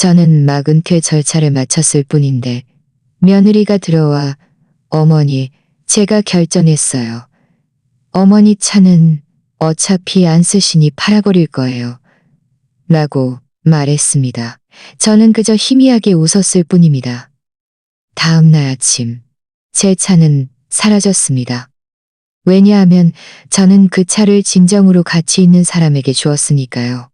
저는 막 은퇴 절차를 마쳤을 뿐인데 며느리가 들어와 어머니, 제가 결정했어요. 어머니 차는 어차피 안 쓰시니 팔아버릴 거예요. 라고 말했습니다. 저는 그저 희미하게 웃었을 뿐입니다. 다음 날 아침, 제 차는 사라졌습니다. 왜냐하면 저는 그 차를 진정으로 가치 있는 사람에게 주었으니까요.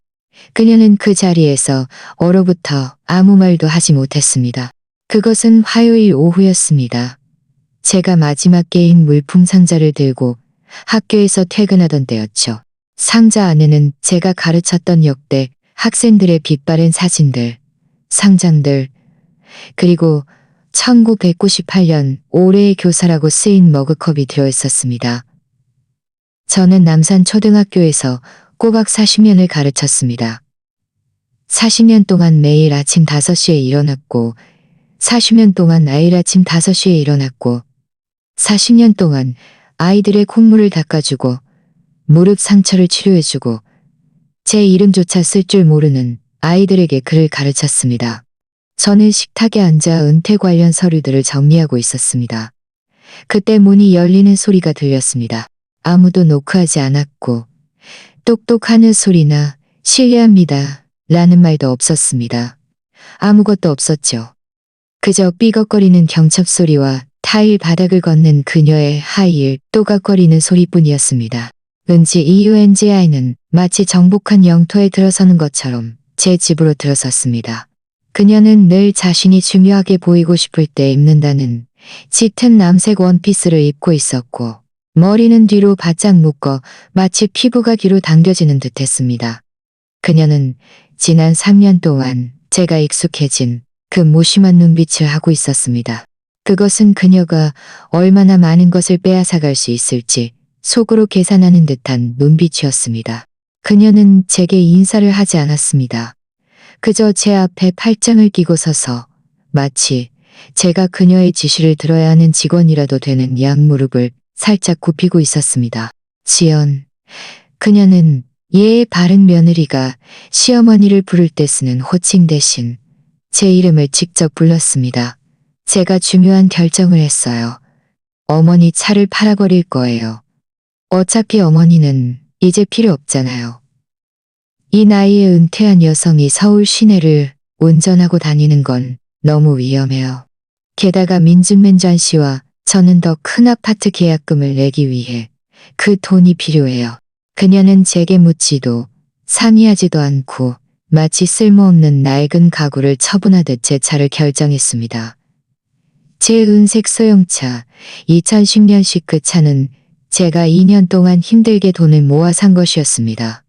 그녀는 그 자리에서 얼어붙어 아무 말도 하지 못했습니다. 그것은 화요일 오후였습니다. 제가 마지막 개인 물품 상자를 들고 학교에서 퇴근하던 때였죠. 상자 안에는 제가 가르쳤던 역대 학생들의 빛바랜 사진들, 상장들, 그리고 1998년 올해의 교사라고 쓰인 머그컵이 들어있었습니다. 저는 남산 초등학교에서 꼬박 40년을 가르쳤습니다. 40년 동안 매일 아침 5시에 일어났고 40년 동안 매일 아침 5시에 일어났고 40년 동안 아이들의 콧물을 닦아주고 무릎 상처를 치료해주고 제 이름조차 쓸 줄 모르는 아이들에게 글을 가르쳤습니다. 저는 식탁에 앉아 은퇴 관련 서류들을 정리하고 있었습니다. 그때 문이 열리는 소리가 들렸습니다. 아무도 노크하지 않았고 똑똑하는 소리나 실례합니다 라는 말도 없었습니다. 아무것도 없었죠. 그저 삐걱거리는 경첩 소리와 타일 바닥을 걷는 그녀의 하이힐 또각거리는 소리뿐이었습니다. 왠지 EUNGI는 마치 정복한 영토에 들어서는 것처럼 제 집으로 들어섰습니다. 그녀는 늘 자신이 중요하게 보이고 싶을 때 입는다는 짙은 남색 원피스를 입고 있었고 머리는 뒤로 바짝 묶어 마치 피부가 뒤로 당겨지는 듯 했습니다. 그녀는 지난 3년 동안 제가 익숙해진 그 무심한 눈빛을 하고 있었습니다. 그것은 그녀가 얼마나 많은 것을 빼앗아갈 수 있을지 속으로 계산하는 듯한 눈빛이었습니다. 그녀는 제게 인사를 하지 않았습니다. 그저 제 앞에 팔짱을 끼고 서서 마치 제가 그녀의 지시를 들어야 하는 직원이라도 되는 양무릎을 살짝 굽히고 있었습니다. 지연. 그녀는 예의 바른 며느리가 시어머니를 부를 때 쓰는 호칭 대신 제 이름을 직접 불렀습니다. 제가 중요한 결정을 했어요. 어머니 차를 팔아버릴 거예요. 어차피 어머니는 이제 필요 없잖아요. 이 나이에 은퇴한 여성이 서울 시내를 운전하고 다니는 건 너무 위험해요. 게다가 민준맨전 씨와 저는 더 큰 아파트 계약금을 내기 위해 그 돈이 필요해요. 그녀는 제게 묻지도 상의하지도 않고 마치 쓸모없는 낡은 가구를 처분하듯 제 차를 결정했습니다. 제 은색 소형차 2010년식 그 차는 제가 2년 동안 힘들게 돈을 모아 산 것이었습니다.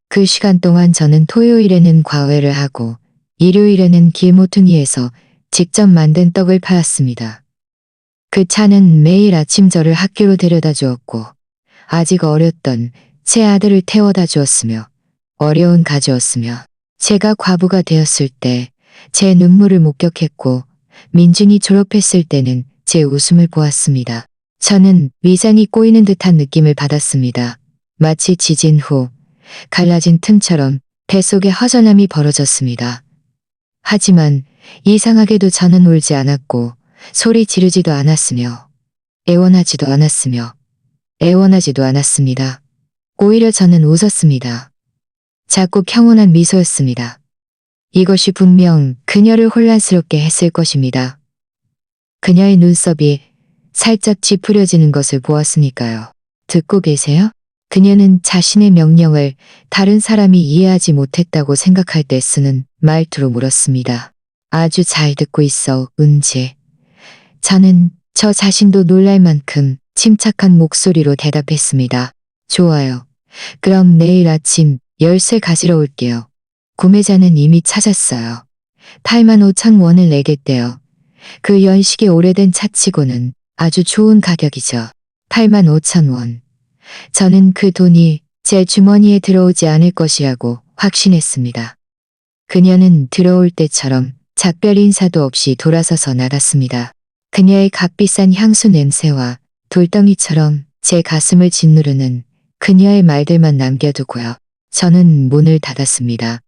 그 시간 동안 저는 토요일에는 과외를 하고 일요일에는 길모퉁이에서 직접 만든 떡을 팔았습니다. 그 차는 매일 아침 저를 학교로 데려다 주었고 아직 어렸던 제 아들을 태워다 주었으며 어려운 가주었으며 제가 과부가 되었을 때 제 눈물을 목격했고 민준이 졸업했을 때는 제 웃음을 보았습니다. 저는 위장이 꼬이는 듯한 느낌을 받았습니다. 마치 지진 후 갈라진 틈처럼 뱃속에 허전함이 벌어졌습니다. 하지만 이상하게도 저는 울지 않았고 소리 지르지도 않았으며 애원하지도 않았습니다. 오히려 저는 웃었습니다. 작고 평온한 미소였습니다. 이것이 분명 그녀를 혼란스럽게 했을 것입니다. 그녀의 눈썹이 살짝 찌푸려지는 것을 보았으니까요. 듣고 계세요? 그녀는 자신의 명령을 다른 사람이 이해하지 못했다고 생각할 때 쓰는 말투로 물었습니다. 아주 잘 듣고 있어, 은지. 저는 저 자신도 놀랄 만큼 침착한 목소리로 대답했습니다. 좋아요. 그럼 내일 아침 열쇠 가지러 올게요. 구매자는 이미 찾았어요. 85,000원을 내겠대요. 그 연식이 오래된 차치고는 아주 좋은 가격이죠. 85,000원. 저는 그 돈이 제 주머니에 들어오지 않을 것이라고 확신했습니다. 그녀는 들어올 때처럼 작별 인사도 없이 돌아서서 나갔습니다. 그녀의 값비싼 향수 냄새와 돌덩이처럼 제 가슴을 짓누르는 그녀의 말들만 남겨두고요. 저는 문을 닫았습니다.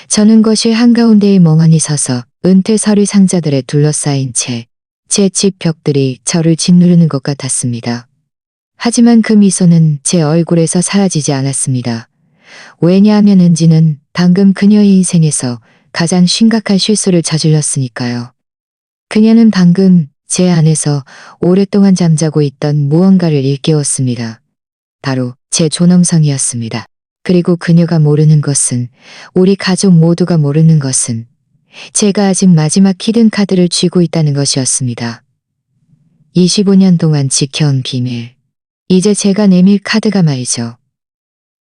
저는 거실 한가운데에 멍하니 서서 은퇴 서류 상자들에 둘러싸인 채 제 집 벽들이 저를 짓누르는 것 같았습니다. 하지만 그 미소는 제 얼굴에서 사라지지 않았습니다. 왜냐하면 은지는 방금 그녀의 인생에서 가장 심각한 실수를 저질렀으니까요. 그녀는 방금 제 안에서 오랫동안 잠자고 있던 무언가를 일깨웠습니다. 바로 제 존엄성이었습니다. 그리고 그녀가 모르는 것은, 우리 가족 모두가 모르는 것은 제가 아직 마지막 히든 카드를 쥐고 있다는 것이었습니다. 25년 동안 지켜온 비밀. 이제 제가 내밀 카드가 말이죠.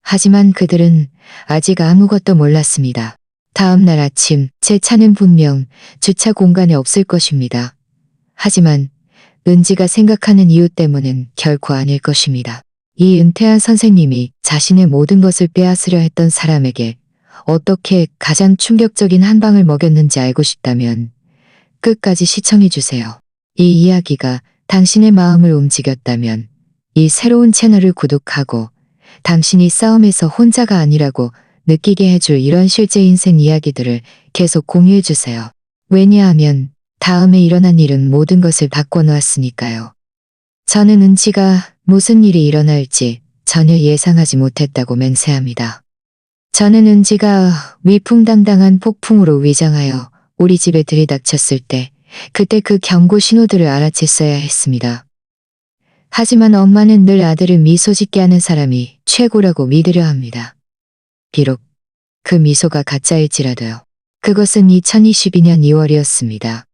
하지만 그들은 아직 아무것도 몰랐습니다. 다음 날 아침 제 차는 분명 주차 공간에 없을 것입니다. 하지만 은지가 생각하는 이유 때문은 결코 아닐 것입니다. 이 은퇴한 선생님이 자신의 모든 것을 빼앗으려 했던 사람에게 어떻게 가장 충격적인 한 방을 먹였는지 알고 싶다면 끝까지 시청해주세요. 이 이야기가 당신의 마음을 움직였다면 이 새로운 채널을 구독하고 당신이 싸움에서 혼자가 아니라고 느끼게 해줄 이런 실제 인생 이야기들을 계속 공유해주세요. 왜냐하면 다음에 일어난 일은 모든 것을 바꿔놓았으니까요. 저는 은지가 무슨 일이 일어날지 전혀 예상하지 못했다고 맹세합니다. 저는 은지가 위풍당당한 폭풍으로 위장하여 우리 집에 들이닥쳤을 때 그때 그 경고 신호들을 알아챘어야 했습니다. 하지만 엄마는 늘 아들을 미소 짓게 하는 사람이 최고라고 믿으려 합니다. 비록 그 미소가 가짜일지라도요. 그것은 2022년 2월이었습니다.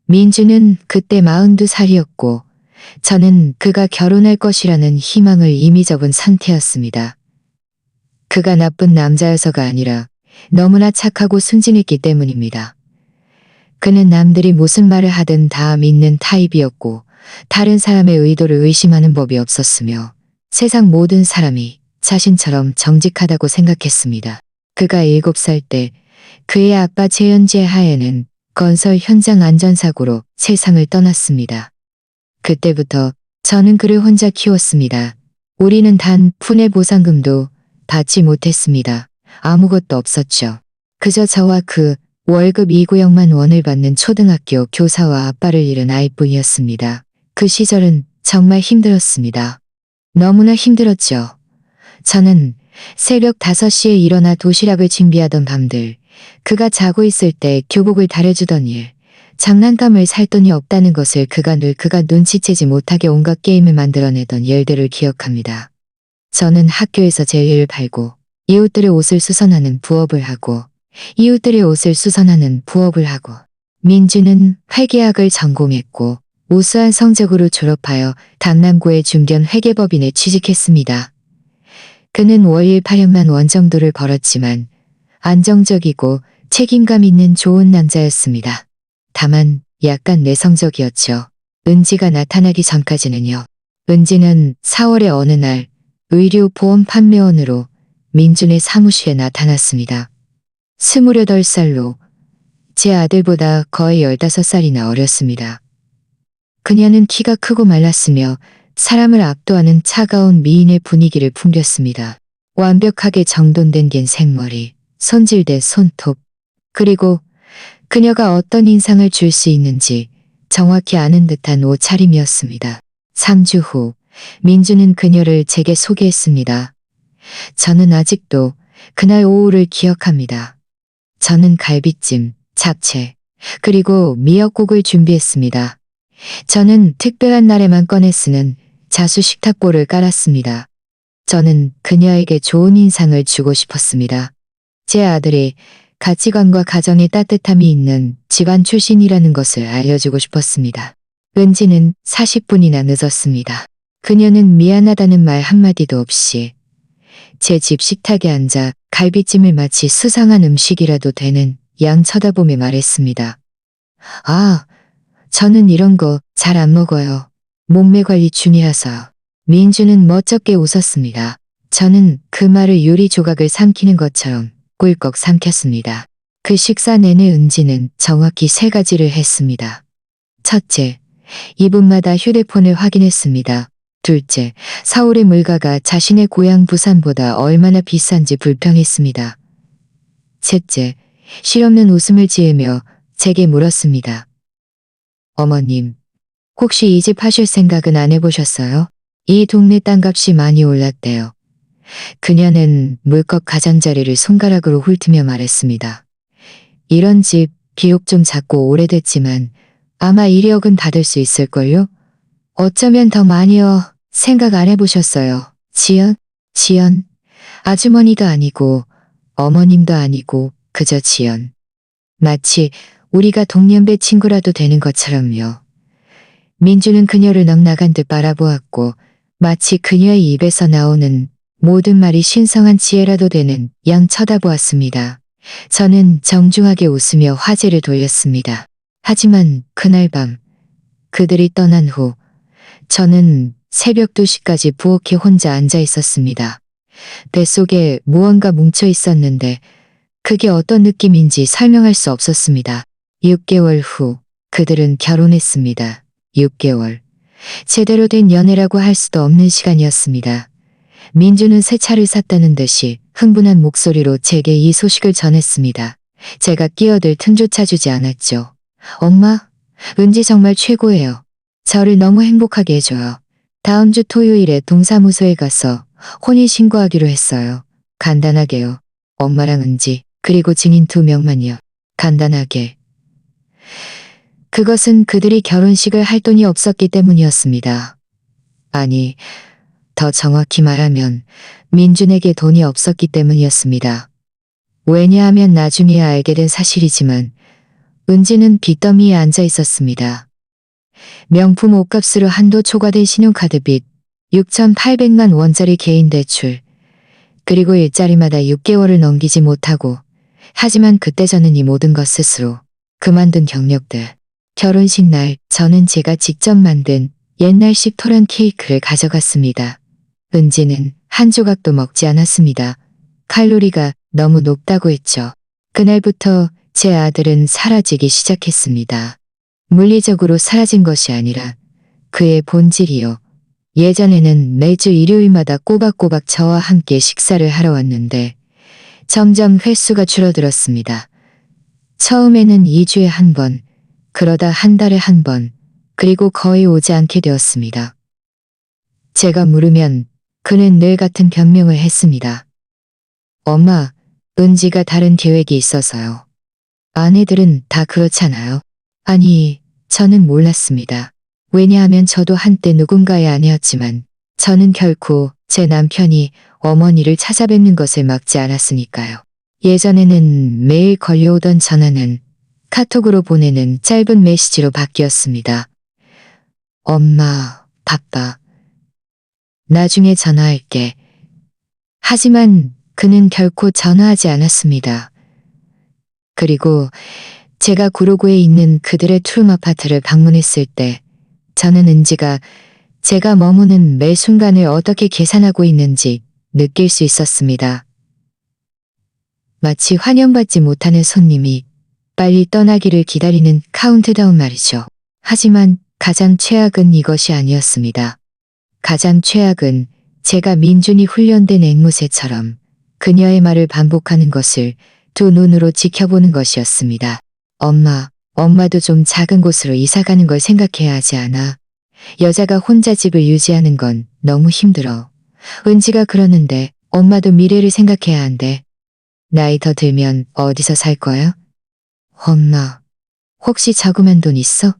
민주는 그때 42살이었고 저는 그가 결혼할 것이라는 희망을 이미 접은 상태였습니다. 그가 나쁜 남자여서가 아니라 너무나 착하고 순진했기 때문입니다. 그는 남들이 무슨 말을 하든 다 믿는 타입이었고 다른 사람의 의도를 의심하는 법이 없었으며 세상 모든 사람이 자신처럼 정직하다고 생각했습니다. 그가 7살 때 그의 아빠 재현재 하에는 건설 현장 안전사고로 세상을 떠났습니다. 그때부터 저는 그를 혼자 키웠습니다. 우리는 단 푼의 보상금도 받지 못했습니다. 아무것도 없었죠. 그저 저와 그 월급 2구역만 원을 받는 초등학교 교사와 아빠를 잃은 아이뿐이었습니다. 그 시절은 정말 힘들었습니다. 너무나 힘들었죠. 저는 새벽 5시에 일어나 도시락을 준비하던 밤들, 그가 자고 있을 때 교복을 다려주던 일, 장난감을 살 돈이 없다는 것을 그가 눈치채지 못하게 온갖 게임을 만들어내던 일들을 기억합니다. 저는 학교에서 젤리를 팔고 이웃들의 옷을 수선하는 부업을 하고 민주는 회계학을 전공했고 우수한 성적으로 졸업하여 강남구의 중견 회계법인에 취직했습니다. 그는 월 800만 원 정도를 벌었지만 안정적이고 책임감 있는 좋은 남자였습니다. 다만 약간 내성적이었죠. 은지가 나타나기 전까지는요. 은지는 4월의 어느 날 의류보험 판매원으로 민준의 사무실에 나타났습니다. 28살로 제 아들보다 거의 15살이나 어렸습니다. 그녀는 키가 크고 말랐으며 사람을 압도하는 차가운 미인의 분위기를 풍겼습니다. 완벽하게 정돈된 긴 생머리, 손질된 손톱, 그리고 그녀가 어떤 인상을 줄 수 있는지 정확히 아는 듯한 옷차림이었습니다. 3주 후 민주는 그녀를 제게 소개했습니다. 저는 아직도 그날 오후를 기억합니다. 저는 갈비찜, 잡채, 그리고 미역국을 준비했습니다. 저는 특별한 날에만 꺼내 쓰는 자수 식탁보를 깔았습니다. 저는 그녀에게 좋은 인상을 주고 싶었습니다. 제 아들이 가치관과 가정의 따뜻함이 있는 집안 출신이라는 것을 알려주고 싶었습니다. 은지는 40분이나 늦었습니다. 그녀는 미안하다는 말 한마디도 없이 제 집 식탁에 앉아 갈비찜을 마치 수상한 음식이라도 되는 양 쳐다보며 말했습니다. 아, 저는 이런 거 잘 안 먹어요. 몸매 관리 중이라서요. 민주는 멋쩍게 웃었습니다. 저는 그 말을 유리 조각을 삼키는 것처럼 꿀꺽 삼켰습니다. 그 식사 내내 은지는 정확히 3가지를 했습니다. 첫째, 2분마다 휴대폰을 확인했습니다. 둘째, 서울의 물가가 자신의 고향 부산보다 얼마나 비싼지 불평했습니다. 셋째, 실없는 웃음을 지으며 제게 물었습니다. 어머님, 혹시 이 집 하실 생각은 안 해보셨어요? 이 동네 땅값이 많이 올랐대요. 그녀는 물컥 가장자리를 손가락으로 훑으며 말했습니다. 이런 집 비록 좀 작고 오래됐지만 아마 1억은 받을 수 있을걸요? 어쩌면 더 많이요. 생각 안 해보셨어요. 지연. 아주머니도 아니고 어머님도 아니고 그저 지연. 마치 우리가 동년배 친구라도 되는 것처럼요. 민주는 그녀를 넉나간 듯 바라보았고 마치 그녀의 입에서 나오는 모든 말이 신성한 지혜라도 되는 양 쳐다보았습니다. 저는 정중하게 웃으며 화제를 돌렸습니다. 하지만 그날 밤 그들이 떠난 후 저는 새벽 2시까지 부엌에 혼자 앉아 있었습니다. 뱃속에 무언가 뭉쳐 있었는데 그게 어떤 느낌인지 설명할 수 없었습니다. 6개월 후 그들은 결혼했습니다. 6개월. 제대로 된 연애라고 할 수도 없는 시간이었습니다. 민주는 새 차를 샀다는 듯이 흥분한 목소리로 제게 이 소식을 전했습니다. 제가 끼어들 틈조차 주지 않았죠. 엄마, 은지 정말 최고예요. 저를 너무 행복하게 해줘요. 다음 주 토요일에 동사무소에 가서 혼인신고하기로 했어요. 간단하게요. 엄마랑 은지, 그리고 증인 2명만요. 간단하게. 그것은 그들이 결혼식을 할 돈이 없었기 때문이었습니다. 아니, 더 정확히 말하면 민준에게 돈이 없었기 때문이었습니다. 왜냐하면 나중에 알게 된 사실이지만 은지는 빚더미에 앉아 있었습니다. 명품 옷값으로 한도 초과된 신용카드 빚, 6,800만 원짜리 개인 대출, 그리고 일자리마다 6개월을 넘기지 못하고 하지만 그때 저는 이 모든 것 스스로 그만둔 경력들. 결혼식 날 저는 제가 직접 만든 옛날식 토란 케이크를 가져갔습니다. 은지는 한 조각도 먹지 않았습니다. 칼로리가 너무 높다고 했죠. 그날부터 제 아들은 사라지기 시작했습니다. 물리적으로 사라진 것이 아니라 그의 본질이요. 예전에는 매주 일요일마다 꼬박꼬박 저와 함께 식사를 하러 왔는데 점점 횟수가 줄어들었습니다. 처음에는 2주에 한 번, 그러다 한 달에 한 번, 그리고 거의 오지 않게 되었습니다. 제가 물으면 그는 늘 같은 변명을 했습니다. 엄마, 은지가 다른 계획이 있어서요. 아내들은 다 그렇잖아요. 아니, 저는 몰랐습니다. 왜냐하면 저도 한때 누군가의 아내였지만 저는 결코 제 남편이 어머니를 찾아뵙는 것을 막지 않았으니까요. 예전에는 매일 걸려오던 전화는 카톡으로 보내는 짧은 메시지로 바뀌었습니다. 엄마, 바빠. 나중에 전화할게. 하지만 그는 결코 전화하지 않았습니다. 그리고 제가 구로구에 있는 그들의 투룸 아파트를 방문했을 때 저는 은지가 제가 머무는 매 순간을 어떻게 계산하고 있는지 느낄 수 있었습니다. 마치 환영받지 못하는 손님이 빨리 떠나기를 기다리는 카운트다운 말이죠. 하지만 가장 최악은 이것이 아니었습니다. 가장 최악은 제가 민준이 훈련된 앵무새처럼 그녀의 말을 반복하는 것을 두 눈으로 지켜보는 것이었습니다. 엄마도 좀 작은 곳으로 이사 가는 걸 생각해야 하지 않아? 여자가 혼자 집을 유지하는 건 너무 힘들어. 은지가 그러는데 엄마도 미래를 생각해야 한대. 나이 더 들면 어디서 살 거야? 엄마, 혹시 자그만 돈 있어?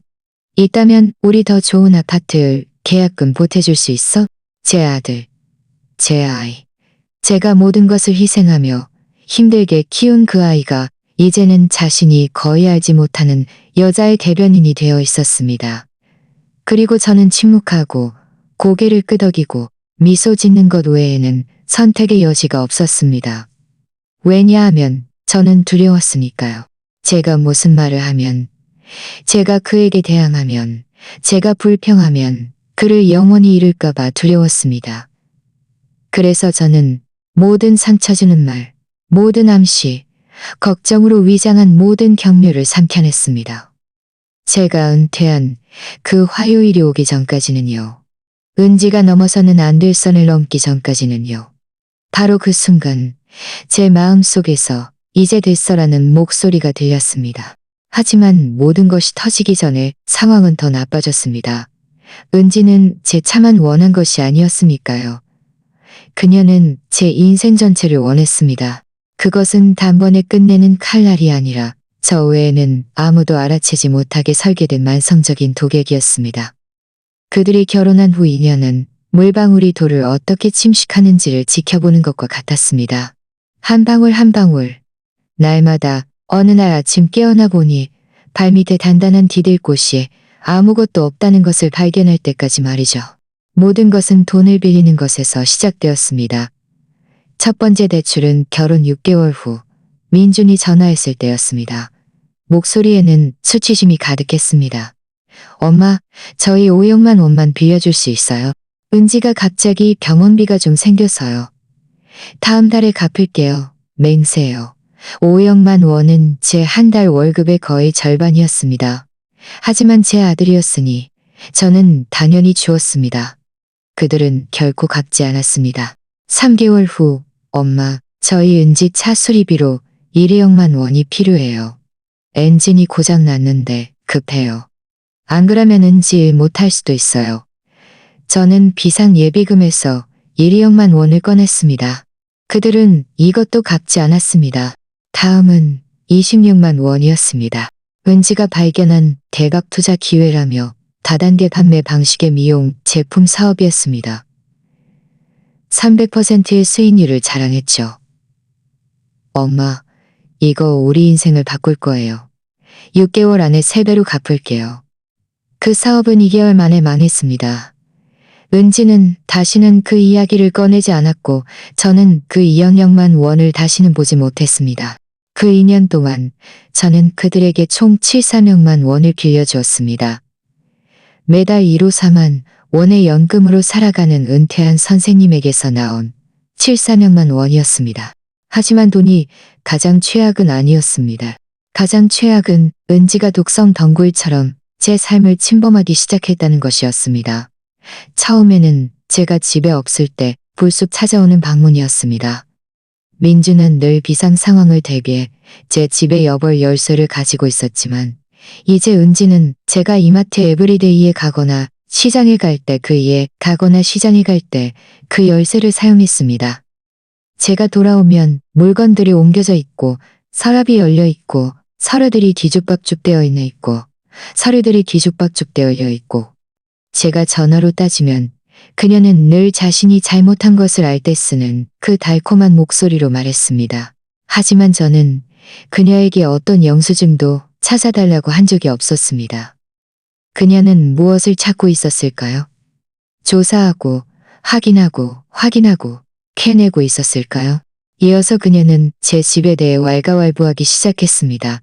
있다면 우리 더 좋은 아파트 계약금 보태줄 수 있어? 제 아들, 제 아이. 제가 모든 것을 희생하며 힘들게 키운 그 아이가 이제는 자신이 거의 알지 못하는 여자의 대변인이 되어 있었습니다. 그리고 저는 침묵하고 고개를 끄덕이고 미소 짓는 것 외에는 선택의 여지가 없었습니다. 왜냐하면 저는 두려웠으니까요. 제가 무슨 말을 하면, 제가 그에게 대항하면, 제가 불평하면 그를 영원히 잃을까봐 두려웠습니다. 그래서 저는 모든 상처 주는 말, 모든 암시, 걱정으로 위장한 모든 격려를 삼켜냈습니다. 제가 은퇴한 그 화요일이 오기 전까지는요. 은지가 넘어서는 안 될 선을 넘기 전까지는요. 바로 그 순간 제 마음속에서 이제 됐어라는 목소리가 들렸습니다. 하지만 모든 것이 터지기 전에 상황은 더 나빠졌습니다. 은지는 제 차만 원한 것이 아니었으니까요. 그녀는 제 인생 전체를 원했습니다. 그것은 단번에 끝내는 칼날이 아니라 저 외에는 아무도 알아채지 못하게 설계된 만성적인 독약이었습니다. 그들이 결혼한 후 2년은 물방울이 돌을 어떻게 침식하는지를 지켜보는 것과 같았습니다. 한 방울 한 방울. 날마다 어느 날 아침 깨어나 보니 발밑에 단단한 디딜꽃이 아무것도 없다는 것을 발견할 때까지 말이죠. 모든 것은 돈을 빌리는 것에서 시작되었습니다. 첫 번째 대출은 결혼 6개월 후 민준이 전화했을 때였습니다. 목소리에는 수치심이 가득했습니다. 엄마, 저희 5억만 원만 빌려줄 수 있어요? 은지가 갑자기 병원비가 좀 생겨서요. 다음 달에 갚을게요. 맹세요. 5억만 원은 제 한 달 월급의 거의 절반이었습니다. 하지만 제 아들이었으니 저는 당연히 주었습니다. 그들은 결코 갚지 않았습니다. 3개월 후, 엄마, 저희 은지 차 수리비로 1억만 원이 필요해요. 엔진이 고장 났는데 급해요. 안 그러면 은지 못할 수도 있어요. 저는 비상 예비금에서 1억만 원을 꺼냈습니다. 그들은 이것도 갚지 않았습니다. 다음은 26만 원이었습니다. 은지가 발견한 대박 투자 기회라며 다단계 판매 방식의 미용 제품 사업이었습니다. 300%의 수익률을 자랑했죠. 엄마, 이거 우리 인생을 바꿀 거예요. 6개월 안에 3배로 갚을게요. 그 사업은 2개월 만에 망했습니다. 은지는 다시는 그 이야기를 꺼내지 않았고 저는 그 2억만 원을 다시는 보지 못했습니다. 그 2년 동안 저는 그들에게 총 7,4억만 원을 빌려주었습니다. 매달 1호 4만 원의 연금으로 살아가는 은퇴한 선생님에게서 나온 7,4억만 원이었습니다. 하지만 돈이 가장 최악은 아니었습니다. 가장 최악은 은지가 독성 덩굴처럼 제 삶을 침범하기 시작했다는 것이었습니다. 처음에는 제가 집에 없을 때 불쑥 찾아오는 방문이었습니다. 민주는 늘 비상 상황을 대비해 제 집에 여벌 열쇠를 가지고 있었지만 이제 은지는 제가 이마트 에브리데이에 가거나 시장에 갈 때 그에 가거나 시장에 갈 때 그 열쇠를 사용했습니다. 제가 돌아오면 물건들이 옮겨져 있고 서랍이 열려 있고 서류들이 뒤죽박죽 되어 있고 서류들이 뒤죽박죽 되어 있고 제가 전화로 따지면 그녀는 늘 자신이 잘못한 것을 알 때 쓰는 그 달콤한 목소리로 말했습니다. 하지만 저는 그녀에게 어떤 영수증도 찾아달라고 한 적이 없었습니다. 그녀는 무엇을 찾고 있었을까요? 조사하고 확인하고 캐내고 있었을까요? 이어서 그녀는 제 집에 대해 왈가왈부하기 시작했습니다.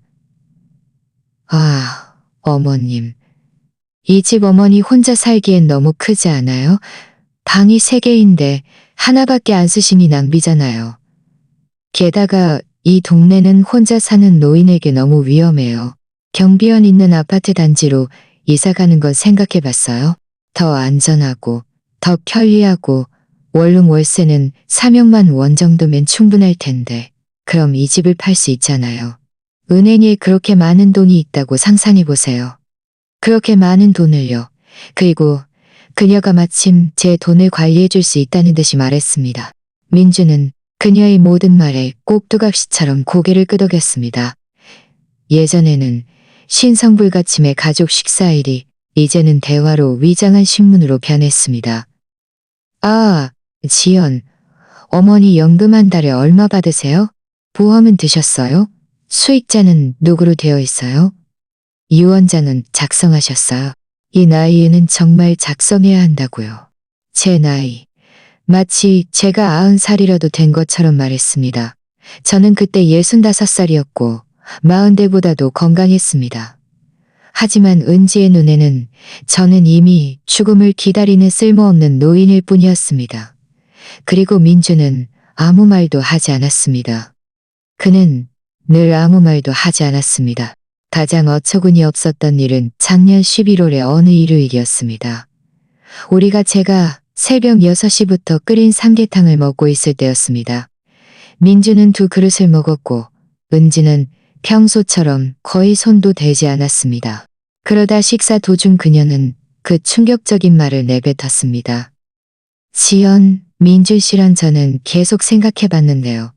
아, 어머님. 이 집 어머니 혼자 살기엔 너무 크지 않아요? 방이 3개인데 하나밖에 안 쓰시니 낭비잖아요. 게다가 이 동네는 혼자 사는 노인에게 너무 위험해요. 경비원 있는 아파트 단지로 이사 가는 건 생각해 봤어요? 더 안전하고 더 편리하고 월룸 월세는 3억만 원 정도면 충분할 텐데 그럼 이 집을 팔 수 있잖아요. 은행에 그렇게 많은 돈이 있다고 상상해 보세요. 그렇게 많은 돈을요. 그리고 그녀가 마침 제 돈을 관리해 줄 수 있다는 듯이 말했습니다. 민주는 그녀의 모든 말에 꼭두각시처럼 고개를 끄덕였습니다. 예전에는 신성불가침의 가족 식사일이 이제는 대화로 위장한 식문으로 변했습니다. 아, 지연, 어머니 연금 한 달에 얼마 받으세요? 보험은 드셨어요? 수익자는 누구로 되어 있어요? 유언자는 작성하셨어요. 이 나이에는 정말 작성해야 한다고요. 제 나이. 마치 제가 90살이라도 된 것처럼 말했습니다. 저는 그때 65살이었고 40대보다도 건강했습니다. 하지만 은지의 눈에는 저는 이미 죽음을 기다리는 쓸모없는 노인일 뿐이었습니다. 그리고 민주는 아무 말도 하지 않았습니다. 그는 늘 아무 말도 하지 않았습니다. 가장 어처구니 없었던 일은 작년 11월의 어느 일요일이었습니다. 제가 새벽 6시부터 끓인 삼계탕을 먹고 있을 때였습니다. 민주는 2 그릇을 먹었고 은지는 평소처럼 거의 손도 대지 않았습니다. 그러다 식사 도중 그녀는 그 충격적인 말을 내뱉었습니다. 지연, 민준 씨랑 저는 계속 생각해 봤는데요.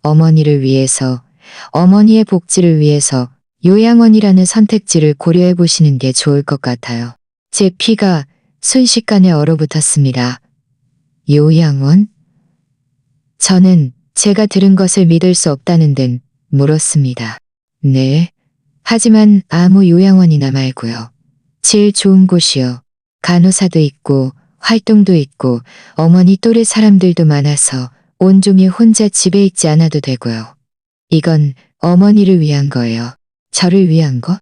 어머니를 위해서, 어머니의 복지를 위해서 요양원이라는 선택지를 고려해 보시는 게 좋을 것 같아요. 제 피가 순식간에 얼어붙었습니다. 요양원? 저는 제가 들은 것을 믿을 수 없다는 듯 물었습니다. 네. 하지만 아무 요양원이나 말고요. 제일 좋은 곳이요. 간호사도 있고 활동도 있고 어머니 또래 사람들도 많아서 온종일 혼자 집에 있지 않아도 되고요. 이건 어머니를 위한 거예요. 저를 위한 거?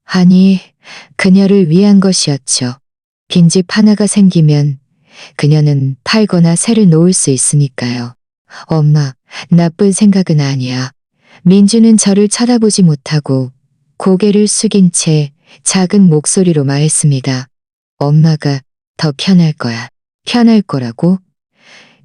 아니, 그녀를 위한 것이었죠. 빈집 하나가 생기면 그녀는 팔거나 새를 놓을 수 있으니까요. 엄마, 나쁜 생각은 아니야. 민주는 저를 쳐다보지 못하고 고개를 숙인 채 작은 목소리로 말했습니다. 엄마가 더 편할 거야. 편할 거라고?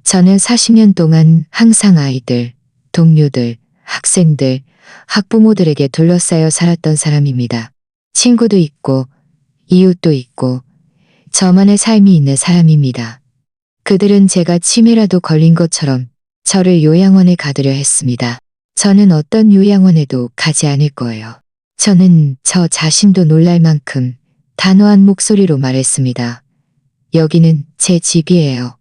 저는 40년 동안 항상 아이들, 동료들, 학생들, 학부모들에게 둘러싸여 살았던 사람입니다. 친구도 있고, 이웃도 있고, 저만의 삶이 있는 사람입니다. 그들은 제가 치매라도 걸린 것처럼 저를 요양원에 가두려 했습니다. 저는 어떤 요양원에도 가지 않을 거예요. 저는 저 자신도 놀랄 만큼 단호한 목소리로 말했습니다. 여기는 제 집이에요.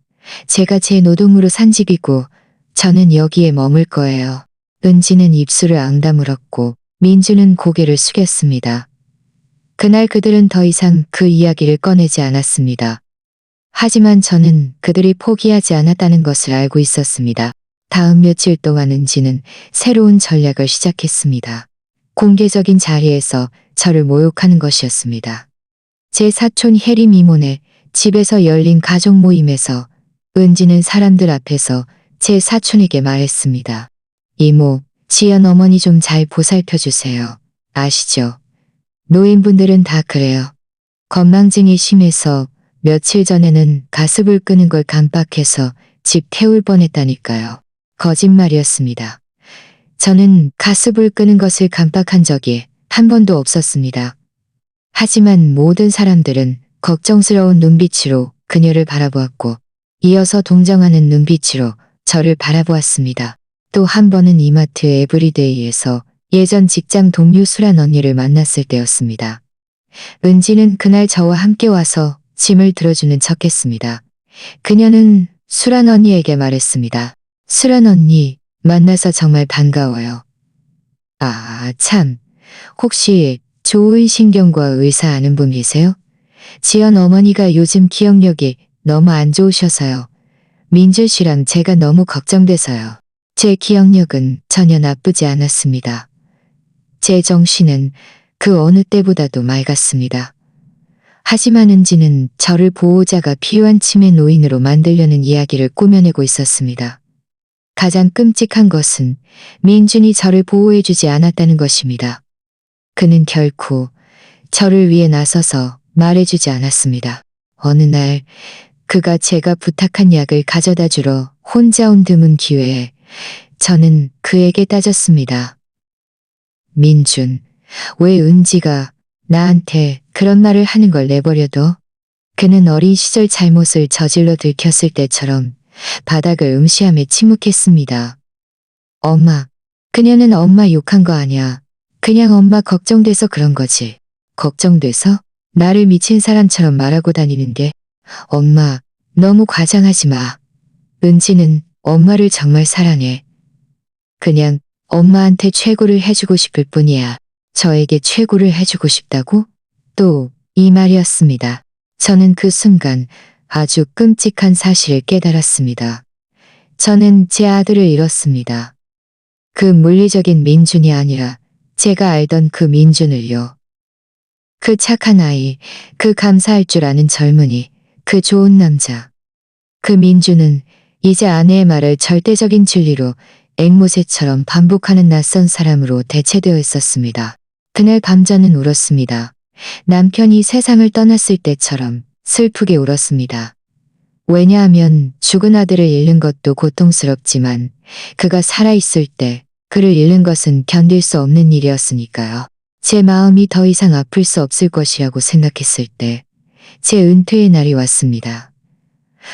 제가 제 노동으로 산 집이고 저는 여기에 머물 거예요. 은지는 입술을 앙다물었고 민주는 고개를 숙였습니다. 그날 그들은 더 이상 그 이야기를 꺼내지 않았습니다. 하지만 저는 그들이 포기하지 않았다는 것을 알고 있었습니다. 다음 며칠 동안 은지는 새로운 전략을 시작했습니다. 공개적인 자리에서 저를 모욕하는 것이었습니다. 제 사촌 혜리 미모네 집에서 열린 가족 모임에서 은지는 사람들 앞에서 제 사촌에게 말했습니다. 이모, 지연 어머니 좀 잘 보살펴 주세요. 아시죠? 노인분들은 다 그래요. 건망증이 심해서 며칠 전에는 가스불 끄는 걸 깜빡해서 집 태울 뻔했다니까요. 거짓말이었습니다. 저는 가스불 끄는 것을 깜빡한 적이 한 번도 없었습니다. 하지만 모든 사람들은 걱정스러운 눈빛으로 그녀를 바라보았고 이어서 동정하는 눈빛으로 저를 바라보았습니다. 또 한 번은 이마트 에브리데이에서 예전 직장 동료 수란 언니를 만났을 때였습니다. 은지는 그날 저와 함께 와서 짐을 들어주는 척했습니다. 그녀는 수란 언니에게 말했습니다. 수란 언니, 만나서 정말 반가워요. 아, 참. 혹시 조의신경과 의사 아는 분이세요? 지연 어머니가 요즘 기억력이 너무 안 좋으셔서요. 민주 씨랑 제가 너무 걱정돼서요. 제 기억력은 전혀 나쁘지 않았습니다. 제 정신은 그 어느 때보다도 맑았습니다. 하지만 은지는 저를 보호자가 필요한 치매 노인으로 만들려는 이야기를 꾸며내고 있었습니다. 가장 끔찍한 것은 민준이 저를 보호해주지 않았다는 것입니다. 그는 결코 저를 위해 나서서 말해주지 않았습니다. 어느 날 그가 제가 부탁한 약을 가져다 주러 혼자 온 드문 기회에 저는 그에게 따졌습니다. 민준, 왜 은지가 나한테 그런 말을 하는 걸 내버려둬? 그는 어린 시절 잘못을 저질러 들켰을 때처럼 바닥을 음시하며 침묵했습니다. 엄마, 그녀는 엄마 욕한 거 아니야. 그냥 엄마 걱정돼서 그런 거지. 걱정돼서? 나를 미친 사람처럼 말하고 다니는데. 엄마, 너무 과장하지 마. 은지는 엄마를 정말 사랑해. 그냥 엄마한테 최고를 해주고 싶을 뿐이야. 저에게 최고를 해주고 싶다고? 또 이 말이었습니다. 저는 그 순간 아주 끔찍한 사실을 깨달았습니다. 저는 제 아들을 잃었습니다. 그 물리적인 민준이 아니라 제가 알던 그 민준을요. 그 착한 아이, 그 감사할 줄 아는 젊은이, 그 좋은 남자. 그 민준은 이제 아내의 말을 절대적인 진리로 앵무새처럼 반복하는 낯선 사람으로 대체되어 있었습니다. 그날 밤 저는 울었습니다. 남편이 세상을 떠났을 때처럼 슬프게 울었습니다. 왜냐하면 죽은 아들을 잃는 것도 고통스럽지만 그가 살아있을 때 그를 잃는 것은 견딜 수 없는 일이었으니까요. 제 마음이 더 이상 아플 수 없을 것이라고 생각했을 때 제 은퇴의 날이 왔습니다.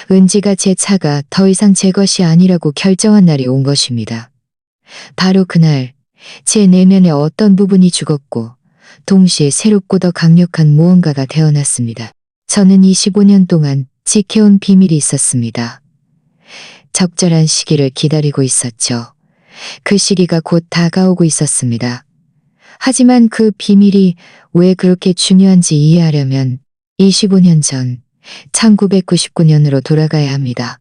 은지가 제 차가 더 이상 제 것이 아니라고 결정한 날이 온 것입니다. 바로 그날 제 내면의 어떤 부분이 죽었고 동시에 새롭고 더 강력한 무언가가 태어났습니다. 저는 25년 동안 지켜온 비밀이 있었습니다. 적절한 시기를 기다리고 있었죠. 그 시기가 곧 다가오고 있었습니다. 하지만 그 비밀이 왜 그렇게 중요한지 이해하려면 25년 전 1999년으로 돌아가야 합니다.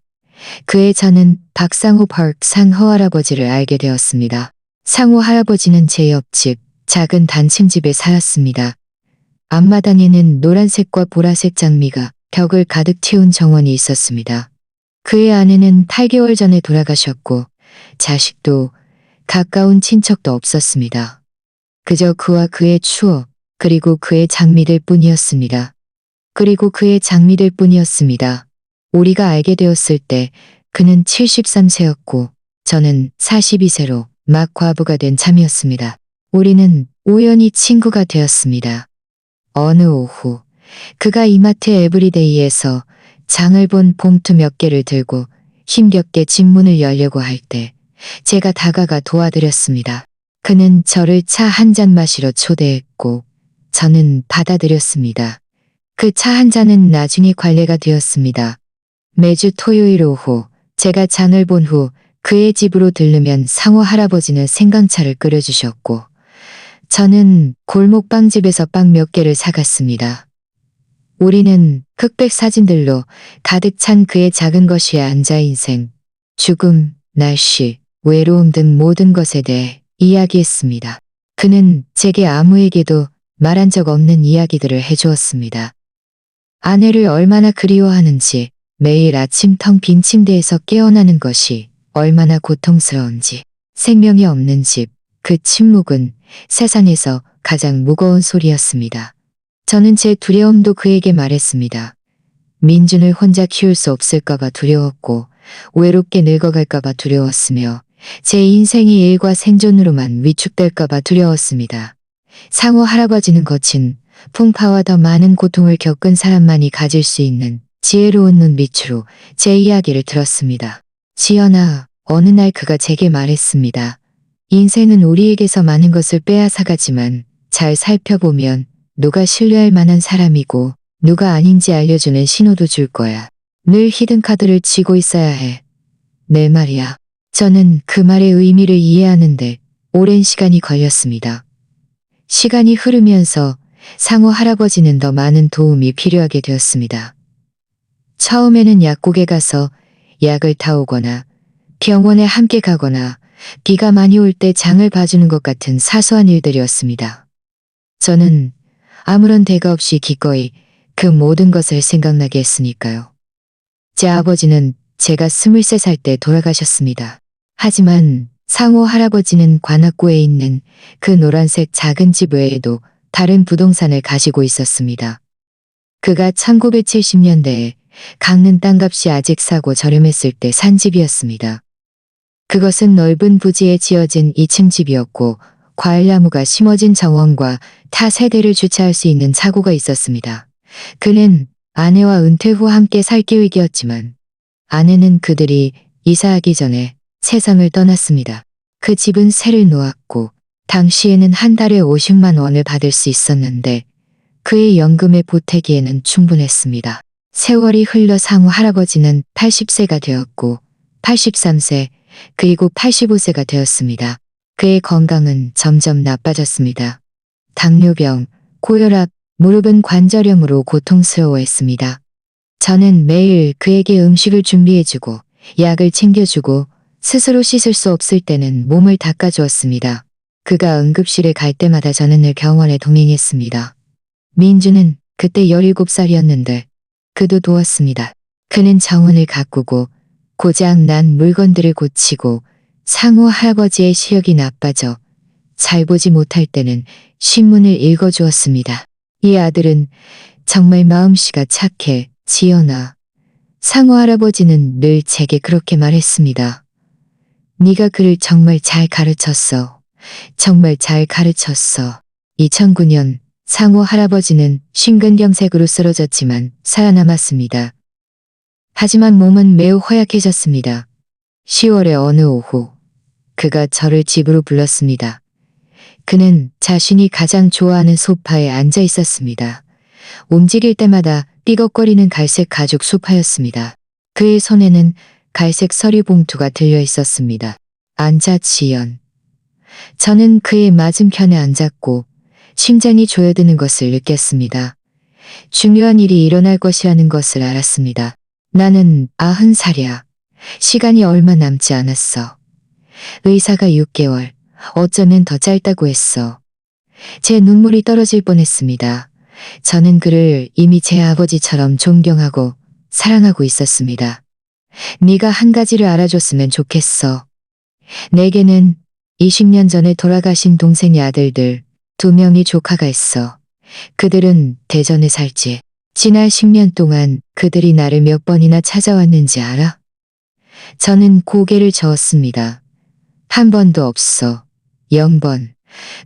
그해 저는 박상호 파크 상호 할아버지를 알게 되었습니다. 상호 할아버지는 제 옆집 작은 단층집에 살았습니다. 앞마당에는 노란색과 보라색 장미가 벽을 가득 채운 정원이 있었습니다. 그의 아내는 8개월 전에 돌아가셨고 자식도 가까운 친척도 없었습니다. 그저 그와 그의 추억 그리고 그의 장미들 뿐이었습니다. 그리고 그의 장미들 뿐이었습니다. 우리가 알게 되었을 때 그는 73세였고 저는 42세로 막 과부가 된 참이었습니다. 우리는 우연히 친구가 되었습니다. 어느 오후 그가 이마트 에브리데이에서 장을 본 봉투 몇 개를 들고 힘겹게 집문을 열려고 할 때 제가 다가가 도와드렸습니다. 그는 저를 차 한 잔 마시러 초대했고 저는 받아들였습니다. 그 차 한 잔은 나중에 관례가 되었습니다. 매주 토요일 오후 제가 장을 본 후 그의 집으로 들르면 상호 할아버지는 생강차를 끓여주셨고 저는 골목 빵집에서 빵 몇 개를 사갔습니다. 우리는 흑백 사진들로 가득 찬 그의 작은 것이에 앉아 인생, 죽음, 날씨, 외로움 등 모든 것에 대해 이야기했습니다. 그는 제게 아무에게도 말한 적 없는 이야기들을 해주었습니다. 아내를 얼마나 그리워하는지, 매일 아침 텅 빈 침대에서 깨어나는 것이 얼마나 고통스러운지, 생명이 없는 집, 그 침묵은 세상에서 가장 무거운 소리였습니다. 저는 제 두려움도 그에게 말했습니다. 민준을 혼자 키울 수 없을까봐 두려웠고 외롭게 늙어갈까봐 두려웠으며 제 인생이 일과 생존으로만 위축될까봐 두려웠습니다. 상호 할아버지는 거친 풍파와 더 많은 고통을 겪은 사람만이 가질 수 있는 지혜로운 눈빛으로 제 이야기를 들었습니다. 지연아, 어느 날 그가 제게 말했습니다. 인생은 우리에게서 많은 것을 빼앗아가지만 잘 살펴보면 누가 신뢰할 만한 사람이고 누가 아닌지 알려주는 신호도 줄 거야. 늘 히든카드를 쥐고 있어야 해. 내 말이야. 저는 그 말의 의미를 이해하는데 오랜 시간이 걸렸습니다. 시간이 흐르면서 상호 할아버지는 더 많은 도움이 필요하게 되었습니다. 처음에는 약국에 가서 약을 타오거나 병원에 함께 가거나 비가 많이 올 때 장을 봐주는 것 같은 사소한 일들이었습니다. 저는 아무런 대가 없이 기꺼이 그 모든 것을 생각나게 했으니까요. 제 아버지는 제가 23살 때 돌아가셨습니다. 하지만 상호 할아버지는 관악구에 있는 그 노란색 작은 집 외에도 다른 부동산을 가지고 있었습니다. 그가 1970년대에 강릉 땅값이 아직 싸고 저렴했을 때 산 집이었습니다. 그것은 넓은 부지에 지어진 2층 집이었고 과일나무가 심어진 정원과 타 세대를 주차할 수 있는 차고가 있었습니다. 그는 아내와 은퇴 후 함께 살 계획이었지만 아내는 그들이 이사하기 전에 세상을 떠났습니다. 그 집은 세를 놓았고 당시에는 한 달에 50만 원을 받을 수 있었는데 그의 연금에 보태기에는 충분했습니다. 세월이 흘러 상호 할아버지는 80세가 되었고 83세 그리고 85세가 되었습니다. 그의 건강은 점점 나빠졌습니다. 당뇨병, 고혈압, 무릎은 관절염으로 고통스러워했습니다. 저는 매일 그에게 음식을 준비해주고 약을 챙겨주고 스스로 씻을 수 없을 때는 몸을 닦아주었습니다. 그가 응급실에 갈 때마다 저는 늘 병원에 동행했습니다. 민주는 그때 17살이었는데 그도 도왔습니다. 그는 정원을 가꾸고 고장 난 물건들을 고치고 상호 할아버지의 시력이 나빠져 잘 보지 못할 때는 신문을 읽어주었습니다. 이 아들은 정말 마음씨가 착해, 지연아. 상호 할아버지는 늘 제게 그렇게 말했습니다. 네가 그를 정말 잘 가르쳤어. 정말 잘 가르쳤어. 2009년 상호 할아버지는 심근경색으로 쓰러졌지만 살아남았습니다. 하지만 몸은 매우 허약해졌습니다. 10월의 어느 오후, 그가 저를 집으로 불렀습니다. 그는 자신이 가장 좋아하는 소파에 앉아 있었습니다. 움직일 때마다 삐걱거리는 갈색 가죽 소파였습니다. 그의 손에는 갈색 서류 봉투가 들려 있었습니다. 앉아, 지연. 저는 그의 맞은편에 앉았고 심장이 조여드는 것을 느꼈습니다. 중요한 일이 일어날 것이라는 것을 알았습니다. 나는 90살이야. 시간이 얼마 남지 않았어. 의사가 6개월, 어쩌면 더 짧다고 했어. 제 눈물이 떨어질 뻔했습니다. 저는 그를 이미 제 아버지처럼 존경하고 사랑하고 있었습니다. 네가 한 가지를 알아줬으면 좋겠어. 내게는 20년 전에 돌아가신 동생의 아들들 2명이 조카가 있어. 그들은 대전에 살지. 지난 10년 동안 그들이 나를 몇 번이나 찾아왔는지 알아? 저는 고개를 저었습니다. 한 번도 없어. 0번.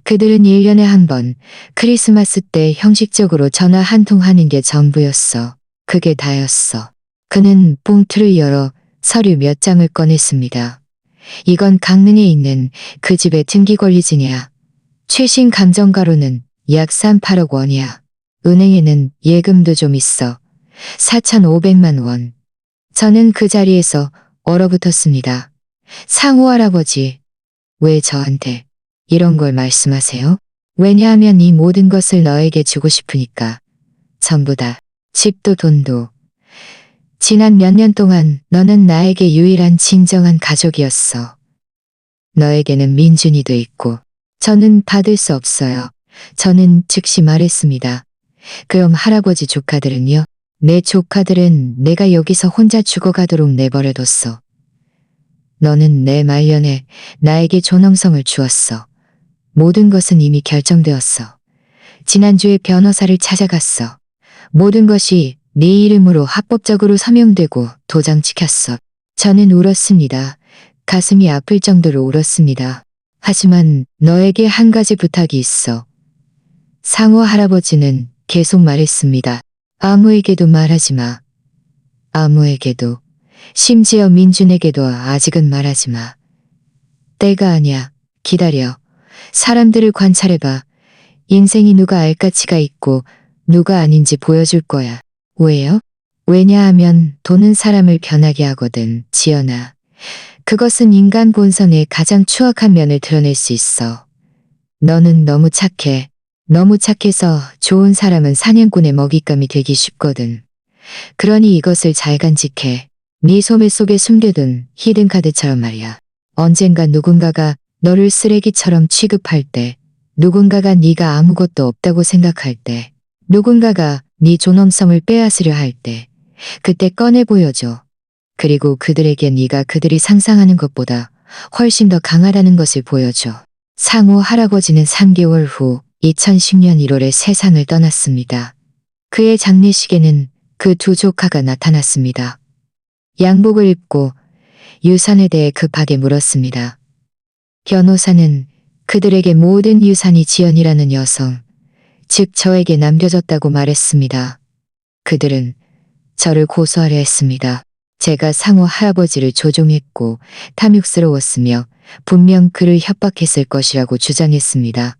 그들은 1년에 한 번, 크리스마스 때 형식적으로 전화 한 통 하는 게 전부였어. 그게 다였어. 그는 봉투를 열어 서류 몇 장을 꺼냈습니다. 이건 강릉에 있는 그 집의 등기 권리증이야. 최신 감정가로는 약 3~8억 원이야. 은행에는 예금도 좀 있어. 4,500만 원. 저는 그 자리에서 얼어붙었습니다. 상호 할아버지, 왜 저한테 이런 걸 말씀하세요? 왜냐하면 이 모든 것을 너에게 주고 싶으니까. 전부 다. 집도 돈도. 지난 몇 년 동안 너는 나에게 유일한 진정한 가족이었어. 너에게는 민준이도 있고. 저는 받을 수 없어요. 저는 즉시 말했습니다. 그럼 할아버지 조카들은요? 내 조카들은 내가 여기서 혼자 죽어가도록 내버려뒀어. 너는 내 말년에 나에게 존엄성을 주었어. 모든 것은 이미 결정되었어. 지난주에 변호사를 찾아갔어. 모든 것이 네 이름으로 합법적으로 서명되고 도장 찍혔어. 저는 울었습니다. 가슴이 아플 정도로 울었습니다. 하지만 너에게 한 가지 부탁이 있어. 상호 할아버지는 계속 말했습니다. 아무에게도 말하지 마. 아무에게도. 심지어 민준에게도 아직은 말하지 마. 때가 아니야. 기다려. 사람들을 관찰해봐. 인생이 누가 알 가치가 있고 누가 아닌지 보여줄 거야. 왜요? 왜냐하면 돈은 사람을 변하게 하거든, 지연아. 그것은 인간 본성의 가장 추악한 면을 드러낼 수 있어. 너는 너무 착해. 너무 착해서 좋은 사람은 사냥꾼의 먹잇감이 되기 쉽거든. 그러니 이것을 잘 간직해. 네 소매 속에 숨겨둔 히든카드처럼 말이야. 언젠가 누군가가 너를 쓰레기처럼 취급할 때, 누군가가 네가 아무것도 없다고 생각할 때, 누군가가 네 존엄성을 빼앗으려 할 때, 그때 꺼내 보여줘. 그리고 그들에게 네가 그들이 상상하는 것보다 훨씬 더 강하다는 것을 보여줘. 상호 할아버지는 3개월 후 2010년 1월에 세상을 떠났습니다. 그의 장례식에는 그 두 조카가 나타났습니다. 양복을 입고 유산에 대해 급하게 물었습니다. 변호사는 그들에게 모든 유산이 지연이라는 여성, 즉 저에게 남겨졌다고 말했습니다. 그들은 저를 고소하려 했습니다. 제가 상호 할아버지를 조종했고 탐욕스러웠으며 분명 그를 협박했을 것이라고 주장했습니다.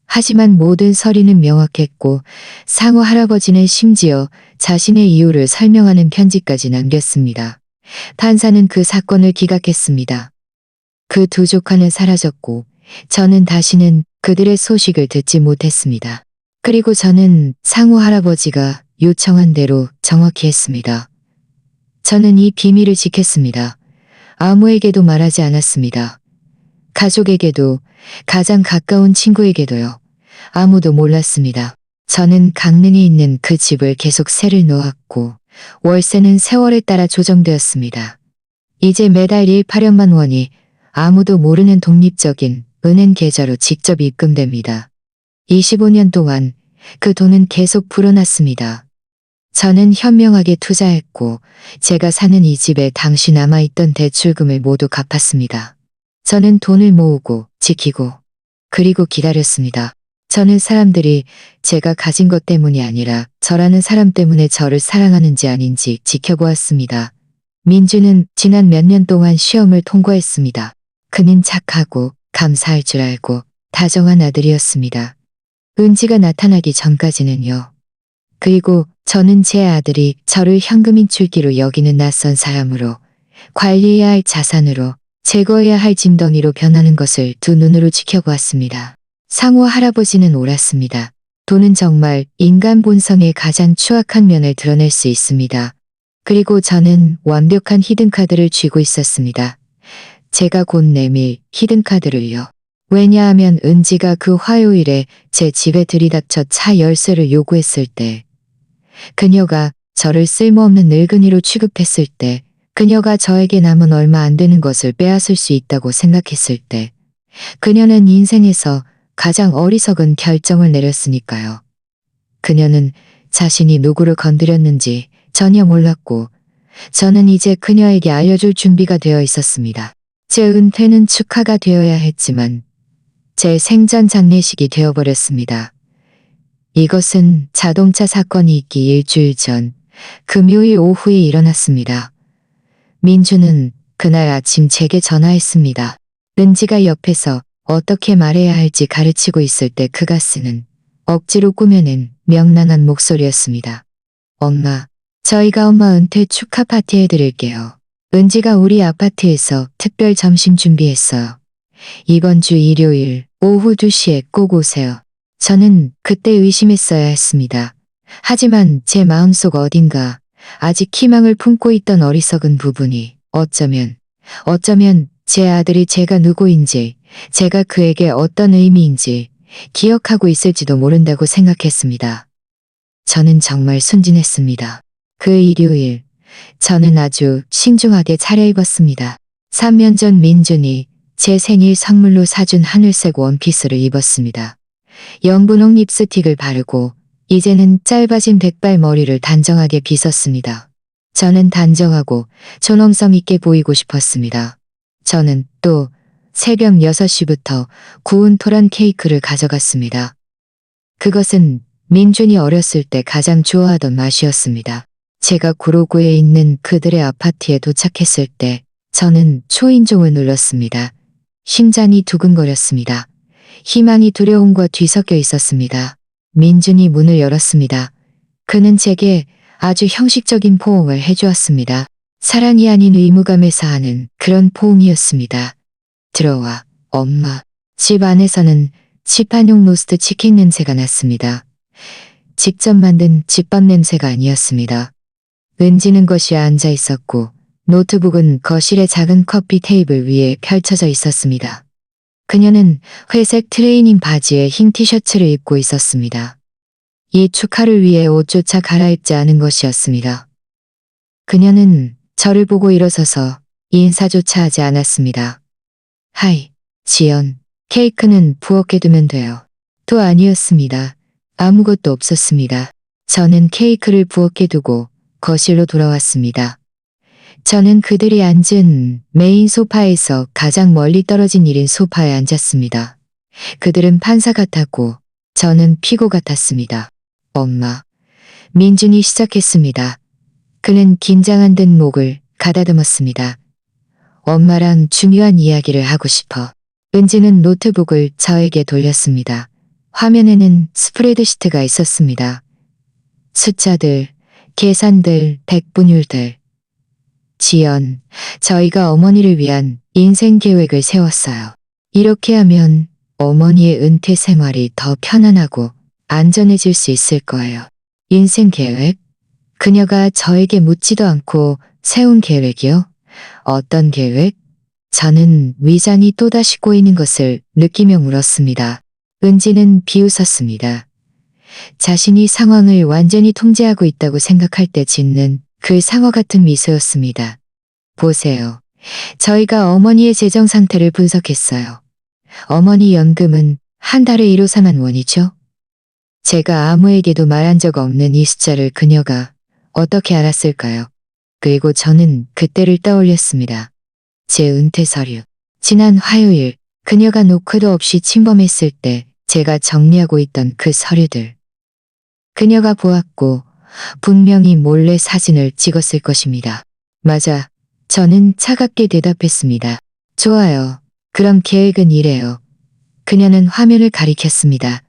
하지만 모든 서류는 명확했고 상호 할아버지는 심지어 자신의 이유를 설명하는 편지까지 남겼습니다. 판사는 그 사건을 기각했습니다. 그 두 조카는 사라졌고 저는 다시는 그들의 소식을 듣지 못했습니다. 그리고 저는 상호 할아버지가 요청한 대로 정확히 했습니다. 저는 이 비밀을 지켰습니다. 아무에게도 말하지 않았습니다. 가족에게도, 가장 가까운 친구에게도요. 아무도 몰랐습니다. 저는 강릉에 있는 그 집을 계속 세를 놓았고 월세는 세월에 따라 조정되었습니다. 이제 매달 1~800만 원이 아무도 모르는 독립적인 은행 계좌로 직접 입금됩니다. 25년 동안 그 돈은 계속 불어났습니다. 저는 현명하게 투자했고 제가 사는 이 집에 당시 남아있던 대출금을 모두 갚았습니다. 저는 돈을 모으고 지키고 그리고 기다렸습니다. 저는 사람들이 제가 가진 것 때문이 아니라 저라는 사람 때문에 저를 사랑하는지 아닌지 지켜보았습니다. 민주는 지난 몇 년 동안 시험을 통과했습니다. 그는 착하고 감사할 줄 알고 다정한 아들이었습니다. 은지가 나타나기 전까지는요. 그리고 저는 제 아들이 저를 현금 인출기로 여기는 낯선 사람으로 관리해야 할 자산으로 제거해야 할 짐덩이로 변하는 것을 두 눈으로 지켜보았습니다. 상호 할아버지는 옳았습니다. 돈은 정말 인간 본성의 가장 추악한 면을 드러낼 수 있습니다. 그리고 저는 완벽한 히든카드를 쥐고 있었습니다. 제가 곧 내밀 히든카드를요. 왜냐하면 은지가 그 화요일에 제 집에 들이닥쳐 차 열쇠를 요구했을 때, 그녀가 저를 쓸모없는 늙은이로 취급했을 때, 그녀가 저에게 남은 얼마 안 되는 것을 빼앗을 수 있다고 생각했을 때, 그녀는 인생에서 가장 어리석은 결정을 내렸으니까요. 그녀는 자신이 누구를 건드렸는지 전혀 몰랐고, 저는 이제 그녀에게 알려줄 준비가 되어 있었습니다. 제 은퇴는 축하가 되어야 했지만, 제 생전 장례식이 되어버렸습니다. 이것은 자동차 사건이 있기 일주일 전 금요일 오후에 일어났습니다. 민주는 그날 아침 제게 전화했습니다. 은지가 옆에서 어떻게 말해야 할지 가르치고 있을 때 그가 쓰는 억지로 꾸며낸 명랑한 목소리였습니다. 엄마, 저희가 엄마 은퇴 축하 파티 해드릴게요. 은지가 우리 아파트에서 특별 점심 준비했어요. 이번 주 일요일 오후 2시에 꼭 오세요. 저는 그때 의심했어야 했습니다. 하지만 제 마음속 어딘가 아직 희망을 품고 있던 어리석은 부분이 어쩌면 제 아들이 제가 누구인지, 제가 그에게 어떤 의미인지 기억하고 있을지도 모른다고 생각했습니다. 저는 정말 순진했습니다. 그 일요일, 저는 아주 신중하게 차려입었습니다. 3년 전 민준이 제 생일 선물로 사준 하늘색 원피스를 입었습니다. 연분홍 립스틱을 바르고 이제는 짧아진 백발 머리를 단정하게 빗었습니다. 저는 단정하고 존엄성 있게 보이고 싶었습니다. 저는 또 새벽 6시부터 구운 토란 케이크를 가져갔습니다. 그것은 민준이 어렸을 때 가장 좋아하던 맛이었습니다. 제가 구로구에 있는 그들의 아파트에 도착했을 때 저는 초인종을 눌렀습니다. 심장이 두근거렸습니다. 희망이 두려움과 뒤섞여 있었습니다. 민준이 문을 열었습니다. 그는 제게 아주 형식적인 포옹을 해주었습니다. 사랑이 아닌 의무감에서 하는 그런 포옹이었습니다. 들어와, 엄마. 집 안에서는 시판용 로스트 치킨 냄새가 났습니다. 직접 만든 집밥 냄새가 아니었습니다. 은지는 거실에 앉아 있었고 노트북은 거실의 작은 커피 테이블 위에 펼쳐져 있었습니다. 그녀는 회색 트레이닝 바지에 흰 티셔츠를 입고 있었습니다. 이 축하를 위해 옷조차 갈아입지 않은 것이었습니다. 그녀는 저를 보고 일어서서 인사조차 하지 않았습니다. 하이, 지연. 케이크는 부엌에 두면 돼요. 또 아니었습니다. 아무것도 없었습니다. 저는 케이크를 부엌에 두고 거실로 돌아왔습니다. 저는 그들이 앉은 메인 소파에서 가장 멀리 떨어진 1인 소파에 앉았습니다. 그들은 판사 같았고 저는 피고 같았습니다. 엄마. 민준이 시작했습니다. 그는 긴장한 듯 목을 가다듬었습니다. 엄마랑 중요한 이야기를 하고 싶어. 은지는 노트북을 저에게 돌렸습니다. 화면에는 스프레드시트가 있었습니다. 숫자들, 계산들, 백분율들. 지연, 저희가 어머니를 위한 인생 계획을 세웠어요. 이렇게 하면 어머니의 은퇴 생활이 더 편안하고 안전해질 수 있을 거예요. 인생 계획? 그녀가 저에게 묻지도 않고 세운 계획이요? 어떤 계획? 저는 위장이 또다시 꼬이는 것을 느끼며 물었습니다. 은지는 비웃었습니다. 자신이 상황을 완전히 통제하고 있다고 생각할 때 짓는 그 상어 같은 미소였습니다. 보세요. 저희가 어머니의 재정 상태를 분석했어요. 어머니 연금은 한 달에 1호 4만 원이죠? 제가 아무에게도 말한 적 없는 이 숫자를 그녀가 어떻게 알았을까요? 그리고 저는 그때를 떠올렸습니다. 제 은퇴 서류. 지난 화요일 그녀가 노크도 없이 침범했을 때 제가 정리하고 있던 그 서류들. 그녀가 보았고 분명히 몰래 사진을 찍었을 것입니다. 맞아. 저는 차갑게 대답했습니다. 좋아요. 그럼 계획은 이래요. 그녀는 화면을 가리켰습니다.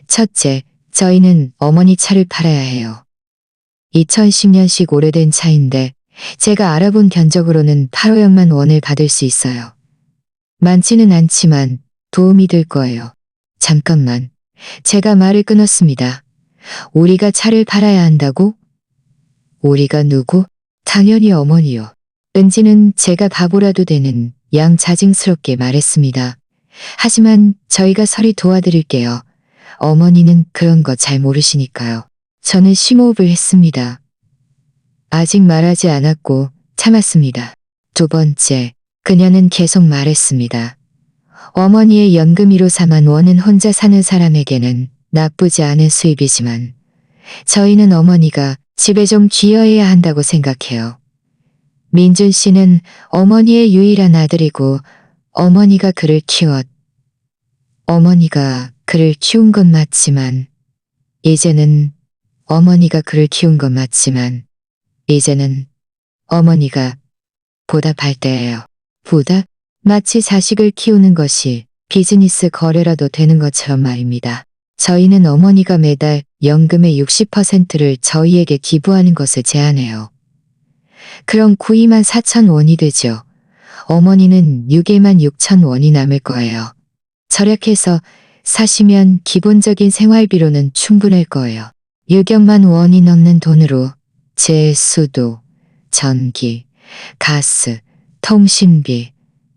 첫째, 저희는 어머니 차를 팔아야 해요. 2010년식 오래된 차인데 제가 알아본 견적으로는 8,500만 원을 받을 수 있어요. 많지는 않지만 도움이 될 거예요. 잠깐만. 제가 말을 끊었습니다. 우리가 차를 팔아야 한다고? 우리가 누구? 당연히 어머니요. 은지는 제가 바보라도 되는 양 자징스럽게 말했습니다. 하지만 저희가 서리 도와드릴게요. 어머니는 그런 거 잘 모르시니까요. 저는 심호흡을 했습니다. 아직 말하지 않았고 참았습니다. 두 번째, 그녀는 계속 말했습니다. 어머니의 연금 1호 4만 원은 혼자 사는 사람에게는 나쁘지 않은 수입이지만 저희는 어머니가 집에 좀 귀여해야 한다고 생각해요. 민준 씨는 어머니의 유일한 아들이고 어머니가 그를 키운 건 맞지만 이제는 어머니가 보답할 때예요. 보답? 마치 자식을 키우는 것이 비즈니스 거래라도 되는 것처럼 말입니다. 저희는 어머니가 매달 연금의 60%를 저희에게 기부하는 것을 제안해요. 그럼 92만 4천 원이 되죠. 어머니는 6일만 6천 원이 남을 거예요. 절약해서 사시면 기본적인 생활비로는 충분할 거예요. 6억만 원이 넘는 돈으로 제 수도, 전기, 가스, 통신비,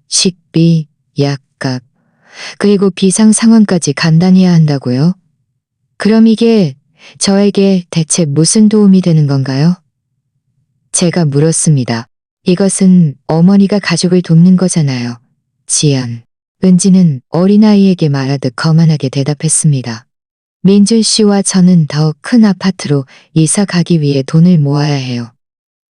식비, 약값, 그리고 비상 상황까지 감당해야 한다고요? 그럼 이게 저에게 대체 무슨 도움이 되는 건가요? 제가 물었습니다. 이것은 어머니가 가족을 돕는 거잖아요. 지연. 은지는 어린아이에게 말하듯 거만하게 대답했습니다. 민준 씨와 저는 더 큰 아파트로 이사 가기 위해 돈을 모아야 해요.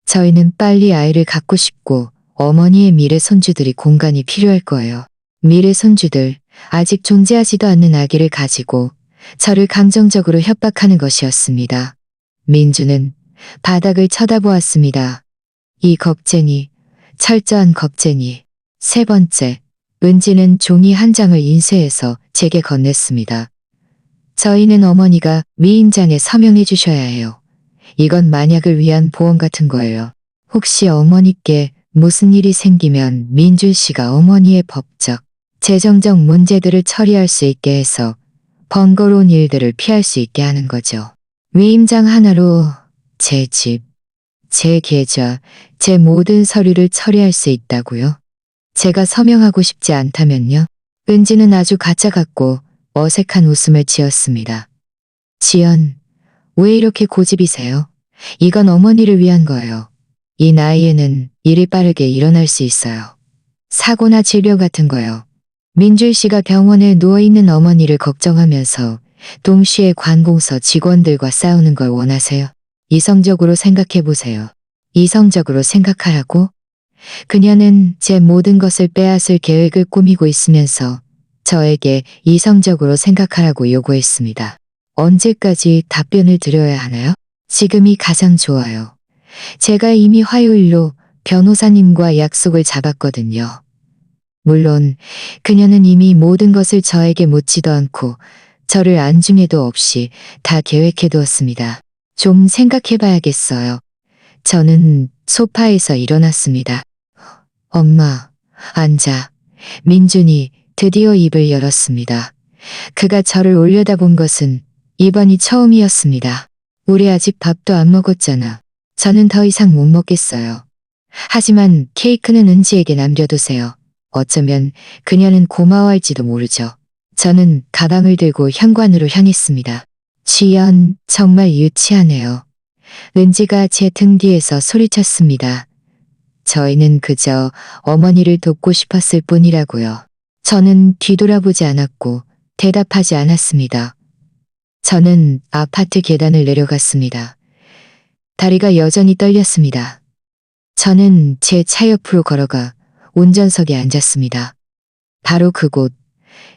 저희는 빨리 아이를 갖고 싶고 어머니의 미래 손주들이 공간이 필요할 거예요. 미래 손주들, 아직 존재하지도 않는 아기를 가지고 저를 감정적으로 협박하는 것이었습니다. 민주는 바닥을 쳐다보았습니다. 이 겁쟁이, 철저한 겁쟁이. 세 번째, 은지는 종이 한 장을 인쇄해서 제게 건넸습니다. 저희는 어머니가 위임장에 서명해 주셔야 해요. 이건 만약을 위한 보험 같은 거예요. 혹시 어머니께 무슨 일이 생기면 민준 씨가 어머니의 법적, 재정적 문제들을 처리할 수 있게 해서 번거로운 일들을 피할 수 있게 하는 거죠. 위임장 하나로 제 집, 제 계좌, 제 모든 서류를 처리할 수 있다고요? 제가 서명하고 싶지 않다면요? 은지는 아주 가짜 같고 어색한 웃음을 지었습니다. 지연, 왜 이렇게 고집이세요? 이건 어머니를 위한 거예요. 이 나이에는 일이 빠르게 일어날 수 있어요. 사고나 질병 같은 거요. 민준 씨가 병원에 누워있는 어머니를 걱정하면서 동시에 관공서 직원들과 싸우는 걸 원하세요? 이성적으로 생각해 보세요. 이성적으로 생각하라고? 그녀는 제 모든 것을 빼앗을 계획을 꾸미고 있으면서 저에게 이성적으로 생각하라고 요구했습니다. 언제까지 답변을 드려야 하나요? 지금이 가장 좋아요. 제가 이미 화요일로 변호사님과 약속을 잡았거든요. 물론 그녀는 이미 모든 것을 저에게 묻지도 않고 저를 안중에도 없이 다 계획해 두었습니다. 좀 생각해 봐야겠어요. 저는 소파에서 일어났습니다. 엄마, 앉아. 민준이 드디어 입을 열었습니다. 그가 저를 올려다본 것은 이번이 처음이었습니다. 우리 아직 밥도 안 먹었잖아. 저는 더 이상 못 먹겠어요. 하지만 케이크는 은지에게 남겨두세요. 어쩌면 그녀는 고마워할지도 모르죠. 저는 가방을 들고 현관으로 향했습니다. 지연, 정말 유치하네요. 은지가 제 등 뒤에서 소리쳤습니다. 저희는 그저 어머니를 돕고 싶었을 뿐이라고요. 저는 뒤돌아보지 않았고 대답하지 않았습니다. 저는 아파트 계단을 내려갔습니다. 다리가 여전히 떨렸습니다. 저는 제 차 옆으로 걸어가 운전석에 앉았습니다. 바로 그곳,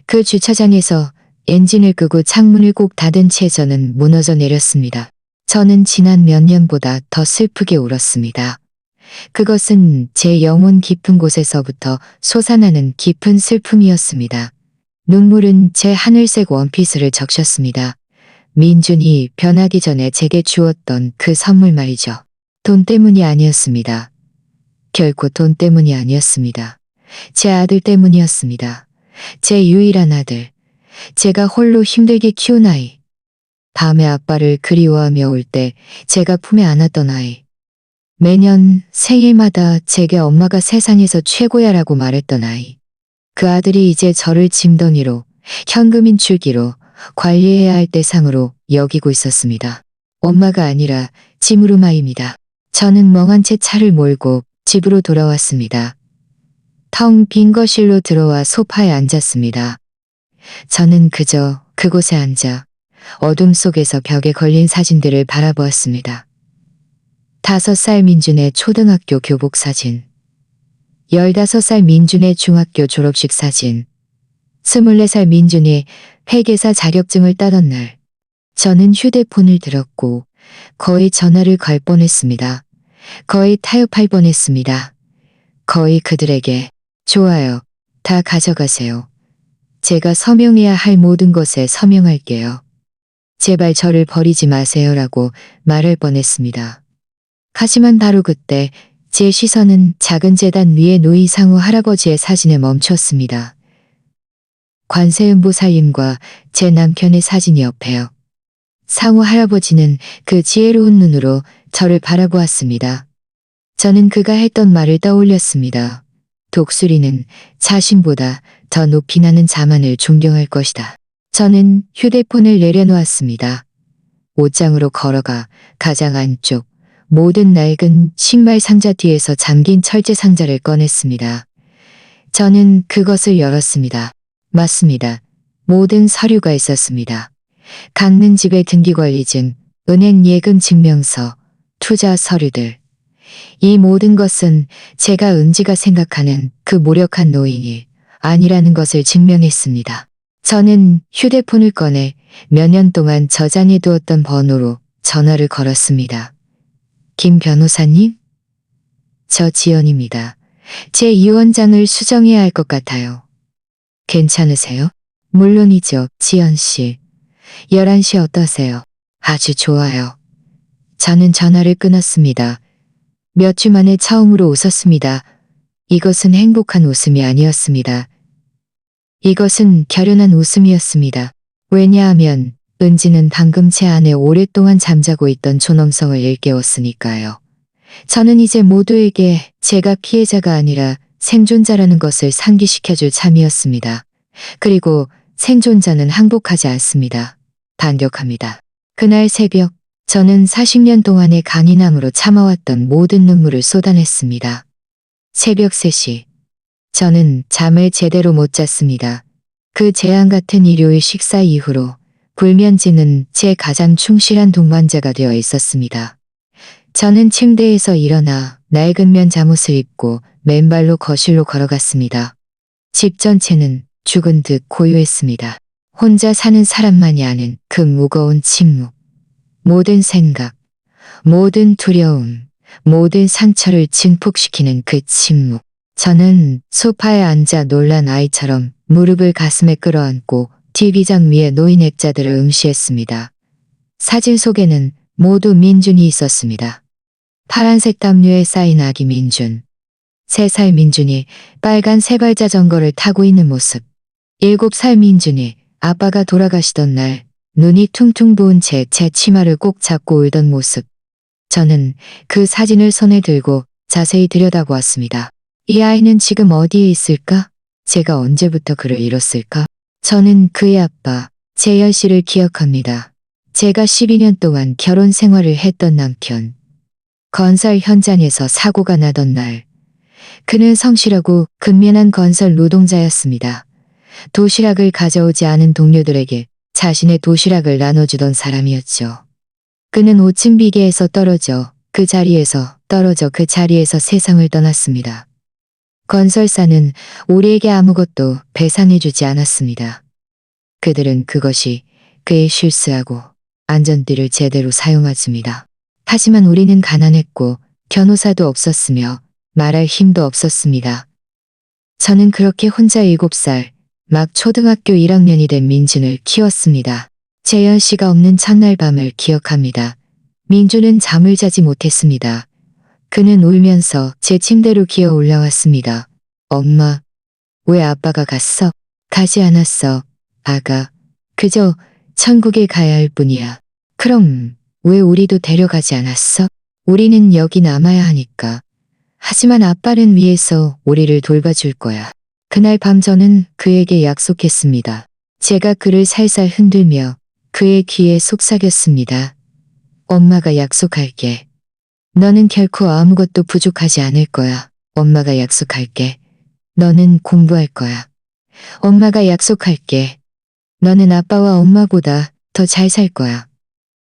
그 주차장에서 엔진을 끄고 창문을 꼭 닫은 채 저는 무너져 내렸습니다. 저는 지난 몇 년보다 더 슬프게 울었습니다. 그것은 제 영혼 깊은 곳에서부터 솟아나는 깊은 슬픔이었습니다. 눈물은 제 하늘색 원피스를 적셨습니다. 민준이 변하기 전에 제게 주었던 그 선물 말이죠. 돈 때문이 아니었습니다. 결코 돈 때문이 아니었습니다. 제 아들 때문이었습니다. 제 유일한 아들. 제가 홀로 힘들게 키운 아이. 밤에 아빠를 그리워하며 올 때 제가 품에 안았던 아이. 매년 생일마다 제게 엄마가 세상에서 최고야라고 말했던 아이. 그 아들이 이제 저를 짐덩이로, 현금 인출기로, 관리해야 할 대상으로 여기고 있었습니다. 엄마가 아니라 짐으로마입니다. 저는 멍한 채 차를 몰고 집으로 돌아왔습니다. 텅 빈 거실로 들어와 소파에 앉았습니다. 저는 그저 그곳에 앉아 어둠 속에서 벽에 걸린 사진들을 바라보았습니다. 5살 민준의 초등학교 교복 사진, 15살 민준의 중학교 졸업식 사진, 24살 민준이 회계사 자격증을 따던 날, 저는 휴대폰을 들었고 거의 전화를 걸 뻔했습니다. 거의 타협할 뻔했습니다. 거의 그들에게 좋아요, 다 가져가세요. 제가 서명해야 할 모든 것에 서명할게요. 제발 저를 버리지 마세요라고 말할 뻔했습니다. 하지만 바로 그때 제 시선은 작은 재단 위에 노이상우 할아버지의 사진에 멈췄습니다. 관세음보살님과 제 남편의 사진이 옆에요. 상우 할아버지는 그 지혜로운 눈으로 저를 바라보았습니다. 저는 그가 했던 말을 떠올렸습니다. 독수리는 자신보다 더 높이 나는 자만을 존경할 것이다. 저는 휴대폰을 내려놓았습니다. 옷장으로 걸어가 가장 안쪽 모든 낡은 신발 상자 뒤에서 잠긴 철제 상자를 꺼냈습니다. 저는 그것을 열었습니다. 맞습니다. 모든 서류가 있었습니다. 강릉집의 등기관리증, 은행 예금 증명서, 투자 서류들. 이 모든 것은 제가 은지가 생각하는 그 무력한 노인이 아니라는 것을 증명했습니다. 저는 휴대폰을 꺼내 몇 년 동안 저장해 두었던 번호로 전화를 걸었습니다. 김 변호사님? 저 지연입니다. 제 유언장을 수정해야 할 것 같아요. 괜찮으세요? 물론이죠, 지연 씨. 11시 어떠세요? 아주 좋아요. 저는 전화를 끊었습니다. 몇 주 만에 처음으로 웃었습니다. 이것은 행복한 웃음이 아니었습니다. 이것은 결연한 웃음이었습니다. 왜냐하면 은지는 방금 제 안에 오랫동안 잠자고 있던 존엄성을 일깨웠으니까요. 저는 이제 모두에게 제가 피해자가 아니라 생존자라는 것을 상기시켜줄 참이었습니다. 그리고 생존자는 항복하지 않습니다. 반격합니다. 그날 새벽, 저는 40년 동안의 강인함으로 참아왔던 모든 눈물을 쏟아냈습니다. 새벽 3시. 저는 잠을 제대로 못 잤습니다. 그 재앙 같은 일요일 식사 이후로 불면증은 제 가장 충실한 동반자가 되어 있었습니다. 저는 침대에서 일어나 낡은 면 잠옷을 입고 맨발로 거실로 걸어갔습니다. 집 전체는 죽은 듯 고요했습니다. 혼자 사는 사람만이 아는 그 무거운 침묵. 모든 생각, 모든 두려움, 모든 상처를 증폭시키는 그 침묵. 저는 소파에 앉아 놀란 아이처럼 무릎을 가슴에 끌어안고 TV장 위에 놓인 액자들을 응시했습니다. 사진 속에는 모두 민준이 있었습니다. 파란색 담요에 쌓인 아기 민준. 3살 민준이 빨간 세발 자전거를 타고 있는 모습. 7살 민준이 아빠가 돌아가시던 날 눈이 퉁퉁 부은 채 제 치마를 꼭 잡고 울던 모습. 저는 그 사진을 손에 들고 자세히 들여다보았습니다. 이 아이는 지금 어디에 있을까? 제가 언제부터 그를 잃었을까? 저는 그의 아빠, 재열 씨를 기억합니다. 제가 12년 동안 결혼 생활을 했던 남편. 건설 현장에서 사고가 나던 날. 그는 성실하고 근면한 건설 노동자였습니다. 도시락을 가져오지 않은 동료들에게 자신의 도시락을 나눠주던 사람이었죠. 그는 5층 비계에서 떨어져 그 자리에서 세상을 떠났습니다. 건설사는 우리에게 아무것도 배상해주지 않았습니다. 그들은 그것이 그의 실수하고 안전띠를 제대로 사용하십니다. 하지만 우리는 가난했고 변호사도 없었으며 말할 힘도 없었습니다. 저는 그렇게 혼자 7살, 막 초등학교 1학년이 된 민준을 키웠습니다. 재현 씨가 없는 첫날 밤을 기억합니다. 민준은 잠을 자지 못했습니다. 그는 울면서 제 침대로 기어 올라왔습니다. 엄마, 왜 아빠가 갔어? 가지 않았어, 아가. 그저 천국에 가야 할 뿐이야. 그럼 왜 우리도 데려가지 않았어? 우리는 여기 남아야 하니까. 하지만 아빠는 위에서 우리를 돌봐줄 거야. 그날 밤 저는 그에게 약속했습니다. 제가 그를 살살 흔들며 그의 귀에 속삭였습니다. 엄마가 약속할게. 너는 결코 아무것도 부족하지 않을 거야. 엄마가 약속할게. 너는 공부할 거야. 엄마가 약속할게. 너는 아빠와 엄마보다 더 잘 살 거야.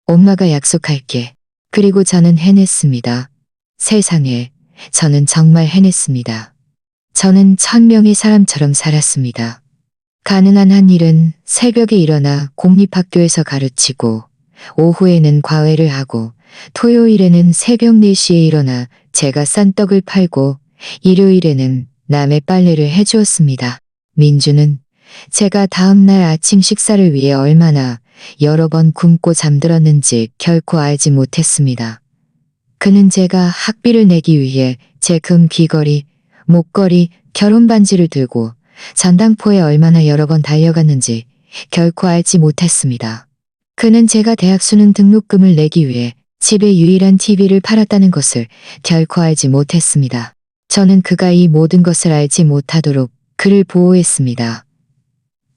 엄마가 약속할게. 그리고 저는 해냈습니다. 세상에, 저는 정말 해냈습니다. 저는 1000명의 사람처럼 살았습니다. 가능한 한 일은 새벽에 일어나 공립학교에서 가르치고, 오후에는 과외를 하고, 토요일에는 새벽 4시에 일어나 제가 싼 떡을 팔고, 일요일에는 남의 빨래를 해주었습니다. 민주는 제가 다음날 아침 식사를 위해 얼마나 여러 번 굶고 잠들었는지 결코 알지 못했습니다. 그는 제가 학비를 내기 위해 제 금 귀걸이, 목걸이, 결혼 반지를 들고 전당포에 얼마나 여러 번 달려갔는지 결코 알지 못했습니다. 그는 제가 대학 수능 등록금을 내기 위해 집에 유일한 TV를 팔았다는 것을 결코 알지 못했습니다. 저는 그가 이 모든 것을 알지 못하도록 그를 보호했습니다.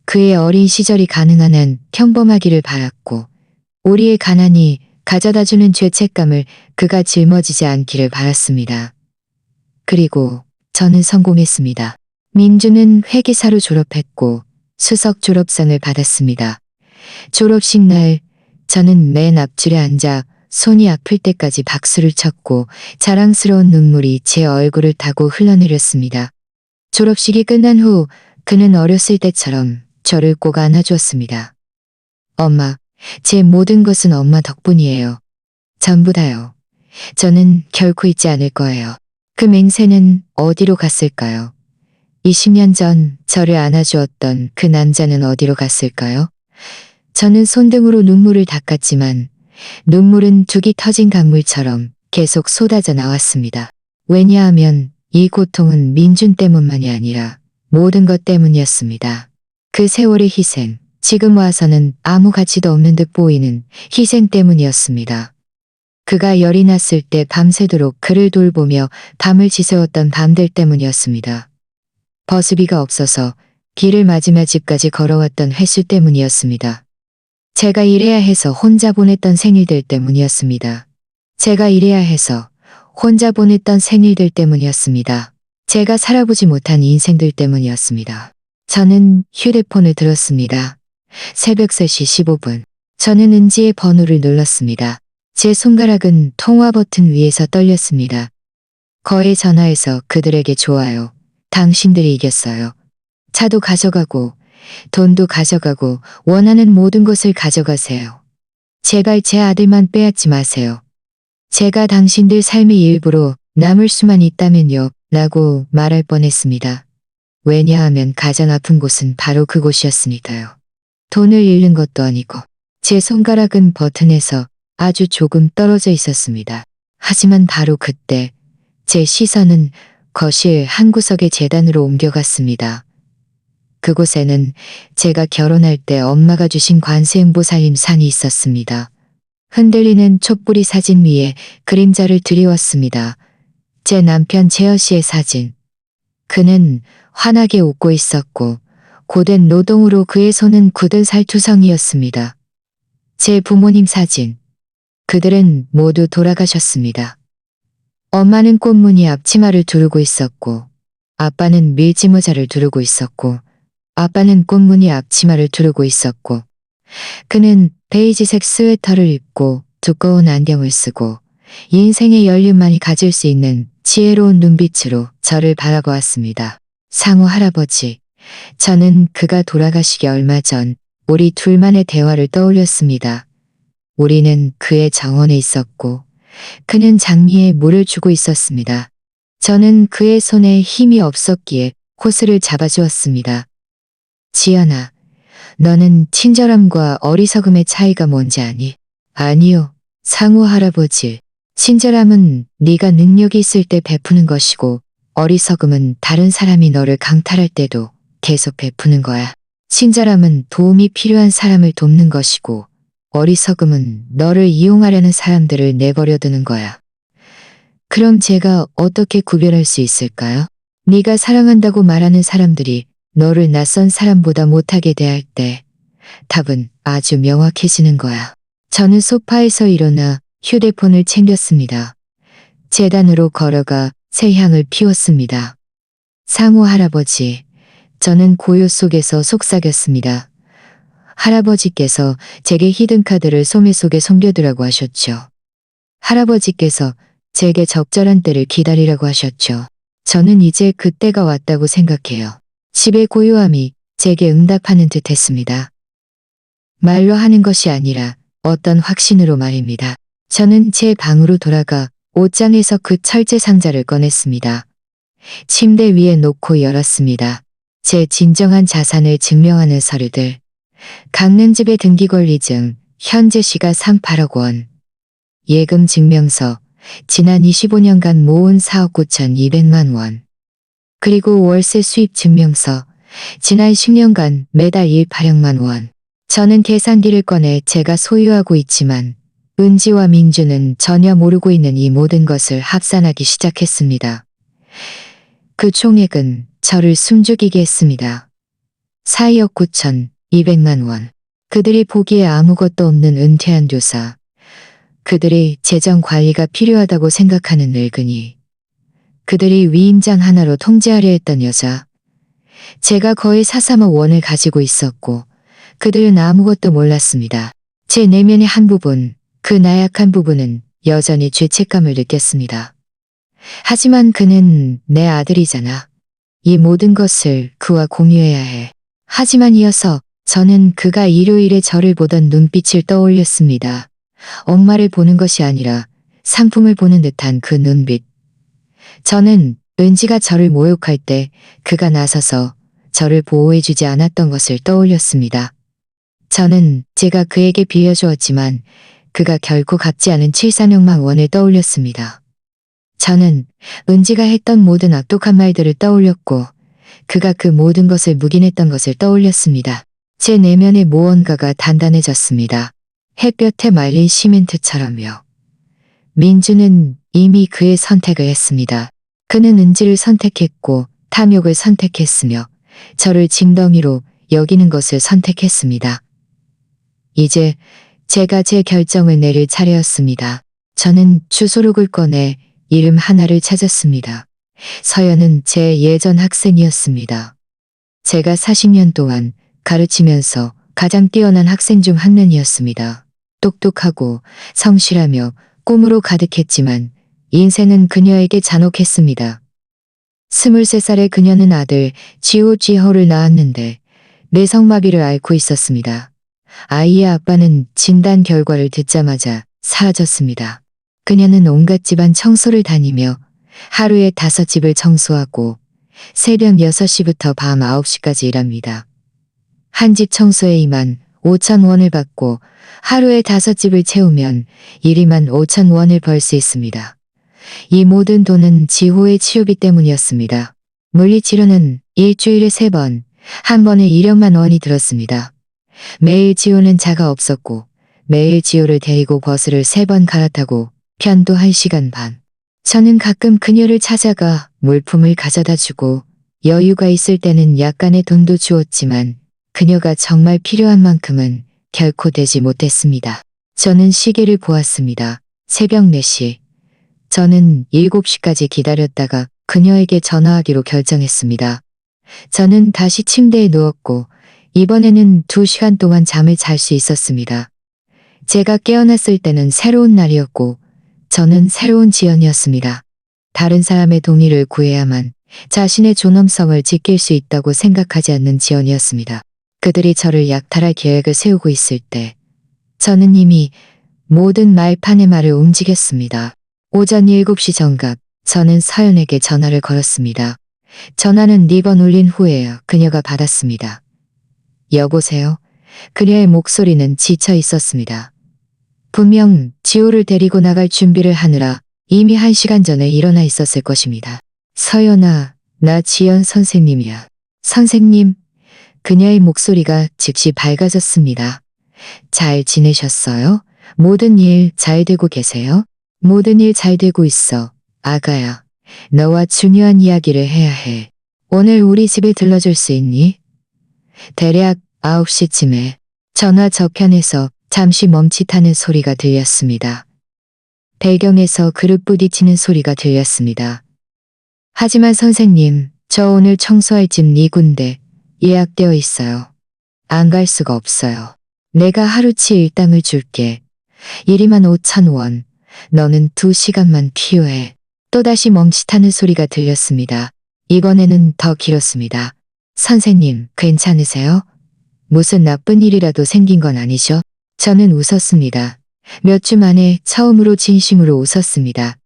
그의 어린 시절이 가능한 한 평범하기를 바랐고 우리의 가난이 가져다주는 죄책감을 그가 짊어지지 않기를 바랐습니다. 그리고 저는 성공했습니다. 민주는 회계사로 졸업했고 수석 졸업상을 받았습니다. 졸업식 날 저는 맨 앞줄에 앉아 손이 아플 때까지 박수를 쳤고 자랑스러운 눈물이 제 얼굴을 타고 흘러내렸습니다. 졸업식이 끝난 후 그는 어렸을 때처럼 저를 꼭 안아주었습니다. 엄마, 제 모든 것은 엄마 덕분이에요. 전부 다요. 저는 결코 잊지 않을 거예요. 그 맹세는 어디로 갔을까요? 20년 전 저를 안아주었던 그 남자는 어디로 갔을까요? 저는 손등으로 눈물을 닦았지만 눈물은 둑이 터진 강물처럼 계속 쏟아져 나왔습니다. 왜냐하면 이 고통은 민준 때문만이 아니라 모든 것 때문이었습니다. 그 세월의 희생, 지금 와서는 아무 가치도 없는 듯 보이는 희생 때문이었습니다. 그가 열이 났을 때 밤새도록 그를 돌보며 밤을 지새웠던 밤들 때문이었습니다. 버스비가 없어서 길을 맞으며 집까지 걸어왔던 횟수 때문이었습니다. 제가 일해야 해서 혼자 보냈던 생일들 때문이었습니다. 제가 일해야 해서 혼자 보냈던 생일들 때문이었습니다. 제가 살아보지 못한 인생들 때문이었습니다. 저는 휴대폰을 들었습니다. 새벽 3시 15분. 저는 은지의 번호를 눌렀습니다. 제 손가락은 통화 버튼 위에서 떨렸습니다. 거의 전화해서 그들에게 좋아요. 당신들이 이겼어요. 차도 가져가고 돈도 가져가고 원하는 모든 것을 가져가세요. 제발 제 아들만 빼앗지 마세요. 제가 당신들 삶의 일부로 남을 수만 있다면요 라고 말할 뻔했습니다. 왜냐하면 가장 아픈 곳은 바로 그곳이었으니까요. 돈을 잃는 것도 아니고 제 손가락은 버튼에서 아주 조금 떨어져 있었습니다. 하지만 바로 그때 제 시선은 거실 한 구석의 재단으로 옮겨갔습니다. 그곳에는 제가 결혼할 때 엄마가 주신 관세음보살님 산이 있었습니다. 흔들리는 촛불이 사진 위에 그림자를 드리웠습니다. 제 남편 재현 씨의 사진. 그는 환하게 웃고 있었고 고된 노동으로 그의 손은 굳은 살투성이었습니다. 제 부모님 사진. 그들은 모두 돌아가셨습니다. 엄마는 꽃무늬 앞치마를 두르고 있었고 아빠는 밀짚모자를 두르고 있었고 아빠는 꽃무늬 앞치마를 두르고 있었고 그는 베이지색 스웨터를 입고 두꺼운 안경을 쓰고 인생의 연륜만이 가질 수 있는 지혜로운 눈빛으로 저를 바라보았습니다. 상우 할아버지, 저는 그가 돌아가시기 얼마 전 우리 둘만의 대화를 떠올렸습니다. 우리는 그의 정원에 있었고 그는 장미에 물을 주고 있었습니다. 저는 그의 손에 힘이 없었기에 호스를 잡아주었습니다. 지연아, 너는 친절함과 어리석음의 차이가 뭔지 아니? 아니요, 상우 할아버지. 친절함은 네가 능력이 있을 때 베푸는 것이고 어리석음은 다른 사람이 너를 강탈할 때도 계속 베푸는 거야. 친절함은 도움이 필요한 사람을 돕는 것이고 어리석음은 너를 이용하려는 사람들을 내버려 두는 거야. 그럼 제가 어떻게 구별할 수 있을까요? 네가 사랑한다고 말하는 사람들이 너를 낯선 사람보다 못하게 대할 때 답은 아주 명확해지는 거야. 저는 소파에서 일어나 휴대폰을 챙겼습니다. 재단으로 걸어가 새 향을 피웠습니다. 상우 할아버지, 저는 고요 속에서 속삭였습니다. 할아버지께서 제게 히든카드를 소매 속에 숨겨두라고 하셨죠. 할아버지께서 제게 적절한 때를 기다리라고 하셨죠. 저는 이제 그때가 왔다고 생각해요. 집의 고요함이 제게 응답하는 듯 했습니다. 말로 하는 것이 아니라 어떤 확신으로 말입니다. 저는 제 방으로 돌아가 옷장에서 그 철제 상자를 꺼냈습니다. 침대 위에 놓고 열었습니다. 제 진정한 자산을 증명하는 서류들. 강릉집의 등기권리증, 현재 시가 38억 원. 예금 증명서, 지난 25년간 모은 4억 9,200만 원. 그리고 월세 수입 증명서, 지난 10년간 매달 18억만 원. 저는 계산기를 꺼내 제가 소유하고 있지만 은지와 민주는 전혀 모르고 있는 이 모든 것을 합산하기 시작했습니다. 그 총액은 저를 숨죽이게 했습니다. 4억 9,200만 원. 그들이 보기에 아무것도 없는 은퇴한 교사. 그들이 재정 관리가 필요하다고 생각하는 늙은이. 그들이 위임장 하나로 통제하려 했던 여자. 제가 거의 4~3억 원을 가지고 있었고 그들은 아무것도 몰랐습니다. 제 내면의 한 부분, 그 나약한 부분은 여전히 죄책감을 느꼈습니다. 하지만 그는 내 아들이잖아. 이 모든 것을 그와 공유해야 해. 하지만 이어서 저는 그가 일요일에 저를 보던 눈빛을 떠올렸습니다. 엄마를 보는 것이 아니라 상품을 보는 듯한 그 눈빛. 저는 은지가 저를 모욕할 때 그가 나서서 저를 보호해주지 않았던 것을 떠올렸습니다. 저는 제가 그에게 빌려주었지만 그가 결코 갚지 않은 7~4억만 원을 떠올렸습니다. 저는 은지가 했던 모든 악독한 말들을 떠올렸고 그가 그 모든 것을 묵인했던 것을 떠올렸습니다. 제 내면의 무언가가 단단해졌습니다. 햇볕에 말린 시멘트처럼요. 민주는 이미 그의 선택을 했습니다. 그는 은지를 선택했고 탐욕을 선택했으며 저를 징덩이로 여기는 것을 선택했습니다. 이제 제가 제 결정을 내릴 차례였습니다. 저는 주소록을 꺼내 이름 하나를 찾았습니다. 서연은 제 예전 학생이었습니다. 제가 40년 동안 가르치면서 가장 뛰어난 학생 중 한 명이었습니다. 똑똑하고 성실하며 꿈으로 가득했지만 인생은 그녀에게 잔혹했습니다. 23살의 그녀는 아들 지호를 낳았는데 뇌성마비를 앓고 있었습니다. 아이의 아빠는 진단 결과를 듣자마자 사라졌습니다. 그녀는 온갖 집안 청소를 다니며 하루에 5집을 청소하고 새벽 6시부터 밤 9시까지 일합니다. 한 집 청소에 25,000원을 받고 하루에 5집을 채우면 125,000원을 벌 수 있습니다. 이 모든 돈은 지호의 치료비 때문이었습니다. 물리치료는 일주일에 3번, 한 번에 1억만 원이 들었습니다. 매일 지호는 차가 없었고 매일 지호를 데리고 버스를 3번 갈아타고 편도 1시간 반. 저는 가끔 그녀를 찾아가 물품을 가져다 주고 여유가 있을 때는 약간의 돈도 주었지만 그녀가 정말 필요한 만큼은 결코 되지 못했습니다. 저는 시계를 보았습니다. 새벽 4시. 저는 7시까지 기다렸다가 그녀에게 전화하기로 결정했습니다. 저는 다시 침대에 누웠고 이번에는 2시간 동안 잠을 잘 수 있었습니다. 제가 깨어났을 때는 새로운 날이었고 저는 새로운 지연이었습니다. 다른 사람의 동의를 구해야만 자신의 존엄성을 지킬 수 있다고 생각하지 않는 지연이었습니다. 그들이 저를 약탈할 계획을 세우고 있을 때 저는 이미 모든 말판의 말을 움직였습니다. 오전 7시 정각 저는 서연에게 전화를 걸었습니다. 전화는 4번 울린 후에 그녀가 받았습니다. 여보세요? 그녀의 목소리는 지쳐 있었습니다. 분명 지호를 데리고 나갈 준비를 하느라 이미 1시간 전에 일어나 있었을 것입니다. 서연아, 나 지연 선생님이야. 선생님, 그녀의 목소리가 즉시 밝아졌습니다. 잘 지내셨어요? 모든 일 잘 되고 계세요? 모든 일 잘 되고 있어. 아가야, 너와 중요한 이야기를 해야 해. 오늘 우리 집에 들러줄 수 있니? 대략 9시쯤에 전화 저편에서 잠시 멈칫하는 소리가 들렸습니다. 배경에서 그릇 부딪히는 소리가 들렸습니다. 하지만 선생님, 저 오늘 청소할 집 2군데 예약되어 있어요. 안 갈 수가 없어요. 내가 하루치 일당을 줄게. 1만 5천 원. 너는 2시간만 필요해. 또다시 멈칫하는 소리가 들렸습니다. 이번에는 더 길었습니다. 선생님, 괜찮으세요? 무슨 나쁜 일이라도 생긴 건 아니죠? 저는 웃었습니다. 몇 주 만에 처음으로 진심으로 웃었습니다.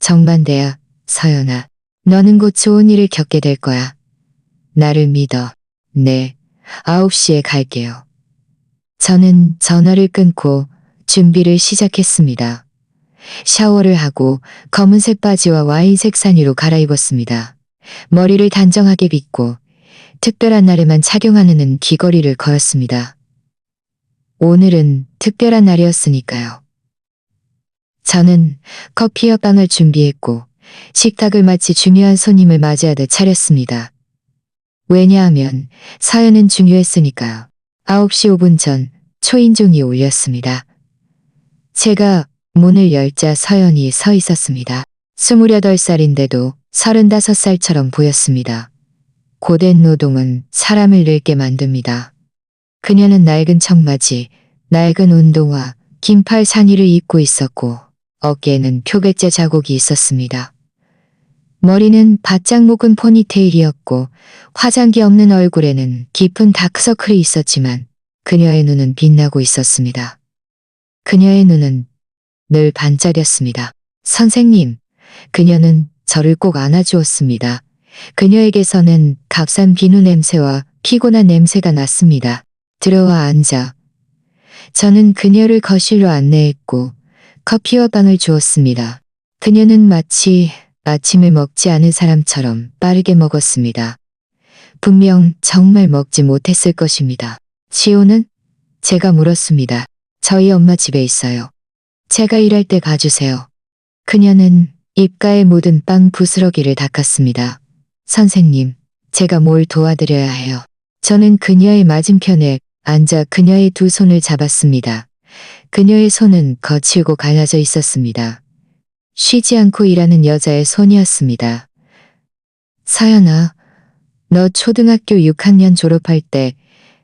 정반대야, 서연아. 너는 곧 좋은 일을 겪게 될 거야. 나를 믿어. 네, 9시에 갈게요. 저는 전화를 끊고 준비를 시작했습니다. 샤워를 하고 검은색 바지와 와인색 상의로 갈아입었습니다. 머리를 단정하게 빗고 특별한 날에만 착용하는 귀걸이를 걸었습니다. 오늘은 특별한 날이었으니까요. 저는 커피와 빵을 준비했고 식탁을 마치 중요한 손님을 맞이하듯 차렸습니다. 왜냐하면 사연은 중요했으니까요. 9시 5분 전 초인종이 울렸습니다. 제가 문을 열자 서연이 서 있었습니다. 28살인데도 35살처럼 보였습니다. 고된 노동은 사람을 늙게 만듭니다. 그녀는 낡은 청바지, 낡은 운동화, 긴팔 상의를 입고 있었고 어깨에는 표백제 자국이 있었습니다. 머리는 바짝 묶은 포니테일이었고 화장기 없는 얼굴에는 깊은 다크서클이 있었지만 그녀의 눈은 빛나고 있었습니다. 그녀의 눈은 늘 반짝였습니다. 선생님, 그녀는 저를 꼭 안아주었습니다. 그녀에게서는 값싼 비누 냄새와 피곤한 냄새가 났습니다. 들어와 앉아. 저는 그녀를 거실로 안내했고 커피와 빵을 주었습니다. 그녀는 마치 아침을 먹지 않은 사람처럼 빠르게 먹었습니다. 분명 정말 먹지 못했을 것입니다. 지호는? 제가 물었습니다. 저희 엄마 집에 있어요. 제가 일할 때 봐주세요. 그녀는 입가에 묻은 빵 부스러기를 닦았습니다. 선생님, 제가 뭘 도와드려야 해요. 저는 그녀의 맞은편에 앉아 그녀의 두 손을 잡았습니다. 그녀의 손은 거칠고 갈라져 있었습니다. 쉬지 않고 일하는 여자의 손이었습니다. 서연아, 너 초등학교 6학년 졸업할 때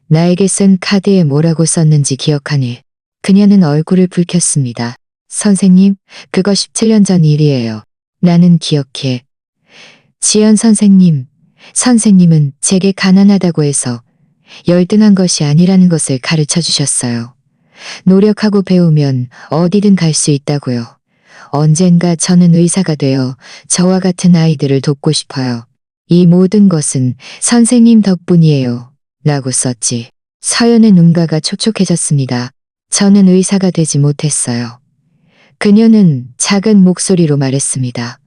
나에게 쓴 카드에 뭐라고 썼는지 기억하니? 그녀는 얼굴을 붉혔습니다. 선생님, 그거 17년 전 일이에요. 나는 기억해. 지연 선생님, 선생님은 제게 가난하다고 해서 열등한 것이 아니라는 것을 가르쳐 주셨어요. 노력하고 배우면 어디든 갈 수 있다고요. 언젠가 저는 의사가 되어 저와 같은 아이들을 돕고 싶어요. 이 모든 것은 선생님 덕분이에요. 라고 썼지. 서연의 눈가가 촉촉해졌습니다. 저는 의사가 되지 못했어요. 그녀는 작은 목소리로 말했습니다.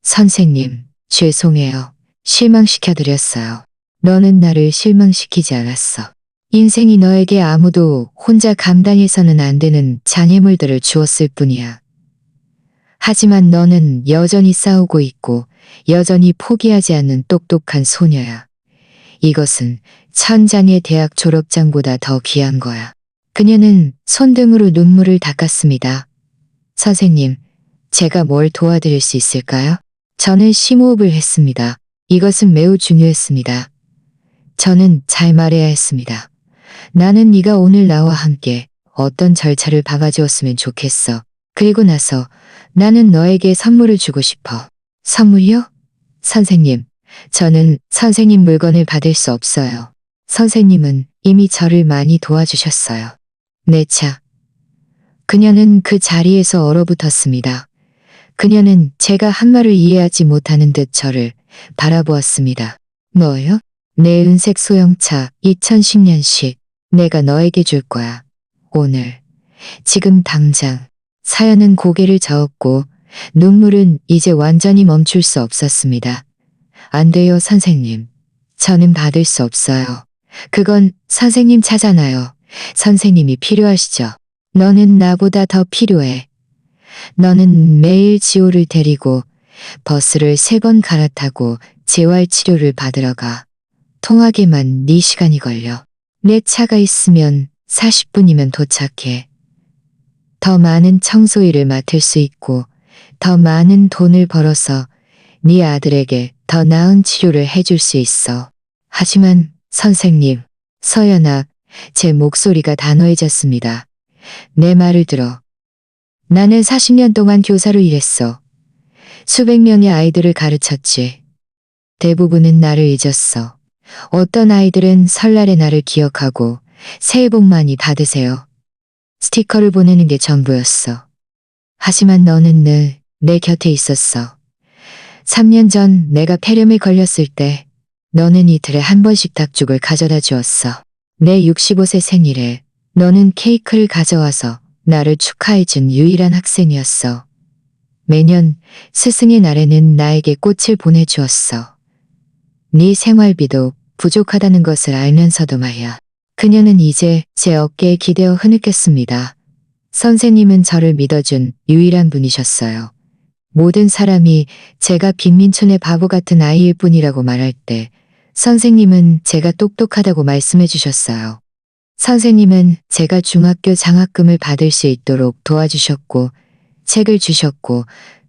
선생님, 죄송해요. 실망시켜드렸어요. 너는 나를 실망시키지 않았어. 인생이 너에게 아무도 혼자 감당해서는 안 되는 장애물들을 주었을 뿐이야. 하지만 너는 여전히 싸우고 있고 여전히 포기하지 않는 똑똑한 소녀야. 이것은 천장의 대학 졸업장보다 더 귀한 거야. 그녀는 손등으로 눈물을 닦았습니다. 선생님, 제가 뭘 도와드릴 수 있을까요? 저는 심호흡을 했습니다. 이것은 매우 중요했습니다. 저는 잘 말해야 했습니다. 나는 네가 오늘 나와 함께 어떤 절차를 박아주었으면 좋겠어. 그리고 나서 나는 너에게 선물을 주고 싶어. 선물이요? 선생님, 저는 선생님 물건을 받을 수 없어요. 선생님은 이미 저를 많이 도와주셨어요. 내 차. 그녀는 그 자리에서 얼어붙었습니다. 그녀는 제가 한 말을 이해하지 못하는 듯 저를 바라보았습니다. 뭐요? 내 은색 소형차 2010년식 내가 너에게 줄 거야. 오늘. 지금 당장. 사연은 고개를 저었고 눈물은 이제 완전히 멈출 수 없었습니다. 안 돼요, 선생님. 저는 받을 수 없어요. 그건 선생님 차잖아요. 선생님이 필요하시죠. 너는 나보다 더 필요해. 너는 매일 지호를 데리고 버스를 3번 갈아타고 재활치료를 받으러 가. 통학에만 네 시간이 걸려. 내 차가 있으면 40분이면 도착해. 더 많은 청소일을 맡을 수 있고 더 많은 돈을 벌어서 네 아들에게 더 나은 치료를 해줄 수 있어. 하지만 선생님, 서연아, 제 목소리가 단호해졌습니다. 내 말을 들어. 나는 40년 동안 교사로 일했어. 수백 명의 아이들을 가르쳤지. 대부분은 나를 잊었어. 어떤 아이들은 설날에 나를 기억하고 새해 복 많이 받으세요. 스티커를 보내는 게 전부였어. 하지만 너는 늘 내 곁에 있었어. 3년 전 내가 폐렴에 걸렸을 때 너는 이틀에 한 번씩 닭죽을 가져다 주었어. 내 65세 생일에 너는 케이크를 가져와서 나를 축하해준 유일한 학생이었어. 매년 스승의 날에는 나에게 꽃을 보내주었어. 네 생활비도 부족하다는 것을 알면서도 말야. 그녀는 이제 제 어깨에 기대어 흐느꼈습니다. 선생님은 저를 믿어준 유일한 분이셨어요. 모든 사람이 제가 빈민촌의 바보 같은 아이일 뿐이라고 말할 때 선생님은 제가 똑똑하다고 말씀해 주셨어요. 선생님은 제가 중학교 장학금을 받을 수 있도록 도와주셨고 책을 주셨고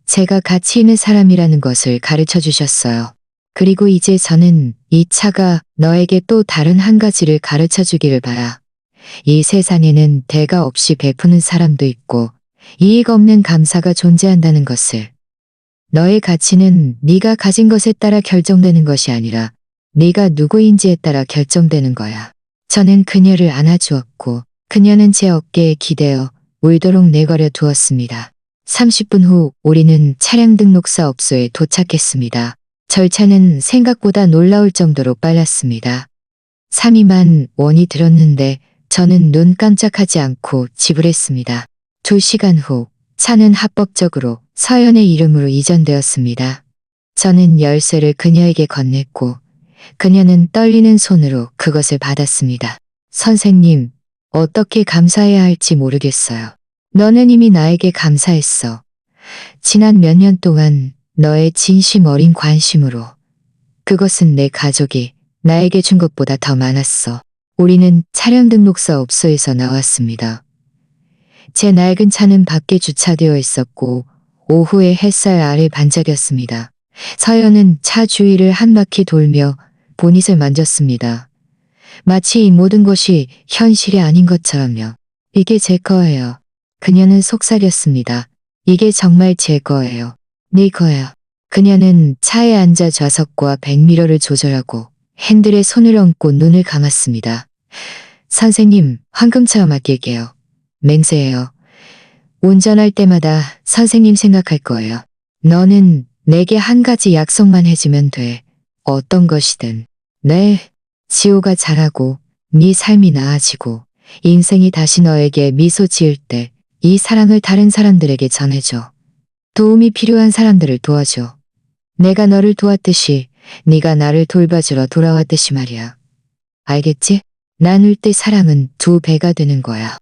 제가 가치 있는 사람이라는 것을 가르쳐 주셨어요. 그리고 이제 저는 이 차가 너에게 또 다른 한 가지를 가르쳐 주기를 바라. 이 세상에는 대가 없이 베푸는 사람도 있고 이익 없는 감사가 존재한다는 것을. 너의 가치는 네가 가진 것에 따라 결정되는 것이 아니라 네가 누구인지에 따라 결정되는 거야. 저는 그녀를 안아주었고 그녀는 제 어깨에 기대어 울도록 내버려 두었습니다. 30분 후 우리는 차량 등록사 업소에 도착했습니다. 절차는 생각보다 놀라울 정도로 빨랐습니다. 3~2만 원이 들었는데 저는 눈 깜짝하지 않고 지불했습니다. 2시간 후 차는 합법적으로 서연의 이름으로 이전되었습니다. 저는 열쇠를 그녀에게 건넸고 그녀는 떨리는 손으로 그것을 받았습니다. 선생님, 어떻게 감사해야 할지 모르겠어요. 너는 이미 나에게 감사했어. 지난 몇 년 동안 너의 진심 어린 관심으로. 그것은 내 가족이 나에게 준 것보다 더 많았어. 우리는 차량 등록사 업소에서 나왔습니다. 제 낡은 차는 밖에 주차되어 있었고 오후의 햇살 아래 반짝였습니다. 서연은 차 주위를 한 바퀴 돌며 보닛을 만졌습니다. 마치 이 모든 것이 현실이 아닌 것처럼요. 이게 제 거예요. 그녀는 속삭였습니다. 이게 정말 제 거예요. 네 거야. 그녀는 차에 앉아 좌석과 백미러를 조절하고 핸들에 손을 얹고 눈을 감았습니다. 선생님, 황금차와 맡길게요. 맹세해요. 운전할 때마다 선생님 생각할 거예요. 너는 내게 한 가지 약속만 해주면 돼. 어떤 것이든. 네. 지호가 자라고 네 삶이 나아지고 인생이 다시 너에게 미소 지을 때 이 사랑을 다른 사람들에게 전해줘. 도움이 필요한 사람들을 도와줘. 내가 너를 도왔듯이 네가 나를 돌봐주러 돌아왔듯이 말이야. 알겠지? 나눌 때 사랑은 2배가 되는 거야.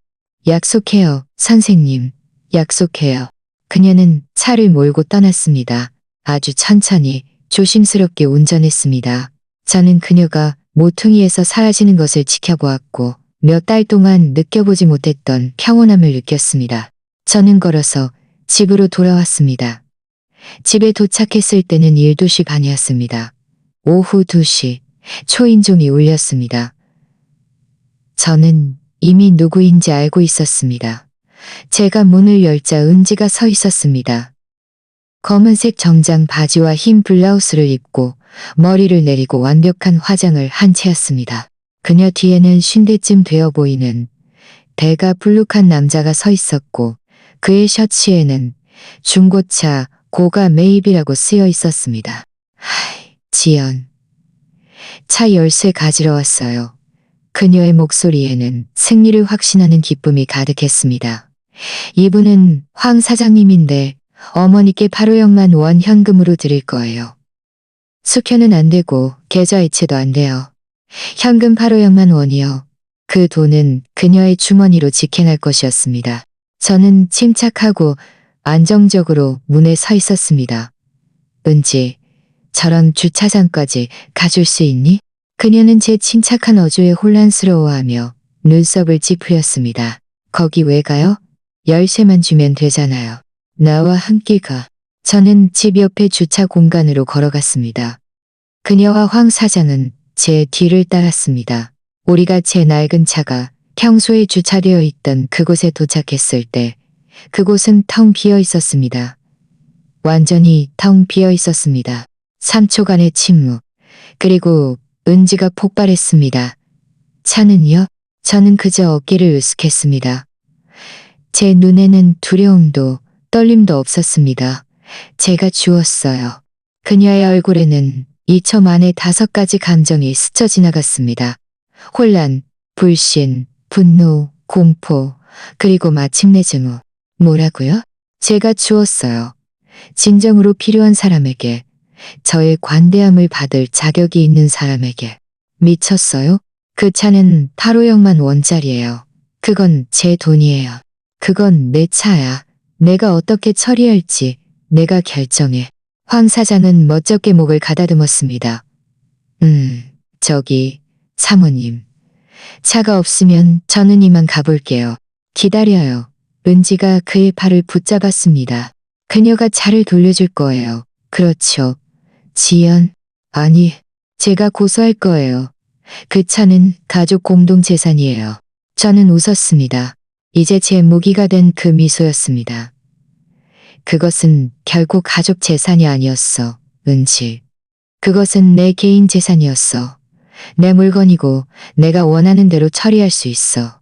약속해요, 선생님. 약속해요. 그녀는 차를 몰고 떠났습니다. 아주 천천히 조심스럽게 운전했습니다. 저는 그녀가 모퉁이에서 사라지는 것을 지켜보았고 몇 달 동안 느껴보지 못했던 평온함을 느꼈습니다. 저는 걸어서 집으로 돌아왔습니다. 집에 도착했을 때는 12시 반이었습니다. 오후 2시 초인종이 울렸습니다. 저는 이미 누구인지 알고 있었습니다. 제가 문을 열자 은지가 서 있었습니다. 검은색 정장 바지와 흰 블라우스를 입고 머리를 내리고 완벽한 화장을 한 채였습니다. 그녀 뒤에는 50대쯤 되어 보이는 배가 불룩한 남자가 서 있었고 그의 셔츠에는 중고차 고가 매입이라고 쓰여 있었습니다. 하이, 지연. 차 열쇠 가지러 왔어요. 그녀의 목소리에는 승리를 확신하는 기쁨이 가득했습니다. 이분은 황 사장님인데 어머니께 8,500만 원 현금으로 드릴 거예요. 수표는 안 되고 계좌이체도 안 돼요. 현금 8,500만 원이요. 그 돈은 그녀의 주머니로 직행할 것이었습니다. 저는 침착하고 안정적으로 문에 서 있었습니다. 은지, 저런 주차장까지 가줄 수 있니? 그녀는 제 침착한 어조에 혼란스러워하며 눈썹을 찌푸렸습니다. 거기 왜 가요? 열쇠만 주면 되잖아요. 나와 함께 가. 저는 집 옆에 주차 공간으로 걸어갔습니다. 그녀와 황 사장은 제 뒤를 따랐습니다. 우리가 제 낡은 차가 평소에 주차되어 있던 그곳에 도착했을 때 그곳은 텅 비어 있었습니다. 완전히 텅 비어 있었습니다. 3초간의 침묵. 그리고 은지가 폭발했습니다. 차는요? 저는 그저 어깨를 으쓱했습니다. 제 눈에는 두려움도 떨림도 없었습니다. 제가 주웠어요. 그녀의 얼굴에는 2초 만에 5가지 감정이 스쳐 지나갔습니다. 혼란, 불신, 분노, 공포, 그리고 마침내 증오. 뭐라고요? 제가 주었어요. 진정으로 필요한 사람에게, 저의 관대함을 받을 자격이 있는 사람에게. 미쳤어요? 그 차는 8,500만 원짜리예요. 그건 제 돈이에요. 그건 내 차야. 내가 어떻게 처리할지 내가 결정해. 황 사장은 멋쩍게 목을 가다듬었습니다. 저기, 사모님. 차가 없으면 저는 이만 가볼게요. 기다려요. 은지가 그의 팔을 붙잡았습니다. 그녀가 차를 돌려줄 거예요. 그렇죠. 지연, 아니, 제가 고소할 거예요. 그 차는 가족 공동 재산이에요. 저는 웃었습니다. 이제 제 무기가 된 그 미소였습니다. 그것은 결코 가족 재산이 아니었어, 은지. 그것은 내 개인 재산이었어. 내 물건이고 내가 원하는 대로 처리할 수 있어.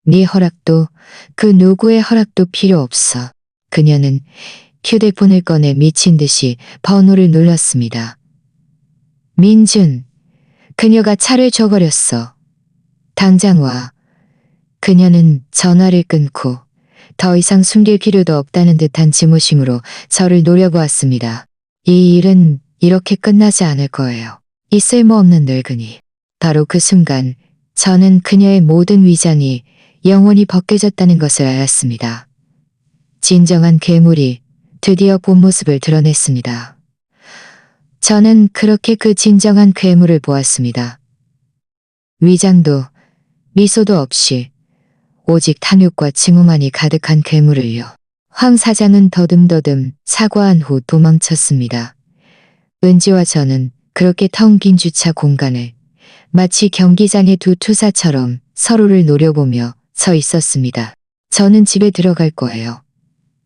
네 허락도 그 누구의 허락도 필요 없어. 그녀는 휴대폰을 꺼내 미친 듯이 번호를 눌렀습니다. 민준. 그녀가 차를 줘버렸어. 당장 와. 그녀는 전화를 끊고 더 이상 숨길 필요도 없다는 듯한 지무심으로 저를 노려보았습니다. 이 일은 이렇게 끝나지 않을 거예요. 이 쓸모없는 늙은이. 바로 그 순간 저는 그녀의 모든 위장이 영원히 벗겨졌다는 것을 알았습니다. 진정한 괴물이 드디어 본 모습을 드러냈습니다. 저는 그렇게 그 진정한 괴물을 보았습니다. 위장도 미소도 없이 오직 탐욕과 증오만이 가득한 괴물을요. 황 사장은 더듬더듬 사과한 후 도망쳤습니다. 은지와 저는 그렇게 텅 빈 주차 공간을 마치 경기장의 두 투사처럼 서로를 노려보며 서 있었습니다. 저는 집에 들어갈 거예요.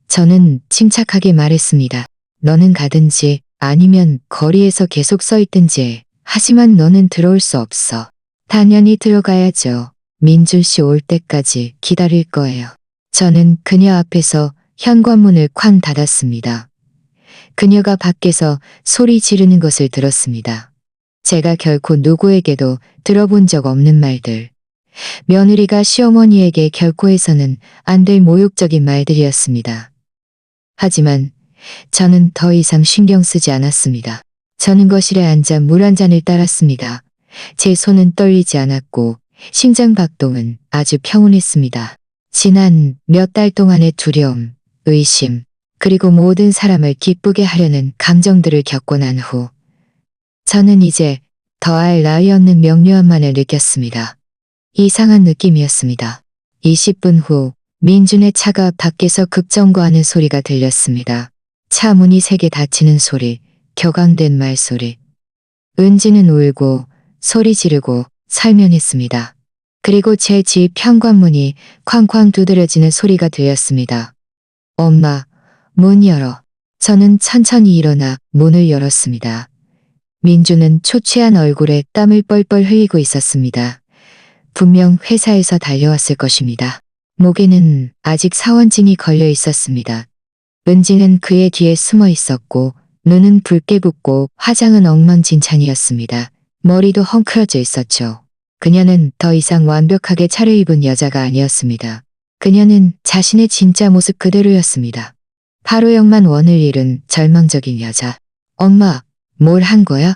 저는 침착하게 말했습니다. 너는 가든지 아니면 거리에서 계속 서 있든지 해. 하지만 너는 들어올 수 없어. 당연히 들어가야죠. 민준 씨 올 때까지 기다릴 거예요. 저는 그녀 앞에서 현관문을 쾅 닫았습니다. 그녀가 밖에서 소리 지르는 것을 들었습니다. 제가 결코 누구에게도 들어본 적 없는 말들. 며느리가 시어머니에게 결코 해서는 안 될 모욕적인 말들이었습니다. 하지만 저는 더 이상 신경 쓰지 않았습니다. 저는 거실에 앉아 물 한 잔을 따랐습니다. 제 손은 떨리지 않았고 심장 박동은 아주 평온했습니다. 지난 몇 달 동안의 두려움, 의심, 그리고 모든 사람을 기쁘게 하려는 감정들을 겪고 난 후 저는 이제 더할 나위 없는 명료함만을 느꼈습니다. 이상한 느낌이었습니다. 20분 후 민준의 차가 밖에서 급정거하는 소리가 들렸습니다. 차 문이 3개 닫히는 소리, 격앙된 말소리. 은지는 울고 소리 지르고 설명했습니다. 그리고 제 집 현관문이 쾅쾅 두드려지는 소리가 들렸습니다. 엄마, 문 열어. 저는 천천히 일어나 문을 열었습니다. 민주는 초췌한 얼굴에 땀을 뻘뻘 흘리고 있었습니다. 분명 회사에서 달려왔을 것입니다. 목에는 아직 사원증이 걸려 있었습니다. 은지는 그의 뒤에 숨어 있었고 눈은 붉게 붓고 화장은 엉망진창이었습니다. 머리도 헝클어져 있었죠. 그녀는 더 이상 완벽하게 차려입은 여자가 아니었습니다. 그녀는 자신의 진짜 모습 그대로였습니다. 파로영만 원을 잃은 절망적인 여자. 엄마, 뭘 한 거야?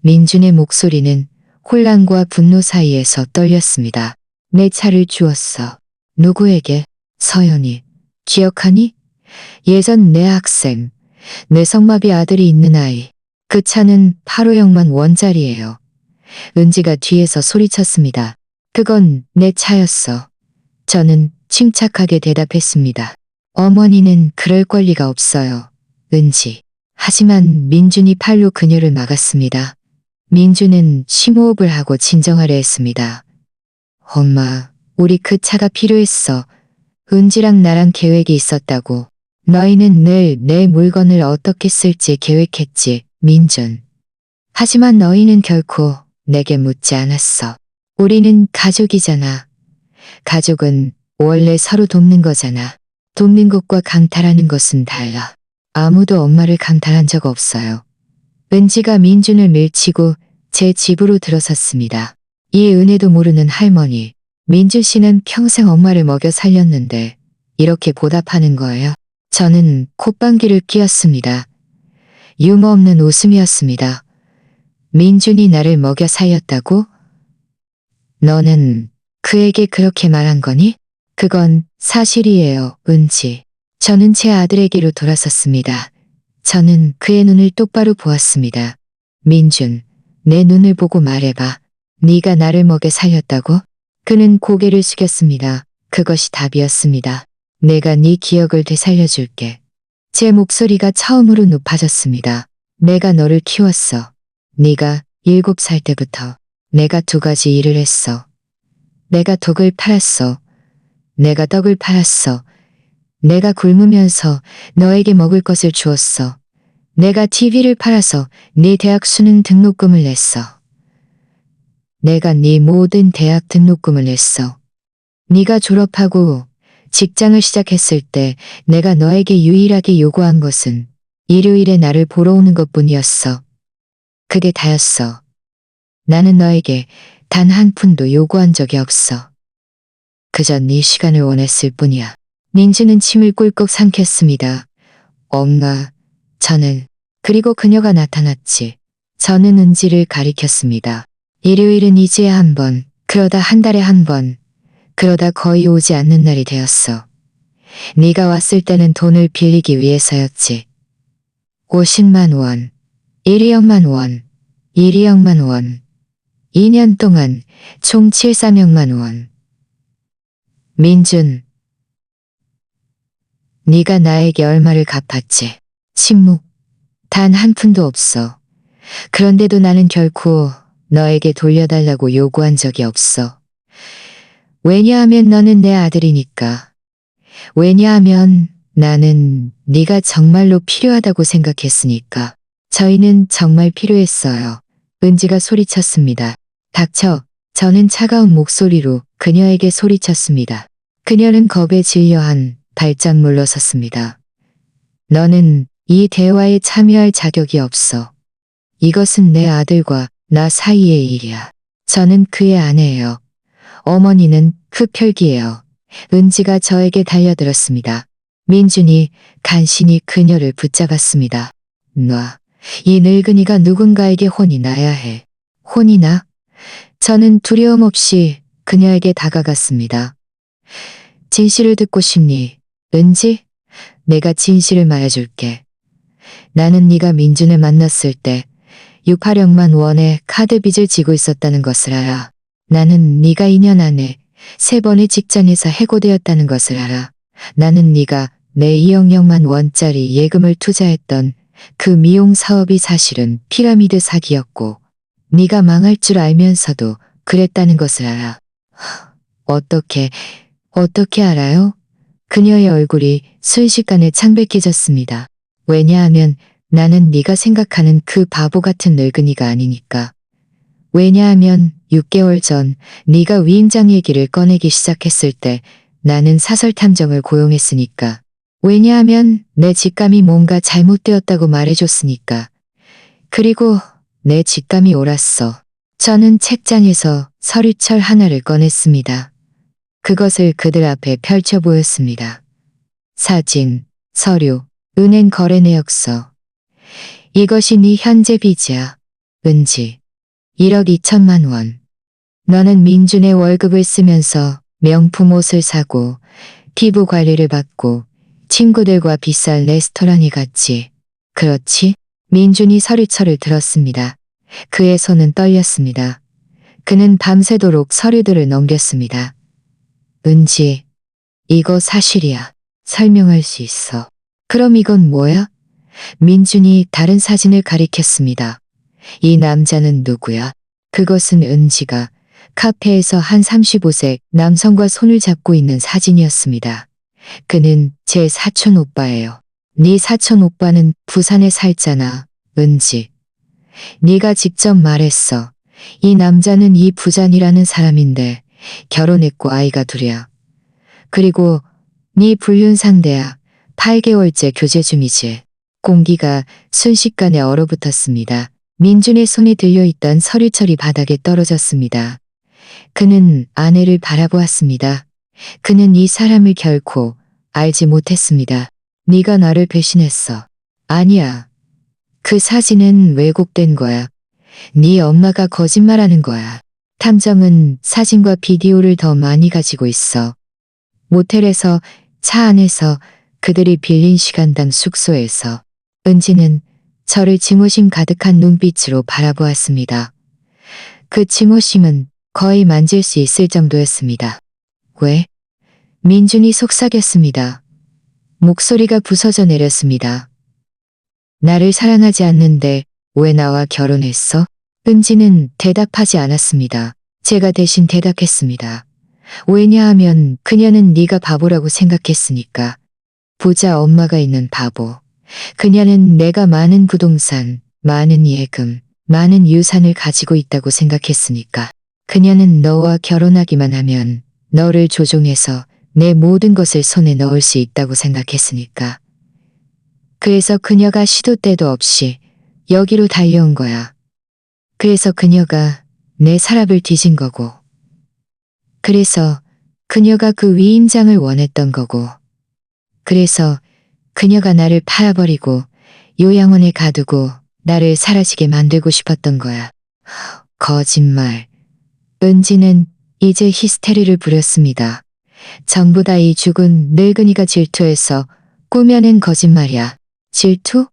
민준의 목소리는 혼란과 분노 사이에서 떨렸습니다. 내 차를 주웠어. 누구에게? 서연이. 기억하니? 예전 내 학생, 뇌성마비 아들이 있는 아이. 그 차는 파로영만 원짜리예요. 은지가 뒤에서 소리쳤습니다. 그건 내 차였어. 저는 침착하게 대답했습니다. 어머니는 그럴 권리가 없어요. 은지. 하지만 민준이 팔로 그녀를 막았습니다. 민준은 심호흡을 하고 진정하려 했습니다. 엄마, 우리 그 차가 필요했어. 은지랑 나랑 계획이 있었다고. 너희는 늘 내 물건을 어떻게 쓸지 계획했지, 민준. 하지만 너희는 결코 내게 묻지 않았어. 우리는 가족이잖아. 가족은 원래 서로 돕는 거잖아. 돕는 것과 강탈하는 것은 달라. 아무도 엄마를 강탈한 적 없어요. 은지가 민준을 밀치고 제 집으로 들어섰습니다. 이 은혜도 모르는 할머니. 민준 씨는 평생 엄마를 먹여 살렸는데 이렇게 보답하는 거예요? 저는 콧방귀를 뀌었습니다. 유머 없는 웃음이었습니다. 민준이 나를 먹여 살렸다고? 너는 그에게 그렇게 말한 거니? 그건 사실이에요, 은지. 저는 제 아들에게로 돌아섰습니다. 저는 그의 눈을 똑바로 보았습니다. 민준, 내 눈을 보고 말해봐. 네가 나를 먹여 살렸다고? 그는 고개를 숙였습니다. 그것이 답이었습니다. 내가 네 기억을 되살려줄게. 제 목소리가 처음으로 높아졌습니다. 내가 너를 키웠어. 네가 7살 때부터 내가 2가지 일을 했어. 내가 독을 팔았어. 내가 떡을 팔았어. 내가 굶으면서 너에게 먹을 것을 주었어. 내가 TV를 팔아서 네 대학 수능 등록금을 냈어. 내가 네 모든 대학 등록금을 냈어. 네가 졸업하고 직장을 시작했을 때 내가 너에게 유일하게 요구한 것은 일요일에 나를 보러 오는 것뿐이었어. 그게 다였어. 나는 너에게 단 한 푼도 요구한 적이 없어. 그저 네 시간을 원했을 뿐이야. 민주는 침을 꿀꺽 삼켰습니다. 엄마, 저는. 그리고 그녀가 나타났지. 저는 은지를 가리켰습니다. 일요일은 이제 한 번, 그러다 한 달에 한 번, 그러다 거의 오지 않는 날이 되었어. 네가 왔을 때는 돈을 빌리기 위해서였지. 50만 원, 1억만 원, 1억만 원. 2년 동안 총 7,300만 원. 민준, 네가 나에게 얼마를 갚았지? 침묵. 단 한 푼도 없어. 그런데도 나는 결코 너에게 돌려달라고 요구한 적이 없어. 왜냐하면 너는 내 아들이니까. 왜냐하면 나는 네가 정말로 필요하다고 생각했으니까. 저희는 정말 필요했어요. 은지가 소리쳤습니다. 닥쳐. 저는 차가운 목소리로 그녀에게 소리쳤습니다. 그녀는 겁에 질려 한 발짝 물러섰습니다. 너는 이 대화에 참여할 자격이 없어. 이것은 내 아들과 나 사이의 일이야. 저는 그의 아내예요. 어머니는 흡혈귀예요. 은지가 저에게 달려들었습니다. 민준이 간신히 그녀를 붙잡았습니다. 놔. 이 늙은이가 누군가에게 혼이 나야 해. 혼이 나? 저는 두려움 없이 그녀에게 다가갔습니다. 진실을 듣고 싶니? 은지? 내가 진실을 말해줄게. 나는 네가 민준을 만났을 때 6,800만 원의 카드 빚을 지고 있었다는 것을 알아. 나는 네가 2년 안에 3번의 직장에서 해고되었다는 것을 알아. 나는 네가 내 2억여만 원짜리 예금을 투자했던 그 미용 사업이 사실은 피라미드 사기였고 네가 망할 줄 알면서도 그랬다는 것을 알아. 어떻게 알아요? 그녀의 얼굴이 순식간에 창백해졌습니다. 왜냐하면 나는 네가 생각하는 그 바보 같은 늙은이가 아니니까. 왜냐하면 6개월 전 네가 위임장 얘기를 꺼내기 시작했을 때 나는 사설 탐정을 고용했으니까. 왜냐하면 내 직감이 뭔가 잘못되었다고 말해줬으니까. 그리고 내 직감이 옳았어. 저는 책장에서 서류철 하나를 꺼냈습니다. 그것을 그들 앞에 펼쳐 보였습니다. 사진, 서류, 은행 거래 내역서. 이것이 네 현재 빚이야. 은지. 1억 2천만 원. 너는 민준의 월급을 쓰면서 명품 옷을 사고 피부 관리를 받고 친구들과 비싼 레스토랑에 갔지. 그렇지? 민준이 서류철을 들었습니다. 그의 손은 떨렸습니다. 그는 밤새도록 서류들을 넘겼습니다. 은지, 이거 사실이야. 설명할 수 있어. 그럼 이건 뭐야? 민준이 다른 사진을 가리켰습니다. 이 남자는 누구야? 그것은 은지가 카페에서 한 35세 남성과 손을 잡고 있는 사진이었습니다. 그는 제 사촌 오빠예요. 네 사촌 오빠는 부산에 살잖아, 은지. 네가 직접 말했어. 이 남자는 이 부장이라는 사람인데 결혼했고 아이가 둘이야. 그리고 네 불륜 상대야. 8개월째 교제 중이지. 공기가 순식간에 얼어붙었습니다. 민준의 손에 들려있던 서류철이 바닥에 떨어졌습니다. 그는 아내를 바라보았습니다. 그는 이 사람을 결코 알지 못했습니다. 네가 나를 배신했어. 아니야. 그 사진은 왜곡된 거야. 네 엄마가 거짓말하는 거야. 탐정은 사진과 비디오를 더 많이 가지고 있어. 모텔에서, 차 안에서, 그들이 빌린 시간당 숙소에서. 은지는 저를 증오심 가득한 눈빛으로 바라보았습니다. 그 증오심은 거의 만질 수 있을 정도였습니다. 왜? 민준이 속삭였습니다. 목소리가 부서져 내렸습니다. 나를 사랑하지 않는데 왜 나와 결혼했어? 은지는 대답하지 않았습니다. 제가 대신 대답했습니다. 왜냐하면 그녀는 네가 바보라고 생각했으니까. 부자 엄마가 있는 바보. 그녀는 내가 많은 부동산, 많은 예금, 많은 유산을 가지고 있다고 생각했으니까. 그녀는 너와 결혼하기만 하면 너를 조종해서 내 모든 것을 손에 넣을 수 있다고 생각했으니까. 그래서 그녀가 시도 때도 없이 여기로 달려온 거야. 그래서 그녀가 내 서랍을 뒤진 거고. 그래서 그녀가 그 위임장을 원했던 거고. 그래서 그녀가 나를 팔아버리고 요양원에 가두고 나를 사라지게 만들고 싶었던 거야. 거짓말. 은지는 이제 히스테리를 부렸습니다. 전부 다 이 죽은 늙은이가 질투해서 꾸며낸 거짓말이야. 질투?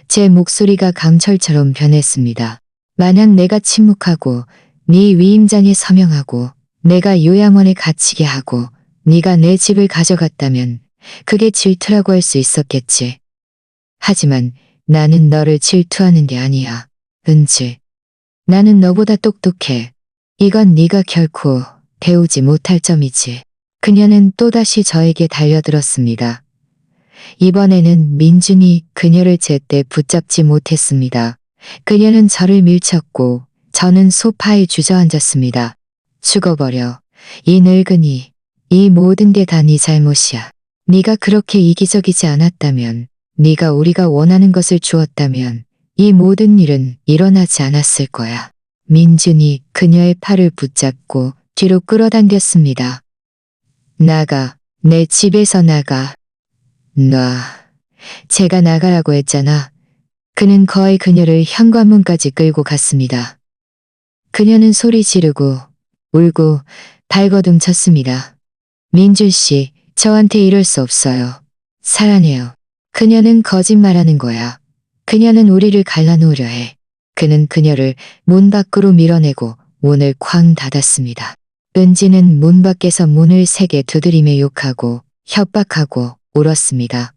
제 목소리가 강철처럼 변했습니다. 만약 내가 침묵하고 네 위임장에 서명하고 내가 요양원에 갇히게 하고 네가 내 집을 가져갔다면 그게 질투라고 할 수 있었겠지. 하지만 나는 너를 질투하는 게 아니야. 은지. 나는 너보다 똑똑해. 이건 네가 결코 배우지 못할 점이지. 그녀는 또다시 저에게 달려들었습니다. 이번에는 민준이 그녀를 제때 붙잡지 못했습니다. 그녀는 저를 밀쳤고 저는 소파에 주저앉았습니다. 죽어버려. 이 늙은이. 이 모든 게 다 네 잘못이야. 네가 그렇게 이기적이지 않았다면, 네가 우리가 원하는 것을 주었다면 이 모든 일은 일어나지 않았을 거야. 민준이 그녀의 팔을 붙잡고 뒤로 끌어당겼습니다. 나가. 내 집에서 나가. 놔. 제가 나가라고 했잖아. 그는 거의 그녀를 현관문까지 끌고 갔습니다. 그녀는 소리 지르고 울고 발버둥 쳤습니다. 민준 씨, 저한테 이럴 수 없어요. 살아내요. 그녀는 거짓말하는 거야. 그녀는 우리를 갈라놓으려 해. 그는 그녀를 문 밖으로 밀어내고 문을 쾅 닫았습니다. 은지는 문 밖에서 문을 세게 두드리며 욕하고 협박하고 울었습니다.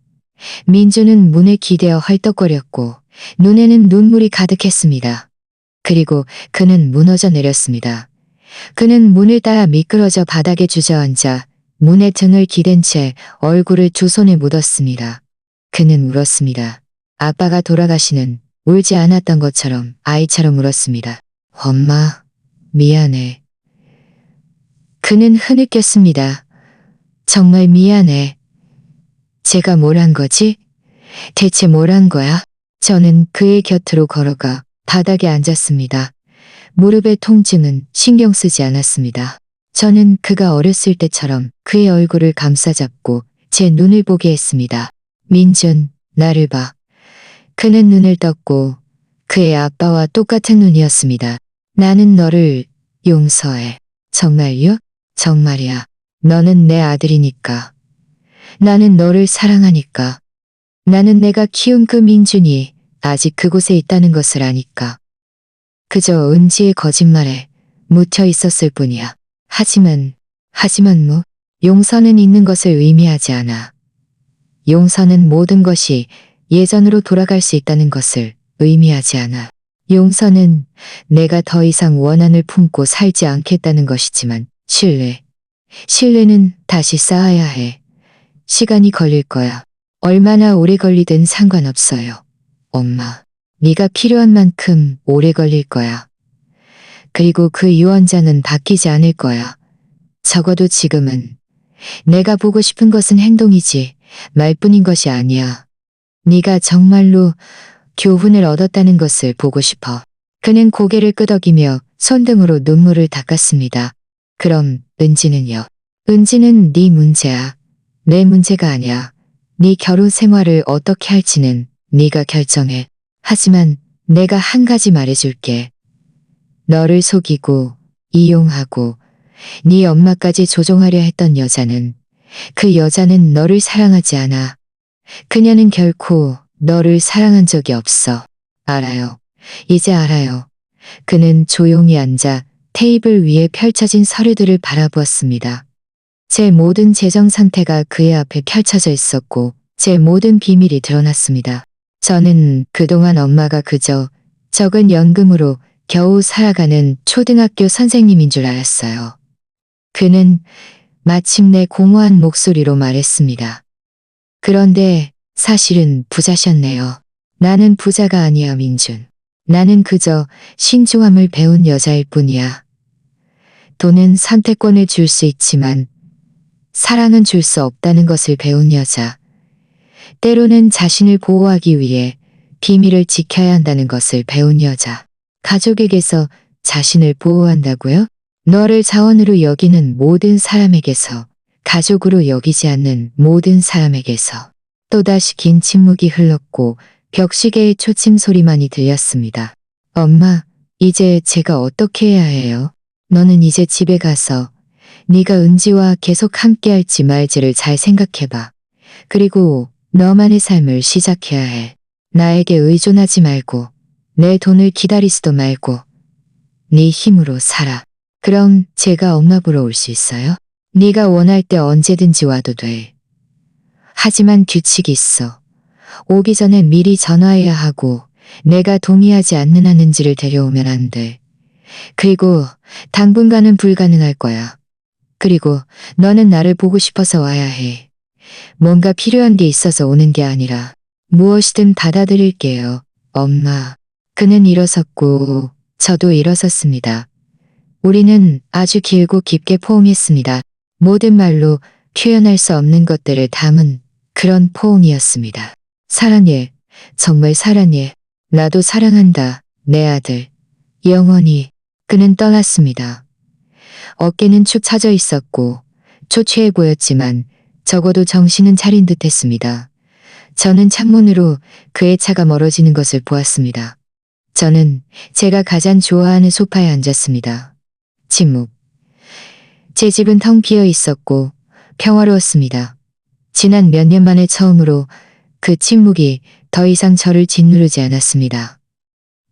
민주는 문에 기대어 헐떡거렸고 눈에는 눈물이 가득했습니다. 그리고 그는 무너져 내렸습니다. 그는 문을 따라 미끄러져 바닥에 주저앉아 문에 등을 기댄 채 얼굴을 두 손에 묻었습니다. 그는 울었습니다. 아빠가 돌아가시는 울지 않았던 것처럼 아이처럼 울었습니다. 엄마, 미안해. 그는 흐느꼈습니다. 정말 미안해. 제가 뭘 한 거지? 대체 뭘 한 거야? 저는 그의 곁으로 걸어가 바닥에 앉았습니다. 무릎의 통증은 신경 쓰지 않았습니다. 저는 그가 어렸을 때처럼 그의 얼굴을 감싸잡고 제 눈을 보게 했습니다. 민준, 나를 봐. 그는 눈을 떴고 그의 아빠와 똑같은 눈이었습니다. 나는 너를 용서해. 정말요? 정말이야. 너는 내 아들이니까. 나는 너를 사랑하니까. 나는 내가 키운 그 민준이 아직 그곳에 있다는 것을 아니까. 그저 은지의 거짓말에 묻혀 있었을 뿐이야. 하지만 뭐, 용서는 있는 것을 의미하지 않아. 용서는 모든 것이 예전으로 돌아갈 수 있다는 것을 의미하지 않아. 용서는 내가 더 이상 원한을 품고 살지 않겠다는 것이지만 신뢰는 다시 쌓아야 해. 시간이 걸릴 거야. 얼마나 오래 걸리든 상관없어요. 엄마, 네가 필요한 만큼 오래 걸릴 거야. 그리고 그 유언자는 바뀌지 않을 거야. 적어도 지금은. 내가 보고 싶은 것은 행동이지 말뿐인 것이 아니야. 네가 정말로 교훈을 얻었다는 것을 보고 싶어. 그는 고개를 끄덕이며 손등으로 눈물을 닦았습니다. 그럼 은지는요? 은지는 네 문제야. 내 문제가 아니야. 네 결혼 생활을 어떻게 할지는 네가 결정해. 하지만 내가 한 가지 말해줄게. 너를 속이고 이용하고 네 엄마까지 조종하려 했던 여자는 그 여자는 너를 사랑하지 않아. 그녀는 결코 너를 사랑한 적이 없어. 알아요. 이제 알아요. 그는 조용히 앉아 테이블 위에 펼쳐진 서류들을 바라보았습니다. 제 모든 재정 상태가 그의 앞에 펼쳐져 있었고 제 모든 비밀이 드러났습니다. 저는 그동안 엄마가 그저 적은 연금으로 겨우 살아가는 초등학교 선생님인 줄 알았어요. 그는 마침내 공허한 목소리로 말했습니다. 그런데 사실은 부자셨네요. 나는 부자가 아니야, 민준. 나는 그저 신중함을 배운 여자일 뿐이야. 돈은 선택권을 줄 수 있지만 사랑은 줄 수 없다는 것을 배운 여자. 때로는 자신을 보호하기 위해 비밀을 지켜야 한다는 것을 배운 여자. 가족에게서 자신을 보호한다고요? 너를 자원으로 여기는 모든 사람에게서, 가족으로 여기지 않는 모든 사람에게서. 또다시 긴 침묵이 흘렀고 벽시계의 초침 소리만이 들렸습니다. 엄마, 이제 제가 어떻게 해야 해요? 너는 이제 집에 가서 네가 은지와 계속 함께할지 말지를 잘 생각해봐. 그리고 너만의 삶을 시작해야 해. 나에게 의존하지 말고 내 돈을 기다리지도 말고 네 힘으로 살아. 그럼 제가 엄마 보러 올 수 있어요? 네가 원할 때 언제든지 와도 돼. 하지만 규칙이 있어. 오기 전에 미리 전화해야 하고 내가 동의하지 않는 한 은지를 데려오면 안 돼. 그리고 당분간은 불가능할 거야. 그리고 너는 나를 보고 싶어서 와야 해. 뭔가 필요한 게 있어서 오는 게 아니라 무엇이든 받아들일게요. 엄마. 그는 일어섰고 저도 일어섰습니다. 우리는 아주 길고 깊게 포옹했습니다. 모든 말로 표현할 수 없는 것들을 담은 그런 포옹이었습니다. 사랑해. 정말 사랑해. 나도 사랑한다. 내 아들. 영원히. 그는 떠났습니다. 어깨는 축 처져 있었고 초췌해 보였지만 적어도 정신은 차린 듯 했습니다. 저는 창문으로 그의 차가 멀어지는 것을 보았습니다. 저는 제가 가장 좋아하는 소파에 앉았습니다. 침묵. 제 집은 텅 비어 있었고 평화로웠습니다. 지난 몇 년 만에 처음으로 그 침묵이 더 이상 저를 짓누르지 않았습니다.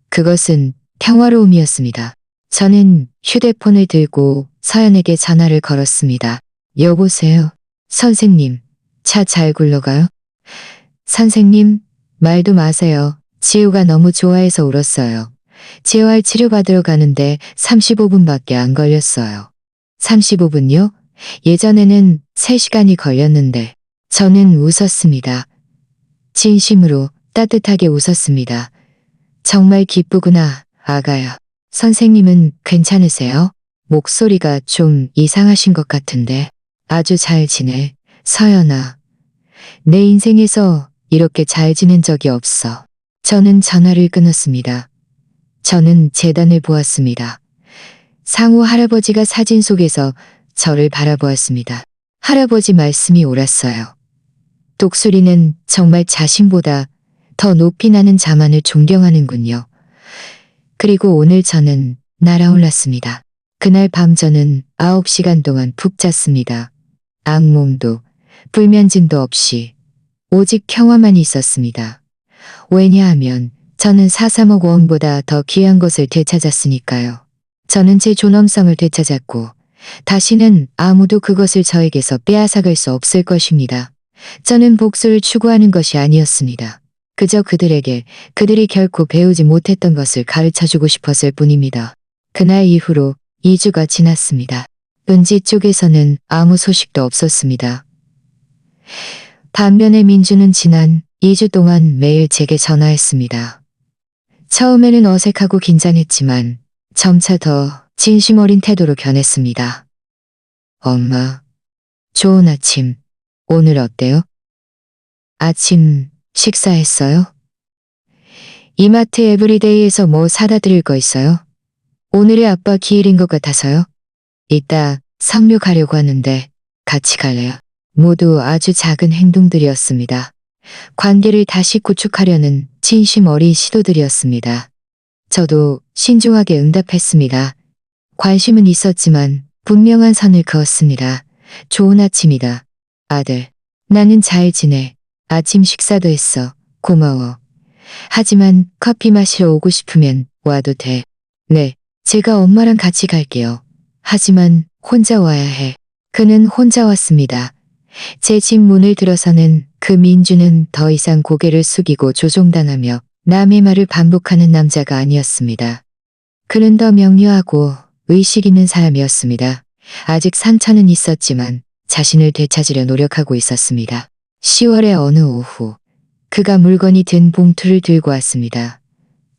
그것은 평화로움이었습니다. 저는 휴대폰을 들고 서연에게 전화를 걸었습니다. 여보세요? 선생님, 차 잘 굴러가요? 선생님, 말도 마세요. 지우가 너무 좋아해서 울었어요. 재활 치료받으러 가는데 35분밖에 안 걸렸어요. 35분요? 예전에는 3시간이 걸렸는데 저는 웃었습니다. 진심으로 따뜻하게 웃었습니다. 정말 기쁘구나, 아가야. 선생님은 괜찮으세요? 목소리가 좀 이상하신 것 같은데. 아주 잘 지내, 서연아. 내 인생에서 이렇게 잘 지낸 적이 없어. 저는 전화를 끊었습니다. 저는 재단을 보았습니다. 상우 할아버지가 사진 속에서 저를 바라보았습니다. 할아버지 말씀이 옳았어요. 독수리는 정말 자신보다 더 높이 나는 자만을 존경하는군요. 그리고 오늘 저는 날아올랐습니다. 그날 밤 저는 9시간 동안 푹 잤습니다. 악몽도 불면증도 없이 오직 평화만 있었습니다. 왜냐하면 저는 4-3억 원보다 더 귀한 것을 되찾았으니까요. 저는 제 존엄성을 되찾았고 다시는 아무도 그것을 저에게서 빼앗아갈 수 없을 것입니다. 저는 복수를 추구하는 것이 아니었습니다. 그저 그들에게 그들이 결코 배우지 못했던 것을 가르쳐주고 싶었을 뿐입니다. 그날 이후로 2주가 지났습니다. 은지 쪽에서는 아무 소식도 없었습니다. 반면에 민주는 지난 2주 동안 매일 제게 전화했습니다. 처음에는 어색하고 긴장했지만 점차 더 진심 어린 태도로 변했습니다. 엄마, 좋은 아침. 오늘 어때요? 아침 식사했어요? 이마트 에브리데이에서 뭐 사다 드릴 거 있어요? 오늘이 아빠 기일인 것 같아서요. 이따 성묘 가려고 하는데 같이 갈래요? 모두 아주 작은 행동들이었습니다. 관계를 다시 구축하려는 진심 어린 시도들이었습니다. 저도 신중하게 응답했습니다. 관심은 있었지만 분명한 선을 그었습니다. 좋은 아침이다. 아들, 나는 잘 지내. 아침 식사도 했어. 고마워. 하지만 커피 마시러 오고 싶으면 와도 돼. 네, 제가 엄마랑 같이 갈게요. 하지만 혼자 와야 해. 그는 혼자 왔습니다. 제 집 문을 들어서는 그 민주는 더 이상 고개를 숙이고 조종당하며 남의 말을 반복하는 남자가 아니었습니다. 그는 더 명료하고 의식 있는 사람이었습니다. 아직 상처는 있었지만 자신을 되찾으려 노력하고 있었습니다. 10월의 어느 오후, 그가 물건이 든 봉투를 들고 왔습니다.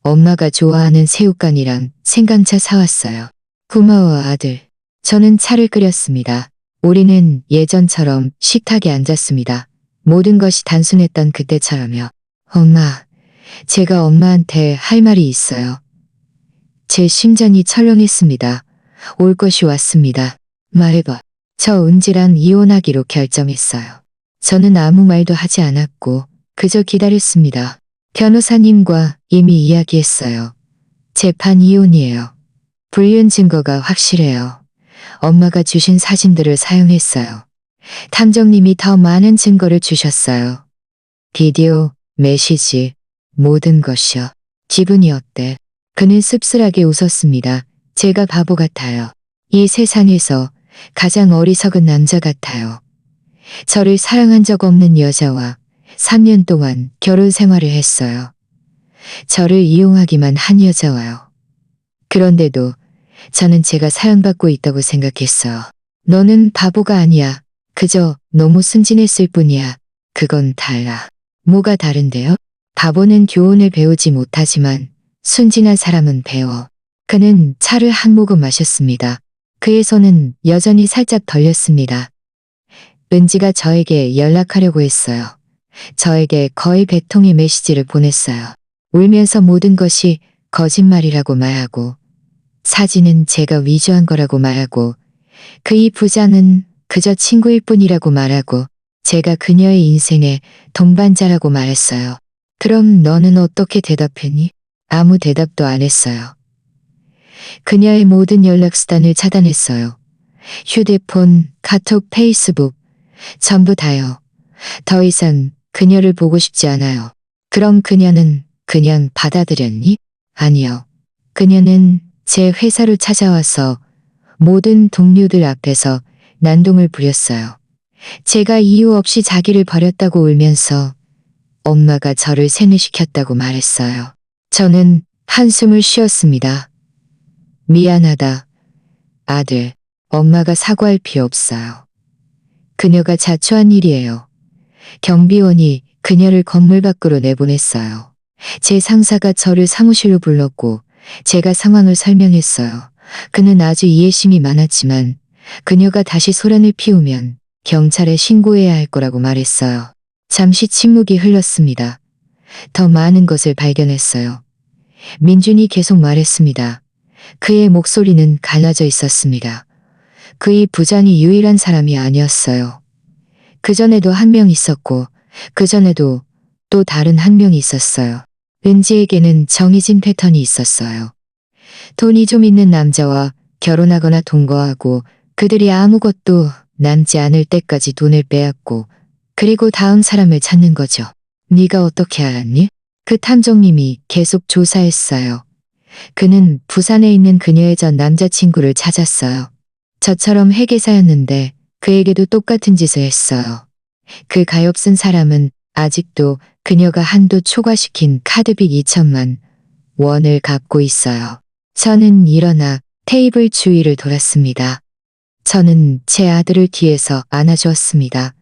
엄마가 좋아하는 새우깡이랑 생강차 사왔어요. 고마워 아들. 저는 차를 끓였습니다. 우리는 예전처럼 식탁에 앉았습니다. 모든 것이 단순했던 그때처럼요. 엄마, 제가 엄마한테 할 말이 있어요. 제 심장이 철렁했습니다. 올 것이 왔습니다. 말해봐. 저 은지랑 이혼하기로 결정했어요. 저는 아무 말도 하지 않았고 그저 기다렸습니다. 변호사님과 이미 이야기했어요. 재판 이혼이에요. 불륜 증거가 확실해요. 엄마가 주신 사진들을 사용했어요. 탐정님이 더 많은 증거를 주셨어요. 비디오, 메시지, 모든 것이요. 기분이 어때? 그는 씁쓸하게 웃었습니다. 제가 바보 같아요. 이 세상에서 가장 어리석은 남자 같아요. 저를 사랑한 적 없는 여자와 3년 동안 결혼 생활을 했어요. 저를 이용하기만 한 여자와요. 그런데도 저는 제가 사랑받고 있다고 생각했어요. 너는 바보가 아니야. 그저 너무 순진했을 뿐이야. 그건 달라. 뭐가 다른데요? 바보는 교훈을 배우지 못하지만 순진한 사람은 배워. 그는 차를 한 모금 마셨습니다. 그의 손은 여전히 살짝 떨렸습니다. 은지가 저에게 연락하려고 했어요. 저에게 거의 100통의 메시지를 보냈어요. 울면서 모든 것이 거짓말이라고 말하고 사진은 제가 위조한 거라고 말하고 그의 부자는 그저 친구일 뿐이라고 말하고 제가 그녀의 인생의 동반자라고 말했어요. 그럼 너는 어떻게 대답했니? 아무 대답도 안 했어요. 그녀의 모든 연락수단을 차단했어요. 휴대폰, 카톡, 페이스북, 전부 다요. 더 이상 그녀를 보고 싶지 않아요. 그럼 그녀는 그냥 받아들였니? 아니요. 그녀는 제 회사로 찾아와서 모든 동료들 앞에서 난동을 부렸어요. 제가 이유 없이 자기를 버렸다고 울면서 엄마가 저를 세뇌시켰다고 말했어요. 저는 한숨을 쉬었습니다. 미안하다. 아들, 엄마가 사과할 필요 없어요. 그녀가 자초한 일이에요. 경비원이 그녀를 건물 밖으로 내보냈어요. 제 상사가 저를 사무실로 불렀고 제가 상황을 설명했어요. 그는 아주 이해심이 많았지만 그녀가 다시 소란을 피우면 경찰에 신고해야 할 거라고 말했어요. 잠시 침묵이 흘렀습니다. 더 많은 것을 발견했어요. 민준이 계속 말했습니다. 그의 목소리는 갈라져 있었습니다. 그의 부장이 유일한 사람이 아니었어요. 그전에도 한 명 있었고 그전에도 또 다른 한 명이 있었어요. 은지에게는 정해진 패턴이 있었어요. 돈이 좀 있는 남자와 결혼하거나 동거하고 그들이 아무것도 남지 않을 때까지 돈을 빼앗고 그리고 다음 사람을 찾는 거죠. 네가 어떻게 알았니? 그 탐정님이 계속 조사했어요. 그는 부산에 있는 그녀의 전 남자친구를 찾았어요. 저처럼 회계사였는데 그에게도 똑같은 짓을 했어요. 그 가엾은 사람은 아직도 그녀가 한도 초과시킨 카드빚 2천만 원을 갚고 있어요. 저는 일어나 테이블 주위를 돌았습니다. 저는 제 아들을 뒤에서 안아주었습니다.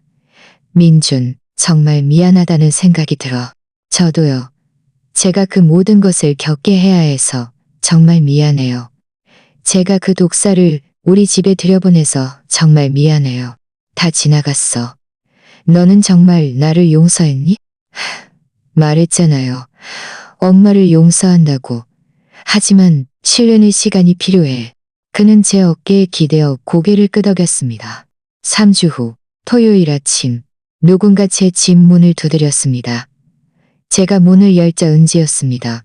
민준, 정말 미안하다는 생각이 들어. 저도요. 제가 그 모든 것을 겪게 해야 해서 정말 미안해요. 제가 그 독사를 우리 집에 들여보내서 정말 미안해요. 다 지나갔어. 너는 정말 나를 용서했니? 말했잖아요. 엄마를 용서한다고. 하지만 신뢰의 시간이 필요해. 그는 제 어깨에 기대어 고개를 끄덕였습니다. 3주 후 토요일 아침 누군가 제 집 문을 두드렸습니다. 제가 문을 열자 은지였습니다.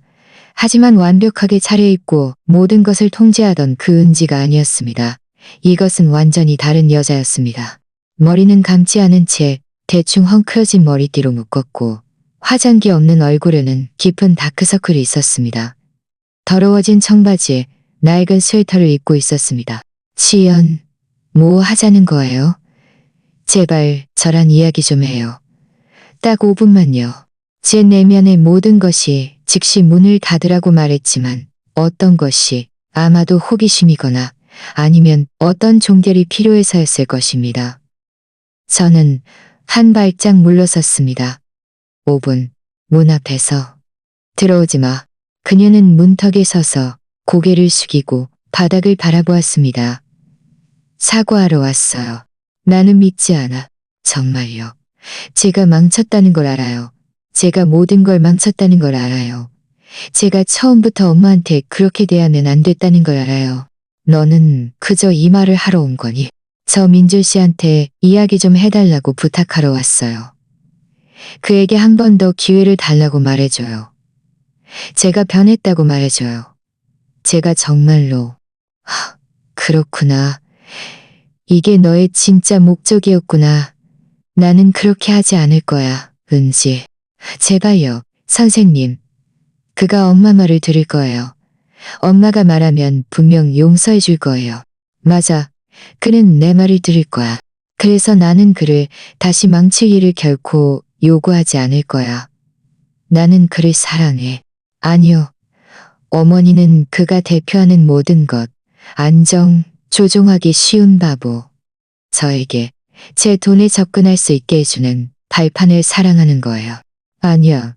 하지만 완벽하게 차려입고 모든 것을 통제하던 그 은지가 아니었습니다. 이것은 완전히 다른 여자였습니다. 머리는 감지 않은 채 대충 헝클어진 머리띠로 묶었고 화장기 없는 얼굴에는 깊은 다크서클이 있었습니다. 더러워진 청바지에 낡은 스웨터를 입고 있었습니다. 지연, 뭐 하자는 거예요? 제발 저랑 이야기 좀 해요. 딱 5분만요. 제 내면의 모든 것이 즉시 문을 닫으라고 말했지만 어떤 것이 아마도 호기심이거나 아니면 어떤 종결이 필요해서였을 것입니다. 저는 한 발짝 물러섰습니다. 5분, 문 앞에서. 들어오지 마. 그녀는 문턱에 서서 고개를 숙이고 바닥을 바라보았습니다. 사과하러 왔어요. 나는 믿지 않아. 정말요. 제가 망쳤다는 걸 알아요. 제가 모든 걸 망쳤다는 걸 알아요. 제가 처음부터 엄마한테 그렇게 대하면 안 됐다는 걸 알아요. 너는 그저 이 말을 하러 온 거니? 저 민준 씨한테 이야기 좀 해달라고 부탁하러 왔어요. 그에게 한 번 더 기회를 달라고 말해줘요. 제가 변했다고 말해줘요. 제가 정말로. 그렇구나. 이게 너의 진짜 목적이었구나. 나는 그렇게 하지 않을 거야, 은지. 제발요, 선생님. 그가 엄마 말을 들을 거예요. 엄마가 말하면 분명 용서해 줄 거예요. 맞아. 그는 내 말을 들을 거야. 그래서 나는 그를 다시 망칠 일을 결코 요구하지 않을 거야. 나는 그를 사랑해. 아니요. 어머니는 그가 대표하는 모든 것, 안정, 조종하기 쉬운 바보. 저에게 제 돈에 접근할 수 있게 해주는 발판을 사랑하는 거예요. 아니야.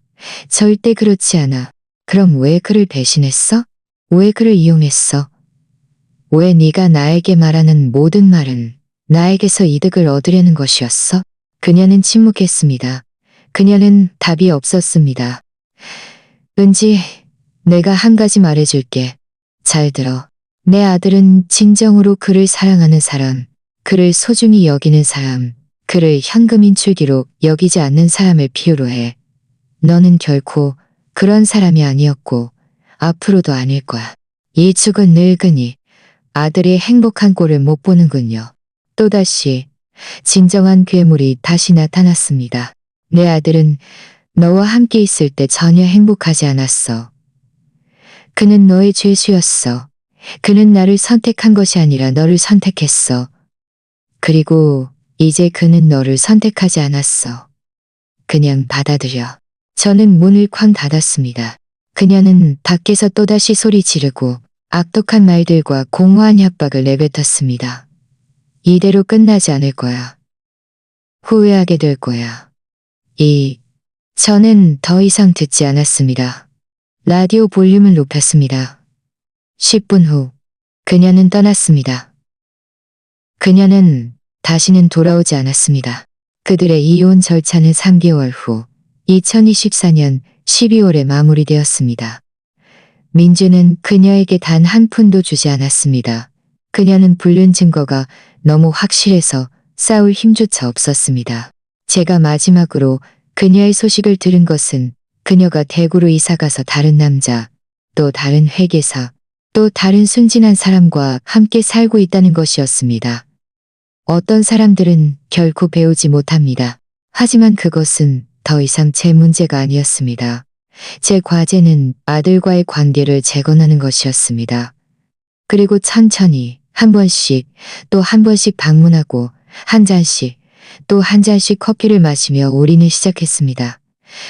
절대 그렇지 않아. 그럼 왜 그를 배신했어? 왜 그를 이용했어? 왜 네가 나에게 말하는 모든 말은 나에게서 이득을 얻으려는 것이었어? 그녀는 침묵했습니다. 그녀는 답이 없었습니다. 은지, 내가 한 가지 말해줄게. 잘 들어. 내 아들은 진정으로 그를 사랑하는 사람, 그를 소중히 여기는 사람, 그를 현금 인출기로 여기지 않는 사람을 필요로 해. 너는 결코 그런 사람이 아니었고 앞으로도 아닐 거야. 이 죽은 늙은이 아들의 행복한 꼴을 못 보는군요. 또다시 진정한 괴물이 다시 나타났습니다. 내 아들은 너와 함께 있을 때 전혀 행복하지 않았어. 그는 너의 죄수였어. 그는 나를 선택한 것이 아니라 너를 선택했어. 그리고 이제 그는 너를 선택하지 않았어. 그냥 받아들여. 저는 문을 쾅 닫았습니다. 그녀는 밖에서 또다시 소리 지르고 악독한 말들과 공허한 협박을 내뱉었습니다. 이대로 끝나지 않을 거야. 후회하게 될 거야. 저는 더 이상 듣지 않았습니다. 라디오 볼륨을 높였습니다. 10분 후, 그녀는 떠났습니다. 그녀는 다시는 돌아오지 않았습니다. 그들의 이혼 절차는 3개월 후 2024년 12월에 마무리되었습니다. 민주는 그녀에게 단 한 푼도 주지 않았습니다. 그녀는 불륜 증거가 너무 확실해서 싸울 힘조차 없었습니다. 제가 마지막으로 그녀의 소식을 들은 것은 그녀가 대구로 이사가서 다른 남자, 또 다른 회계사, 또 다른 순진한 사람과 함께 살고 있다는 것이었습니다. 어떤 사람들은 결코 배우지 못합니다. 하지만 그것은 더 이상 제 문제가 아니었습니다. 제 과제는 아들과의 관계를 재건하는 것이었습니다. 그리고 천천히 한 번씩 또 한 번씩 방문하고 한 잔씩 또 한 잔씩 커피를 마시며 올인을 시작했습니다.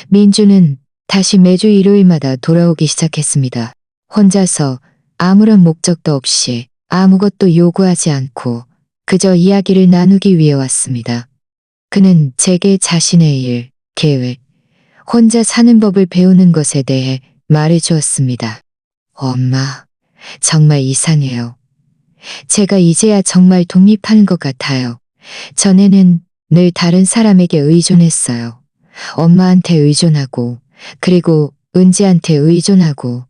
민주는 다시 매주 일요일마다 돌아오기 시작했습니다. 혼자서 아무런 목적도 없이 아무것도 요구하지 않고 그저 이야기를 나누기 위해 왔습니다. 그는 제게 자신의 일, 계획, 혼자 사는 법을 배우는 것에 대해 말해 주었습니다. 엄마, 정말 이상해요. 제가 이제야 정말 독립하는 것 같아요. 전에는 늘 다른 사람에게 의존했어요. 엄마한테 의존하고, 그리고 은지한테 의존하고,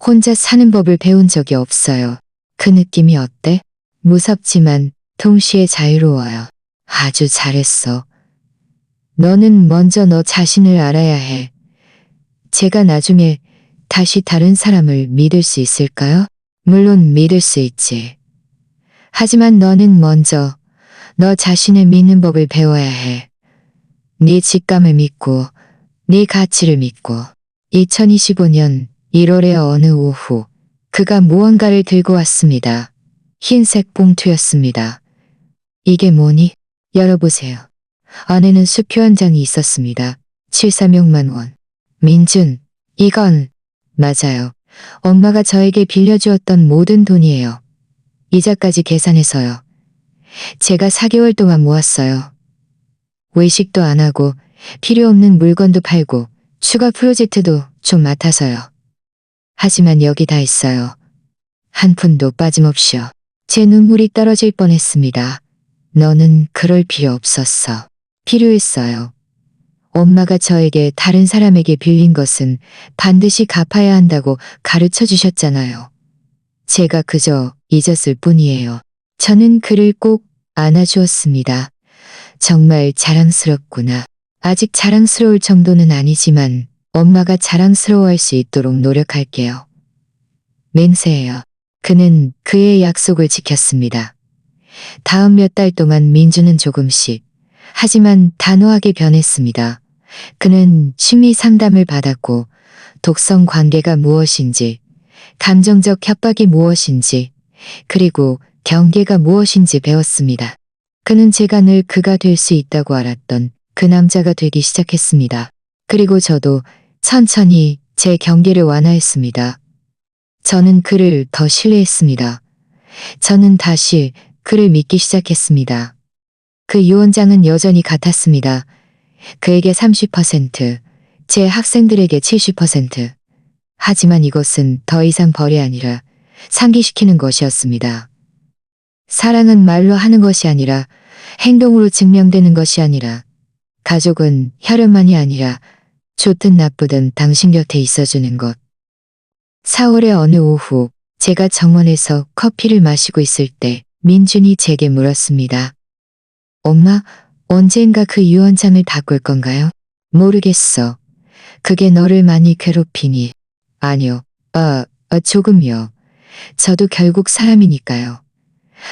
혼자 사는 법을 배운 적이 없어요. 그 느낌이 어때? 무섭지만 동시에 자유로워요. 아주 잘했어. 너는 먼저 너 자신을 알아야 해. 제가 나중에 다시 다른 사람을 믿을 수 있을까요? 물론 믿을 수 있지. 하지만 너는 먼저 너 자신을 믿는 법을 배워야 해. 네 직감을 믿고 네 가치를 믿고. 2025년 1월의 어느 오후 그가 무언가를 들고 왔습니다. 흰색 봉투였습니다. 이게 뭐니? 열어보세요. 안에는 수표 한 장이 있었습니다. 736만 원. 민준, 이건 맞아요. 엄마가 저에게 빌려주었던 모든 돈이에요. 이자까지 계산해서요. 제가 4개월 동안 모았어요. 외식도 안 하고 필요 없는 물건도 팔고 추가 프로젝트도 좀 맡아서요. 하지만 여기 다 있어요. 한 푼도 빠짐없이요. 제 눈물이 떨어질 뻔했습니다. 너는 그럴 필요 없었어. 필요했어요. 엄마가 저에게 다른 사람에게 빌린 것은 반드시 갚아야 한다고 가르쳐 주셨잖아요. 제가 그저 잊었을 뿐이에요. 저는 그를 꼭 안아주었습니다. 정말 자랑스럽구나. 아직 자랑스러울 정도는 아니지만 엄마가 자랑스러워할 수 있도록 노력할게요. 맹세해요. 그는 그의 약속을 지켰습니다. 다음 몇 달 동안 민주는 조금씩, 하지만 단호하게 변했습니다. 그는 심리 상담을 받았고 독성 관계가 무엇인지, 감정적 협박이 무엇인지, 그리고 경계가 무엇인지 배웠습니다. 그는 제가 늘 그가 될 수 있다고 알았던 그 남자가 되기 시작했습니다. 그리고 저도 천천히 제 경계를 완화했습니다. 저는 그를 더 신뢰했습니다. 저는 다시 그를 믿기 시작했습니다. 그 유언장은 여전히 같았습니다. 그에게 30%, 제 학생들에게 70%. 하지만 이것은 더 이상 벌이 아니라 상기시키는 것이었습니다. 사랑은 말로 하는 것이 아니라 행동으로 증명되는 것이 아니라 가족은 혈연만이 아니라 좋든 나쁘든 당신 곁에 있어주는 것. 4월의 어느 오후 제가 정원에서 커피를 마시고 있을 때 민준이 제게 물었습니다. 엄마, 언젠가 그 유언장을 바꿀 건가요? 모르겠어. 그게 너를 많이 괴롭히니? 아니요. 조금요. 저도 결국 사람이니까요.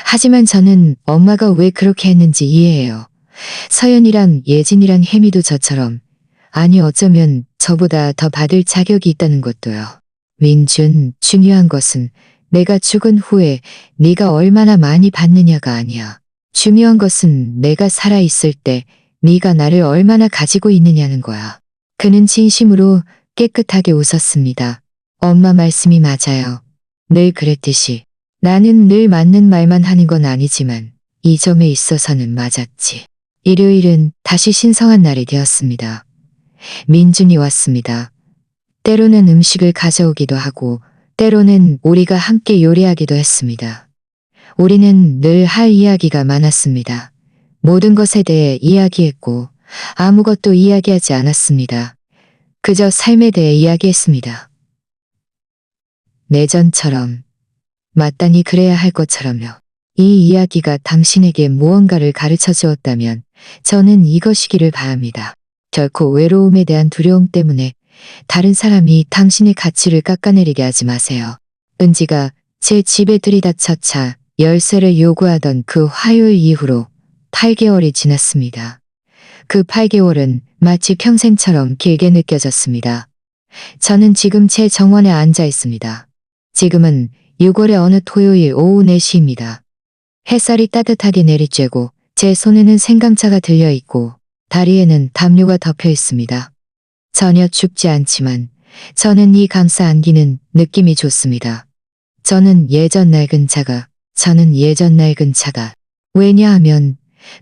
하지만 저는 엄마가 왜 그렇게 했는지 이해해요. 서연이랑 예진이랑 혜미도 저처럼, 아니 어쩌면 저보다 더 받을 자격이 있다는 것도요. 민준, 중요한 것은 내가 죽은 후에 네가 얼마나 많이 받느냐가 아니야. 중요한 것은 내가 살아있을 때 네가 나를 얼마나 가지고 있느냐는 거야. 그는 진심으로 깨끗하게 웃었습니다. 엄마 말씀이 맞아요. 늘 그랬듯이. 나는 늘 맞는 말만 하는 건 아니지만 이 점에 있어서는 맞았지. 일요일은 다시 신성한 날이 되었습니다. 민준이 왔습니다. 때로는 음식을 가져오기도 하고 때로는 우리가 함께 요리하기도 했습니다. 우리는 늘 할 이야기가 많았습니다. 모든 것에 대해 이야기했고 아무것도 이야기하지 않았습니다. 그저 삶에 대해 이야기했습니다. 내전처럼, 마땅히 그래야 할 것처럼요. 이 이야기가 당신에게 무언가를 가르쳐 주었다면 저는 이것이기를 바랍니다. 결코 외로움에 대한 두려움 때문에 다른 사람이 당신의 가치를 깎아내리게 하지 마세요. 은지가 제 집에 들이닥쳐차 열쇠를 요구하던 그 화요일 이후로 8개월이 지났습니다. 그 8개월은 마치 평생처럼 길게 느껴졌습니다. 저는 지금 제 정원에 앉아 있습니다. 지금은 6월의 어느 토요일 오후 4시입니다. 햇살이 따뜻하게 내리쬐고 제 손에는 생강차가 들려 있고 다리에는 담요가 덮여 있습니다. 전혀 춥지 않지만 저는 이 감싸 안기는 느낌이 좋습니다. 저는 예전 낡은 차가 왜냐하면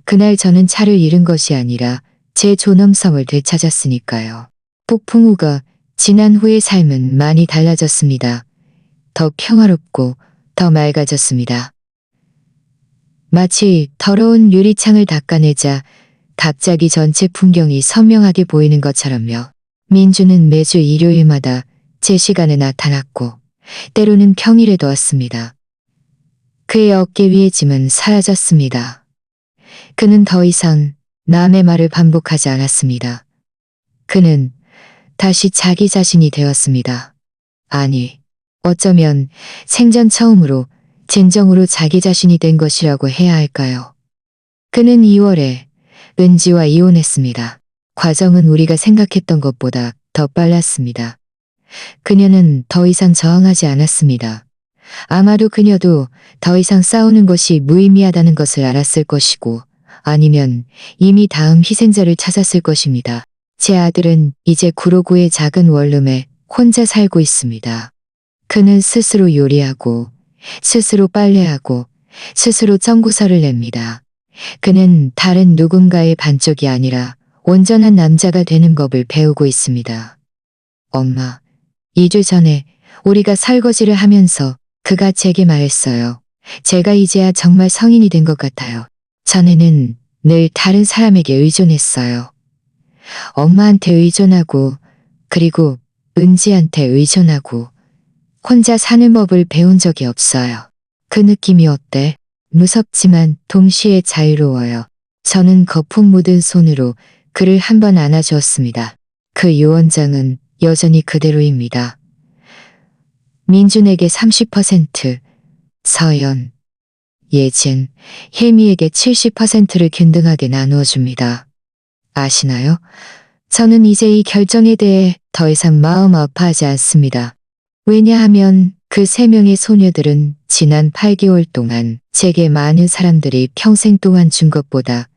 그날 저는 차를 잃은 것이 아니라 제 존엄성을 되찾았으니까요. 폭풍 후가 지난 후의 삶은 많이 달라졌습니다. 더 평화롭고 더 맑아졌습니다. 마치 더러운 유리창을 닦아내자 갑자기 전체 풍경이 선명하게 보이는 것처럼요. 민주는 매주 일요일마다 제 시간에 나타났고 때로는 평일에도 왔습니다. 그의 어깨 위의 짐은 사라졌습니다. 그는 더 이상 남의 말을 반복하지 않았습니다. 그는 다시 자기 자신이 되었습니다. 아니, 어쩌면 생전 처음으로 진정으로 자기 자신이 된 것이라고 해야 할까요? 그는 2월에 은지와 이혼했습니다. 과정은 우리가 생각했던 것보다 더 빨랐습니다. 그녀는 더 이상 저항하지 않았습니다. 아마도 그녀도 더 이상 싸우는 것이 무의미하다는 것을 알았을 것이고 아니면 이미 다음 희생자를 찾았을 것입니다. 제 아들은 이제 구로구의 작은 원룸에 혼자 살고 있습니다. 그는 스스로 요리하고 스스로 빨래하고 스스로 청구서를 냅니다. 그는 다른 누군가의 반쪽이 아니라 온전한 남자가 되는 법을 배우고 있습니다. 엄마, 2주 전에 우리가 설거지를 하면서 그가 제게 말했어요. 제가 이제야 정말 성인이 된 것 같아요. 전에는 늘 다른 사람에게 의존했어요. 엄마한테 의존하고 그리고 은지한테 의존하고 혼자 사는 법을 배운 적이 없어요. 그 느낌이 어때? 무섭지만 동시에 자유로워요. 저는 거품 묻은 손으로 그를 한번 안아주었습니다. 그 유언장은 여전히 그대로입니다. 민준에게 30%, 서연, 예진, 혜미에게 70%를 균등하게 나누어 줍니다. 아시나요? 저는 이제 이 결정에 대해 더 이상 마음 아파하지 않습니다. 왜냐하면 그 3명의 소녀들은 지난 8개월 동안 제게 많은 사람들이 평생 동안 준 것보다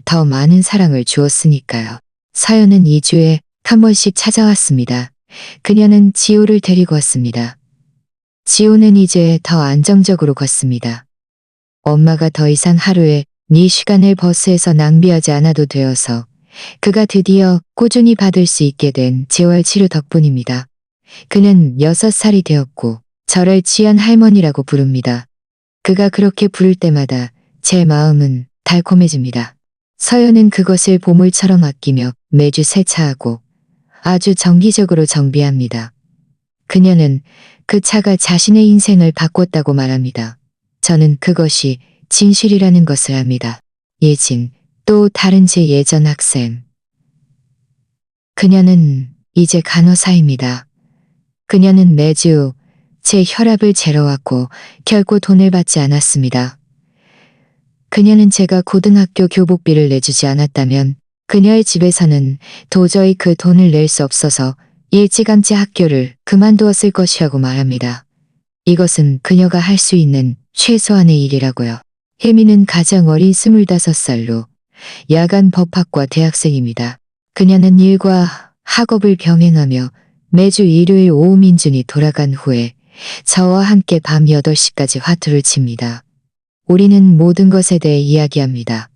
더 많은 사랑을 주었으니까요. 서연은 2주에 한 번씩 찾아왔습니다. 그녀는 지호를 데리고 왔습니다. 지호는 이제 더 안정적으로 걷습니다. 엄마가 더 이상 하루에 4시간을 버스에서 낭비하지 않아도 되어서 그가 드디어 꾸준히 받을 수 있게 된 재활치료 덕분입니다. 그는 6살이 되었고 저를 지연 할머니라고 부릅니다. 그가 그렇게 부를 때마다 제 마음은 달콤해집니다. 서연은 그것을 보물처럼 아끼며 매주 세차하고 아주 정기적으로 정비합니다. 그녀는 그 차가 자신의 인생을 바꿨다고 말합니다. 저는 그것이 진실이라는 것을 압니다. 예진, 또 다른 제 예전 학생. 그녀는 이제 간호사입니다. 그녀는 매주 제 혈압을 재러 왔고 결코 돈을 받지 않았습니다. 그녀는 제가 고등학교 교복비를 내주지 않았다면 그녀의 집에서는 도저히 그 돈을 낼 수 없어서 일찌감치 학교를 그만두었을 것이라고 말합니다. 이것은 그녀가 할 수 있는 최소한의 일이라고요. 혜미는 가장 어린 25살로 야간 법학과 대학생입니다. 그녀는 일과 학업을 병행하며 매주 일요일 오후 민준이 돌아간 후에 저와 함께 밤 8시까지 화투를 칩니다. 우리는 모든 것에 대해 이야기합니다.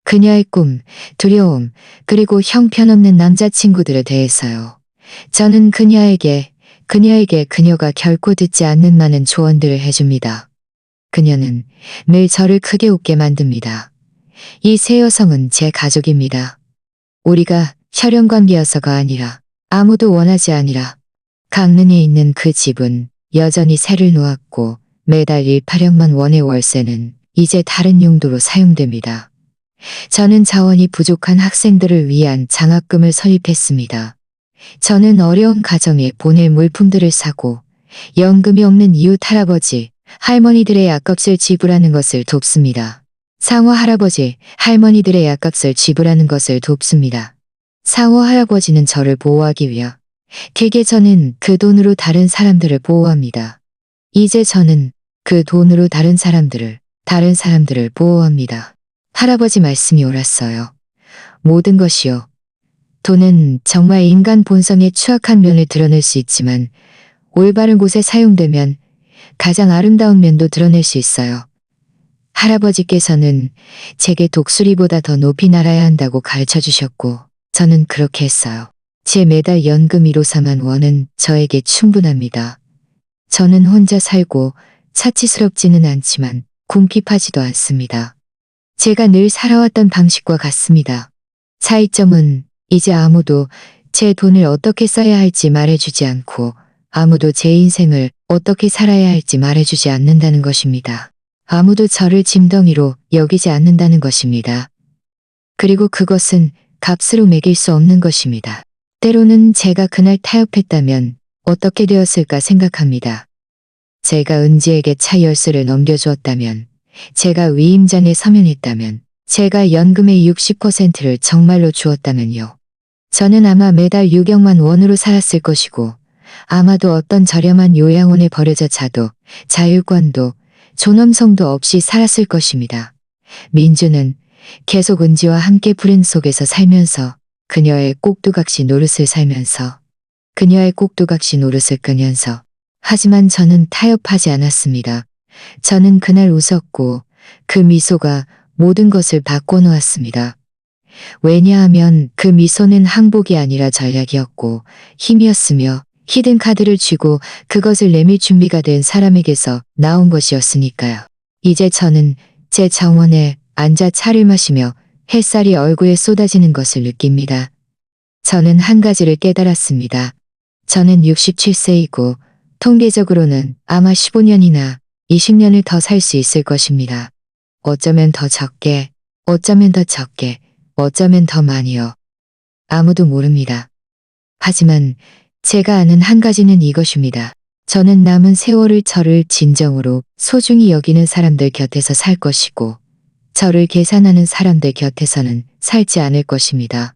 그녀의 꿈, 두려움, 그리고 형편없는 남자친구들에 대해서요. 저는 그녀에게 그녀가 결코 듣지 않는 많은 조언들을 해줍니다. 그녀는 늘 저를 크게 웃게 만듭니다. 이 세 여성은 제 가족입니다. 우리가 혈연관계여서가 아니라 아무도 원하지 아니라 강릉에 있는 그 집은 여전히 세를 놓았고 매달 18억만 원의 월세는 이제 다른 용도로 사용됩니다. 저는 자원이 부족한 학생들을 위한 장학금을 설립했습니다. 저는 어려운 가정에 보낼 물품들을 사고 연금이 없는 이웃 할아버지, 할머니들의 약값을 지불하는 것을 돕습니다. 상호 할아버지, 할머니들의 약값을 지불하는 것을 돕습니다. 상호 할아버지는 저를 보호하기 위해 길게 저는 그 돈으로 다른 사람들을 보호합니다. 이제 저는 그 돈으로 다른 사람들을 보호합니다. 할아버지 말씀이 옳았어요. 모든 것이요. 돈은 정말 인간 본성의 추악한 면을 드러낼 수 있지만 올바른 곳에 사용되면 가장 아름다운 면도 드러낼 수 있어요. 할아버지께서는 제게 독수리보다 더 높이 날아야 한다고 가르쳐 주셨고 저는 그렇게 했어요. 제 매달 연금 154만 원은 저에게 충분합니다. 저는 혼자 살고 사치스럽지는 않지만 궁핍하지도 않습니다. 제가 늘 살아왔던 방식과 같습니다. 차이점은 이제 아무도 제 돈을 어떻게 써야 할지 말해주지 않고 아무도 제 인생을 어떻게 살아야 할지 말해주지 않는다는 것입니다. 아무도 저를 짐덩이로 여기지 않는다는 것입니다. 그리고 그것은 값으로 매길 수 없는 것입니다. 때로는 제가 그날 타협했다면 어떻게 되었을까 생각합니다. 제가 은지에게 차 열쇠를 넘겨주었다면, 제가 위임장에 서명했다면, 제가 연금의 60%를 정말로 주었다면요. 저는 아마 매달 6억만 원으로 살았을 것이고 아마도 어떤 저렴한 요양원에 버려져 자도 자율권도 존엄성도 없이 살았을 것입니다. 민주는 계속 은지와 함께 불행 속에서 살면서 그녀의 꼭두각시 노릇을 끄면서 하지만 저는 타협하지 않았습니다. 저는 그날 웃었고 그 미소가 모든 것을 바꿔놓았습니다. 왜냐하면 그 미소는 항복이 아니라 전략이었고 힘이었으며 히든카드를 쥐고 그것을 내밀 준비가 된 사람에게서 나온 것이었으니까요. 이제 저는 제 정원에 앉아 차를 마시며 햇살이 얼굴에 쏟아지는 것을 느낍니다. 저는 한 가지를 깨달았습니다. 저는 67세이고 통계적으로는 아마 15년이나 20년을 더 살 수 있을 것입니다. 어쩌면 더 적게, 어쩌면 더 많이요. 아무도 모릅니다. 하지만 제가 아는 한 가지는 이것입니다. 저는 남은 세월을 저를 진정으로 소중히 여기는 사람들 곁에서 살 것이고 저를 계산하는 사람들 곁에서는 살지 않을 것입니다.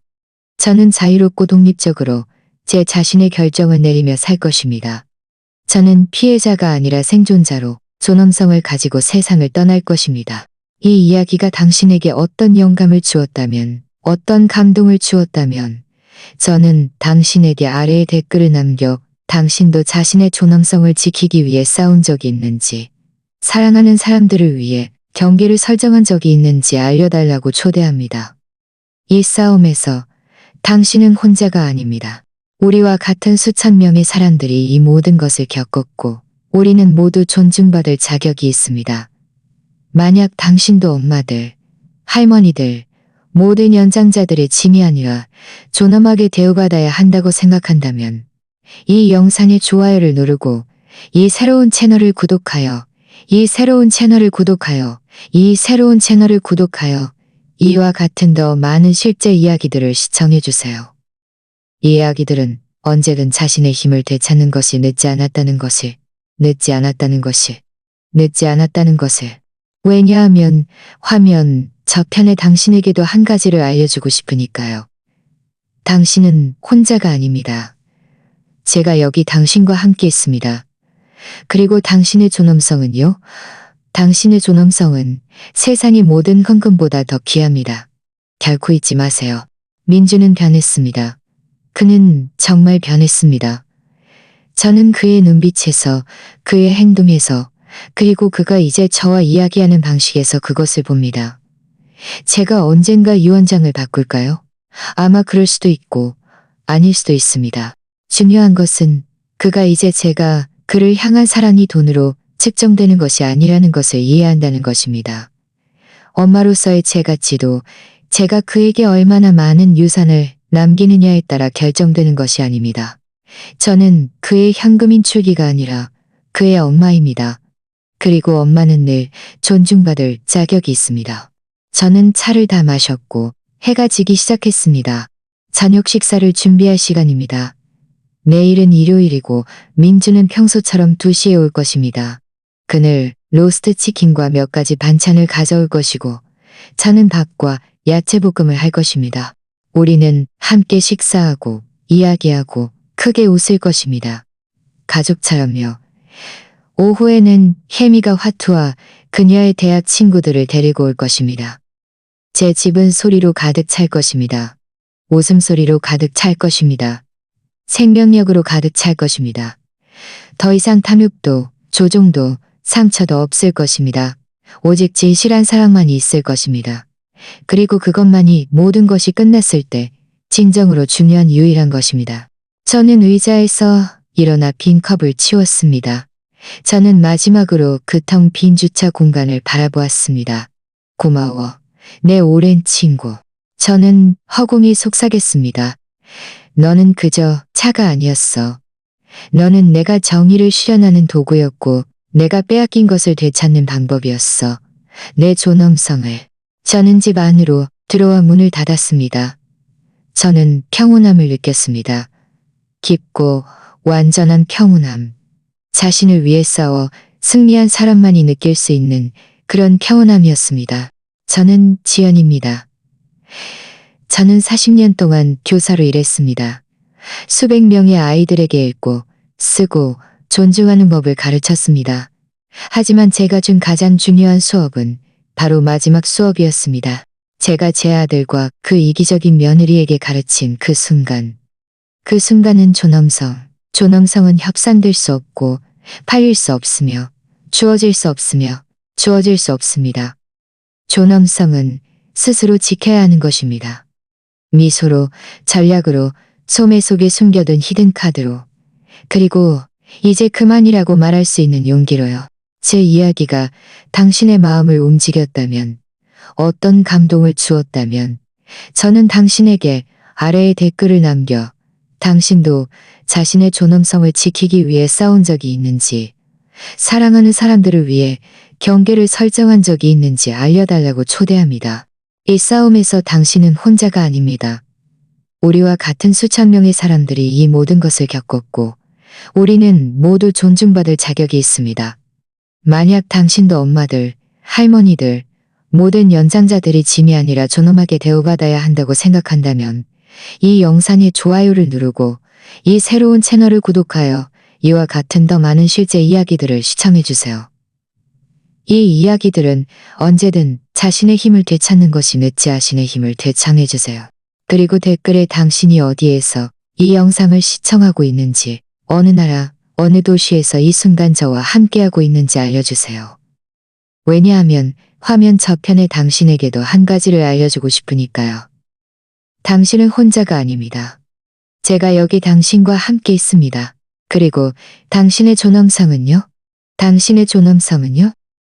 저는 자유롭고 독립적으로 제 자신의 결정을 내리며 살 것입니다. 저는 피해자가 아니라 생존자로 존엄성을 가지고 세상을 떠날 것입니다. 이 이야기가 당신에게 어떤 영감을 주었다면, 어떤 감동을 주었다면 저는 당신에게 아래에 댓글을 남겨 당신도 자신의 존엄성을 지키기 위해 싸운 적이 있는지, 사랑하는 사람들을 위해 경계를 설정한 적이 있는지 알려달라고 초대합니다. 이 싸움에서 당신은 혼자가 아닙니다. 우리와 같은 수천 명의 사람들이 이 모든 것을 겪었고 우리는 모두 존중받을 자격이 있습니다. 만약 당신도 엄마들, 할머니들, 모든 연장자들의 짐이 아니라 존엄하게 대우받아야 한다고 생각한다면 이 영상의 좋아요를 누르고 이 새로운 채널을 구독하여 이와 같은 더 많은 실제 이야기들을 시청해주세요. 이 이야기들은 언제든 자신의 힘을 되찾는 것이 늦지 않았다는 것을 왜냐하면 화면 저편의 당신에게도 한 가지를 알려주고 싶으니까요. 당신은 혼자가 아닙니다. 제가 여기 당신과 함께 있습니다. 그리고 당신의 존엄성은요? 당신의 존엄성은 세상의 모든 헌금보다 더 귀합니다. 결코 잊지 마세요. 민주는 변했습니다. 그는 정말 변했습니다. 저는 그의 눈빛에서, 그의 행동에서, 그리고 그가 이제 저와 이야기하는 방식에서 그것을 봅니다. 제가 언젠가 유언장을 바꿀까요? 아마 그럴 수도 있고 아닐 수도 있습니다. 중요한 것은 그가 이제 제가 그를 향한 사랑이 돈으로 측정되는 것이 아니라는 것을 이해한다는 것입니다. 엄마로서의 제 가치도 제가 그에게 얼마나 많은 유산을 남기느냐에 따라 결정되는 것이 아닙니다. 저는 그의 현금인 출기가 아니라 그의 엄마입니다. 그리고 엄마는 늘 존중받을 자격이 있습니다. 저는 차를 다 마셨고 해가 지기 시작했습니다. 저녁 식사를 준비할 시간입니다. 내일은 일요일이고 민주는 평소처럼 2시에 올 것입니다. 그늘 로스트 치킨과 몇 가지 반찬을 가져올 것이고 저는 밥과 야채볶음을 할 것입니다. 우리는 함께 식사하고 이야기하고 크게 웃을 것입니다. 가족처럼요. 오후에는 혜미가 화투와 그녀의 대학 친구들을 데리고 올 것입니다. 제 집은 소리로 가득 찰 것입니다. 웃음소리로 가득 찰 것입니다. 생명력으로 가득 찰 것입니다. 더 이상 탐욕도, 조종도, 상처도 없을 것입니다. 오직 진실한 사랑만이 있을 것입니다. 그리고 그것만이 모든 것이 끝났을 때 진정으로 중요한 유일한 것입니다. 저는 의자에서 일어나 빈 컵을 치웠습니다. 저는 마지막으로 그 텅 빈 주차 공간을 바라보았습니다. 고마워, 내 오랜 친구. 저는 허공이 속삭였습니다. 너는 그저 차가 아니었어. 너는 내가 정의를 실현하는 도구였고 내가 빼앗긴 것을 되찾는 방법이었어. 내 존엄성을. 저는 집 안으로 들어와 문을 닫았습니다. 저는 평온함을 느꼈습니다. 깊고 완전한 평온함. 자신을 위해 싸워 승리한 사람만이 느낄 수 있는 그런 평온함이었습니다. 저는 지연입니다. 저는 40년 동안 교사로 일했습니다. 수백 명의 아이들에게 읽고 쓰고 존중하는 법을 가르쳤습니다. 하지만 제가 준 가장 중요한 수업은 바로 마지막 수업이었습니다. 제가 제 아들과 그 이기적인 며느리에게 가르친 그 순간. 그 순간은 존엄성. 존엄성은 협상될 수 없고 팔릴 수 없으며 주어질 수 없으며 주어질 수 없습니다. 존엄성은 스스로 지켜야 하는 것입니다. 미소로, 전략으로, 소매 속에 숨겨둔 히든카드로, 그리고 이제 그만이라고 말할 수 있는 용기로요. 제 이야기가 당신의 마음을 움직였다면, 어떤 감동을 주었다면, 저는 당신에게 아래에 댓글을 남겨 당신도 자신의 존엄성을 지키기 위해 싸운 적이 있는지, 사랑하는 사람들을 위해 경계를 설정한 적이 있는지 알려달라고 초대합니다. 이 싸움에서 당신은 혼자가 아닙니다. 우리와 같은 수천 명의 사람들이 이 모든 것을 겪었고 우리는 모두 존중받을 자격이 있습니다. 만약 당신도 엄마들, 할머니들, 모든 연장자들이 짐이 아니라 존엄하게 대우받아야 한다고 생각한다면 이 영상에 좋아요를 누르고 이 새로운 채널을 구독하여 이와 같은 더 많은 실제 이야기들을 시청해주세요. 이 이야기들은 언제든 자신의 힘을 되찾는 것이 늦지 자신의 힘을 되창해주세요. 그리고 댓글에 당신이 어디에서 이 영상을 시청하고 있는지, 어느 나라, 어느 도시에서 이 순간 저와 함께하고 있는지 알려주세요. 왜냐하면 화면 저편의 당신에게도 한 가지를 알려주고 싶으니까요. 당신은 혼자가 아닙니다. 제가 여기 당신과 함께 있습니다. 그리고 당신의 존엄성은요? 당신의 존엄성은요?